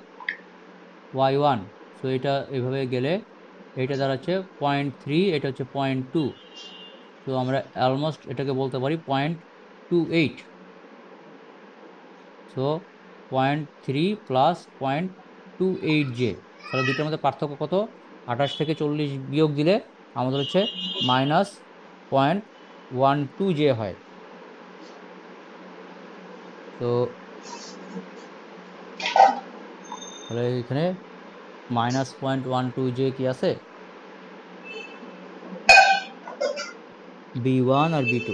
y1। সো এটা এভাবে গেলে এটা দাঁড়াচ্ছে 0.3, এটা হচ্ছে 0.2। তো আমরা অলমোস্ট এটাকে বলতে পারি 0.28। So 0.3 plus 0.28j। তাহলে দুইটার মধ্যে পার্থক্য কত, 28 থেকে 40 বিয়োগ দিলে আমাদের হচ্ছে -0.12j হয়। তো তাহলে এখানে -0.12j কি আছে, b1 আর b2।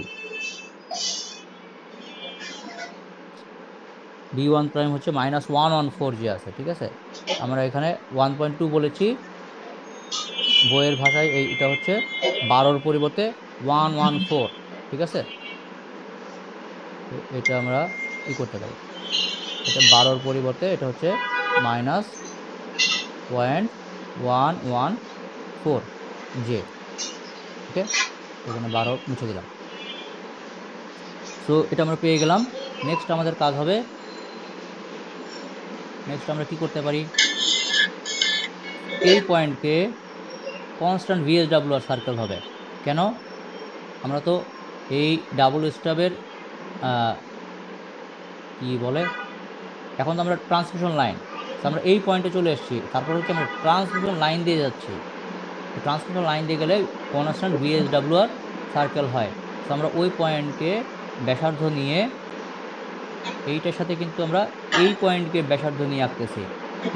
b1 প্রাইম হচ্ছে -114j আছে, ঠিক আছে। আমরা এখানে 1.2 বলেছি, বইয়ের ভাষায় এইটা হচ্ছে 12-র পরিবর্তে 114, ঠিক আছে। তো এটা আমরা কি করতে পারি, এটা 12-র পরিবর্তে এটা হচ্ছে -0.114j। ওকে, এখানে 12 মুছে দিলাম। সো এটা আমরা পেয়ে গেলাম। নেক্সট আমাদের কাজ হবে, নেক্সট আমরা কি করতে পারি, এই পয়েন্টকে কনস্ট্যান্ট ভিএসডব্লিউআর সার্কেল হবে। কেন, আমরা তো এই ডাবল স্টাবের কি বলে, এখন তো আমরা ট্রান্সমিশন লাইন, আমরা এই পয়েন্টে চলে এসেছি, তারপর হচ্ছে আমরা ট্রান্সমিশন লাইন দিয়ে যাচ্ছি। তো ট্রান্সমিশন লাইন দিয়ে গেলে কনস্ট্যান্ট ভিএসডব্লিউআর সার্কেল হয়। তো আমরা ওই পয়েন্টকে ব্যাসার্ধ নিয়ে, এইটার সাথে কিন্তু আমরা এই পয়েন্টকে ব্যাসার্ধ নিয়ে আঁকতেছি,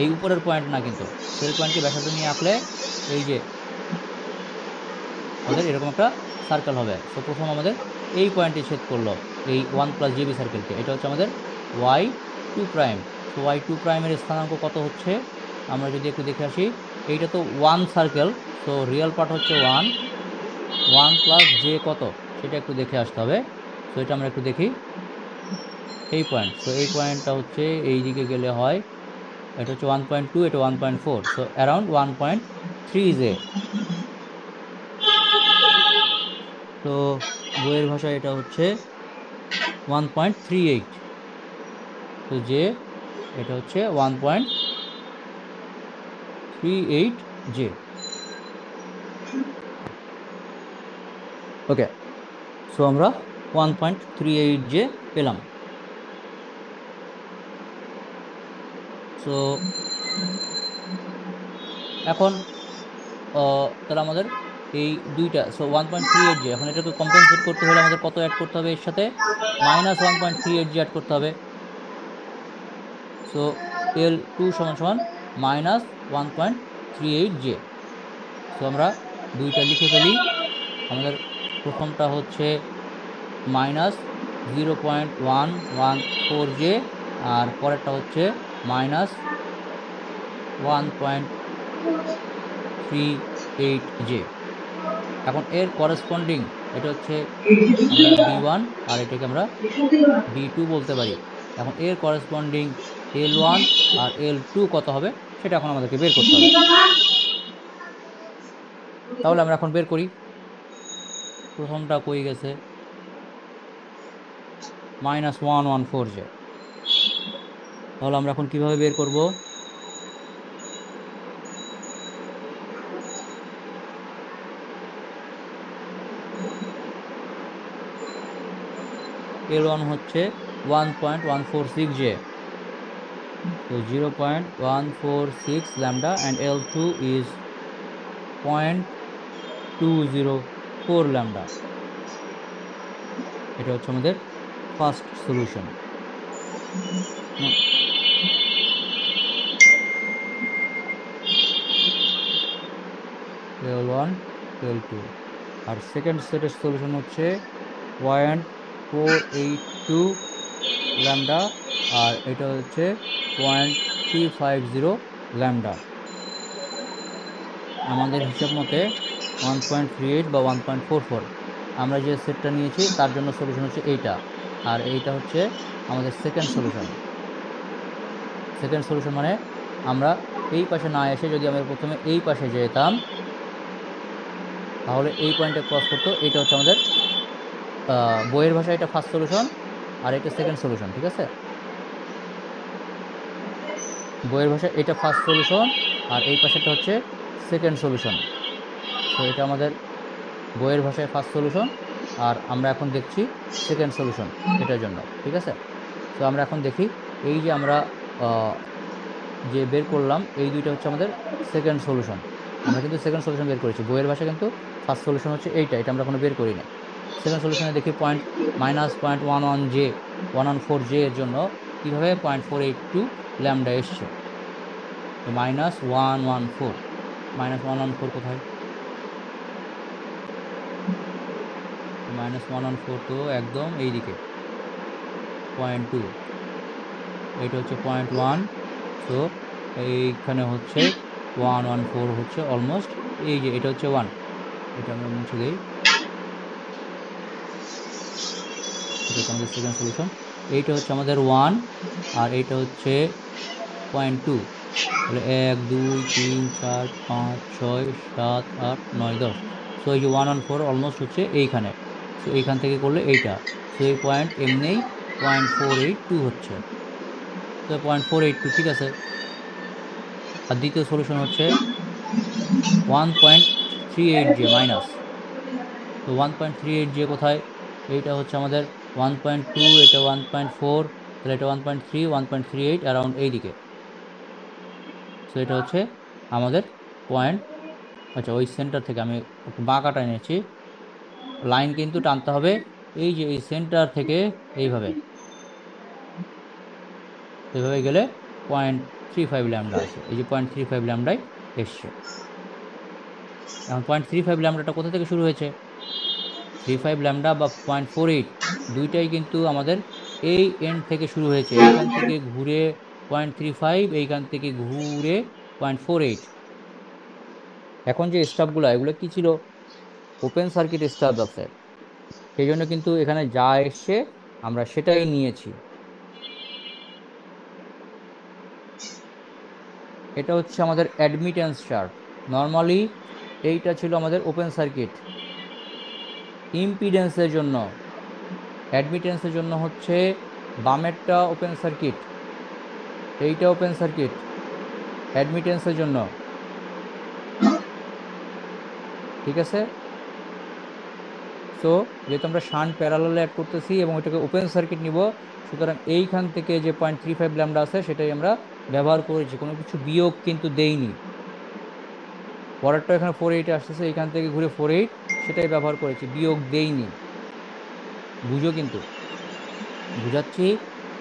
এই উপরের পয়েন্ট না, কিন্তু সেই পয়েন্টকে ব্যাসার্ধ নিয়ে আঁকলে এই যে আমাদের এরকম একটা সার্কেল হবে। তো প্রথম আমাদের এই পয়েন্টে ছেদ করলো এই 1 + jb সার্কেলকে, এটা হচ্ছে আমাদের y2 প্রাইম। তো y2 প্রাইমের স্থানাঙ্ক কত হচ্ছে, আমরা যদি একটু দেখে আসি। এইটা তো 1 সার্কেল, তো রিয়েল পার্ট হচ্ছে 1 + j কত সেটা একটু দেখে আসতে হবে। তো এটা আমরা একটু দেখি, এই পয়েন্ট। তো এই পয়েন্টটা হচ্ছে এই দিকে গেলে হয়, এটা হচ্ছে 1.2, এটা 1.4, সো অ্যারাউন্ড 1.3j। তো বইয়ের ভাষায় এটা হচ্ছে 1.38। তো যে এটা হচ্ছে 1.38j। ওকে, সো আমরা 1.38j পেলাম। সো এখন তাহলে আমাদের এই দুইটা, সো 1.38j, এখন এটাকে কম্পেনসেট করতে হলে আমাদের কত অ্যাড করতে হবে, এর সাথে -1.38j অ্যাড করতে হবে। So L2 = -1.38j। সো আমরা দুইটা লিখে ফেলি। আমাদের প্রথমটা হচ্ছে 0.114J, আর পরেরটা হচ্ছে -1.38J। এখন এর করেসপন্ডিং এটা হচ্ছে আমরা B1 আর এটাকে আমরা B2 বলতে পারি। এখন এর করেসপন্ডিং L1 আর L2 কত হবে সেটা এখন আমাদেরকে বের করতে হবে। তাহলে আমরা এখন বের করি। প্রথমটা কই গেছে, -114J। তাহলে আমরা এখন কিভাবে বের করব? L1 হচ্ছে 1.146J, so 0.146 lambda, and L2 is 0.204 lambda। এটা হচ্ছে আমাদের ফার্স্ট সলিউশন। L1 L2 আর সেকেন্ড সেটের সলিউশন হচ্ছে 0.482 ল্যামডা, আর এটা হচ্ছে 0.350 ল্যামডা। আমাদের হিসাব মতে 1.38 বা 1.44 আমরা যে সেটটা নিয়েছি তার জন্য সলিউশন হচ্ছে এইটা, আর এইটা হচ্ছে আমাদের সেকেন্ড সলিউশন। সেকেন্ড সলিউশন মানে আমরা এই পাশে না এসে যদি আমরা প্রথমে এই পাশে যেতাম তাহলে এই পয়েন্টে ক্রস করতো। এটা হচ্ছে আমাদের বইয়ের ভাষায় এটা ফার্স্ট সলিউশন আর এটা সেকেন্ড সলিউশন, ঠিক আছে? বইয়ের ভাষায় এটা ফার্স্ট সলিউশন আর এই পাশেরটা হচ্ছে সেকেন্ড সলিউশন। তো এটা আমাদের বইয়ের ভাষায় ফার্স্ট সলিউশন আর আমরা এখন দেখছি সেকেন্ড সলিউশন এটার জন্য, ঠিক আছে? তো আমরা এখন দেখি এই যে আমরা যে বের করলাম এই দুইটা হচ্ছে আমাদের সেকেন্ড সলিউশন। আমরা কিন্তু সেকেন্ড সলিউশন বের করেছি, বইয়ের ভাষায় কিন্তু ফার্স্ট সলিউশন হচ্ছে এইটা, এটা আমরা কোনো বের করি না। সেকেন্ড সলিউশনে দেখি -0.114J এর জন্য কীভাবে 0.482 ল্যামডা এসছে। তো -114 কোথায়? -114 তো একদম এইদিকে 0.2, এইটা হচ্ছে 0.1, তো এইখানে হচ্ছে 114 হচ্ছে অলমোস্ট এই যে এটা হচ্ছে 1, এটা আমরা মুছে দিই। এটা হচ্ছে আমাদের সেকেন্ড সলিউশন, এইটা হচ্ছে আমাদের 1 আর এইটা হচ্ছে 0.2, তাহলে 1 2 3 4 5 6 7 8 9 10। সো এই যে 114 অলমোস্ট হচ্ছে এইখানে, সো এইখান থেকে করলে এইটা, সো এই পয়েন্ট এমনিই 0.482 হচ্ছে, তো 0.482 ঠিক আছে। আর দ্বিতীয় সলিউশন হচ্ছে 1.38J মাইনাস, তো 1.38J কোথায়? এইটা হচ্ছে আমাদের 1.2, এটা 1.4, তাহলে এটা 1.3 1.38 অ্যারাউন্ড এইদিকে। সো এটা হচ্ছে আমাদের পয়েন্ট। আচ্ছা, ওই সেন্টার থেকে আমি একটু বাঁকাটা এনেছি, লাইন কিন্তু টানতে হবে এই যে এই সেন্টার থেকে এইভাবে, এইভাবে গেলে 0.35 ল্যামডা আসে, এই যে 0.35 ল্যামডায় এসছে। এখন 0.35 ল্যামডাটা কোথা থেকে শুরু হয়েছে? 35 ল্যামডা বা 0.48 দুইটাই কিন্তু আমাদের এই এন্ড থেকে শুরু হয়েছে, এইখান থেকে ঘুরে 0.35, এইখান থেকে ঘুরে 0.48। এখন যে স্টাফগুলো এগুলো কি ছিল? ওপেন সার্কিট স্টাফ আছে, সেই জন্য কিন্তু এখানে যা এসছে আমরা সেটাই নিয়েছি। এটা হচ্ছে আমাদের অ্যাডমিটেন্স চার্ট। নর্মালি এইটা ছিল আমাদের ওপেন সার্কিট। ইম্পিডেন্সের জন্য, অ্যাডমিটেন্সের জন্য হচ্ছে বামেরটা ওপেন সার্কিট, এইটা ওপেন সার্কিট অ্যাডমিটেন্সের জন্য, ঠিক আছে? সো যেহেতু আমরা শান্ট প্যারালালে অ্যাড করতেছি এবং এটাকে ওপেন সার্কিট নিব, সুতরাং এইখান থেকে যে 0.35 ল্যামডা আছে সেটাই আমরা ব্যবহার করেছি, কোনো কিছু বিয়োগ কিন্তু দেইনি। পরেরটা এখানে 48 আসতেছে, এইখান থেকে ঘুরে 48, সেটাই ব্যবহার করেছি, বিয়োগ দেইনি। বুঝো কিন্তু, বুঝাচ্ছি।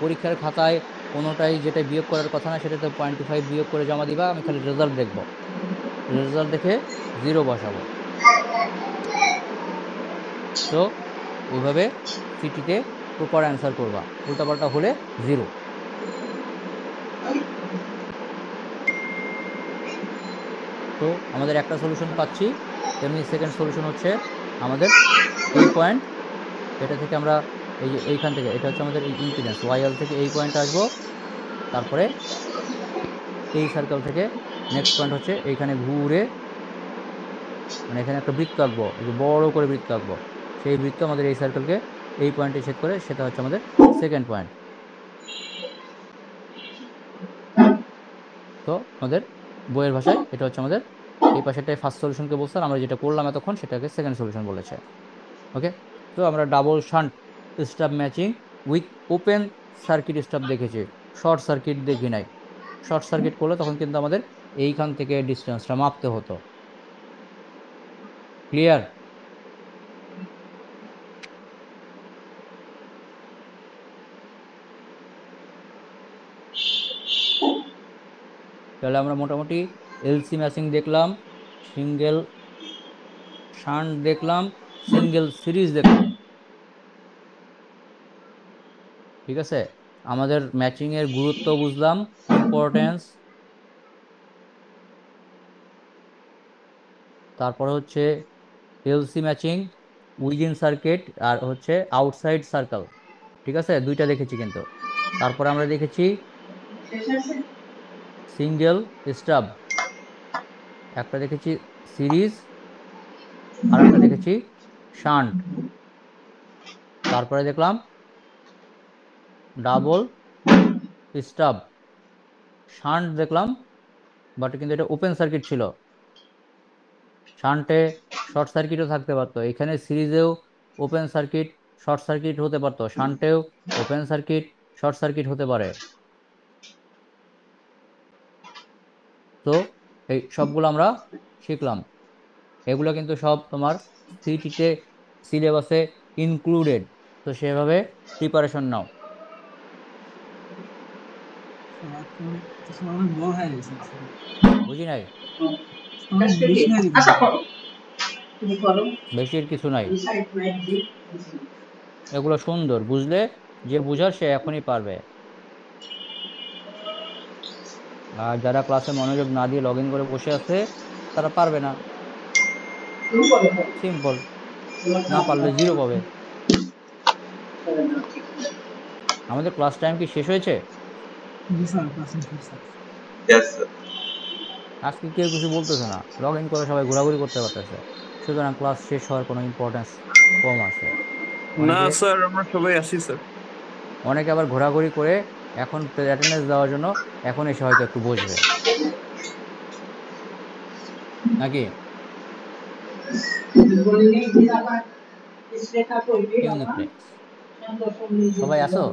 পরীক্ষার খাতায় কোনোটাই যেটা বিয়োগ করার কথা না সেটাতে 0.25 বিয়োগ করে জমা দিবা, আমি খালি রেজাল্ট দেখব, রেজাল্ট দেখে 0 বসাবো। তো ওইভাবে সিটিতে প্রপার অ্যান্সার করবা, উল্টাপাল্টা হলে 0। তো আমাদের একটা সলিউশন পাচ্ছি, তেমনি সেকেন্ড সলিউশন হচ্ছে আমাদের এই পয়েন্ট, এটা থেকে আমরা এই যে এইখান থেকে, এটা হচ্ছে আমাদের এই ইম্পিডেন্স ওয়াইএল থেকে এই পয়েন্টে আসবো, তারপরে এই সার্কেল থেকে নেক্সট পয়েন্ট হচ্ছে এইখানে ঘুরে, মানে এখানে একটা বৃত্ত আঁকবো, এই যে বড় করে বৃত্ত আঁকবো, সেই বৃত্ত আমাদের এই সার্কেলকে এই পয়েন্টে ছেদ করে, সেটা হচ্ছে আমাদের সেকেন্ড পয়েন্ট। তো আমাদের বইয়ের ভাষায় এটা হচ্ছে আমাদের এই পাশেরটাই ফার্স্ট সলিউশনকে বলছে, আর আমরা যেটা করলাম এতক্ষণ সেটাকে সেকেন্ড সলিউশন বলেছে। ওকে, তো আমরা double shunt stub matching with open circuit stub দেখেছি, শর্ট সার্কিট দেখি নাই। শর্ট সার্কিট করলে তখন কিন্তু আমাদের এইখান থেকে ডিস্টেন্সটা মাপতে হতো। ক্লিয়ার? তাহলে আমরা মোটামুটি এলসি ম্যাচিং দেখলাম, সিঙ্গেল শান্ট দেখলাম, সিঙ্গেল সিরিজ দেখলাম। ঠিক আছে, আমাদের ম্যাচিং এর গুরুত্ব বুঝলাম, ইম্পর্টেন্স। তারপরে হচ্ছে এলসি ম্যাচিং উইদিন সার্কিট আর হচ্ছে আউটসাইড সার্কেল। ঠিক আছে, দুইটা দেখেছি কিন্তু। তারপরে আমরা দেখেছি সিঙ্গেল স্টাব, একটা দেখেছি সিরিজ, আর একটা দেখেছি শান্ট। তারপরে দেখলাম ডাবল স্টাব, শান্ট দেখলাম, বাট কিন্তু এটা ওপেন সার্কিট ছিল। শান্টে শর্ট সার্কিটও থাকতে পারতো, এখানে সিরিজেও ওপেন সার্কিট শর্ট সার্কিট হতে পারতো, শান্টেও ওপেন সার্কিট শর্ট সার্কিট হতে পারে। তো এই সবগুলো আমরা শিখলাম, এগুলো কিন্তু সব তোমার সিটিতে সিলেবাসে ইনক্লুডেড, তো সেভাবে প্রিপারেশন নাও। অনেক বড় হয়ে গেছে, বুঝি নাই? অনেক বেশি হয়ে গেছে। বেশির কিছু নাই, এগুলো সুন্দর, বুঝলে যে বুঝার সে এখনই পারবে। আর যারা ক্লাসে মনোযোগ না দিয়ে লগ ইন করে বসে আছে তারা পারবে না, সিম্পল, না পারলে 0 পাবে। আমাদের ক্লাস টাইম কি শেষ হয়েছে? জি স্যার, ক্লাস শেষ স্যার। Yes sir. আজকে কেউ কিছু বলতেছে না, লগ ইন করে সবাই ঘোরাঘুরি করতে পারতেছে, সুতরাং ক্লাস শেষ হওয়ার কোনো ইম্পর্টেন্স কম আছে। না অনেকে স্যার, আমরা সবাই আছি স্যার। অনেকে আবার ঘোরাঘুরি করে এখন অ্যাটেন্ডেন্স দেওয়ার জন্য এখন এসে হয়তো একটু বসবে নাকি? In the place. সবাই আসো?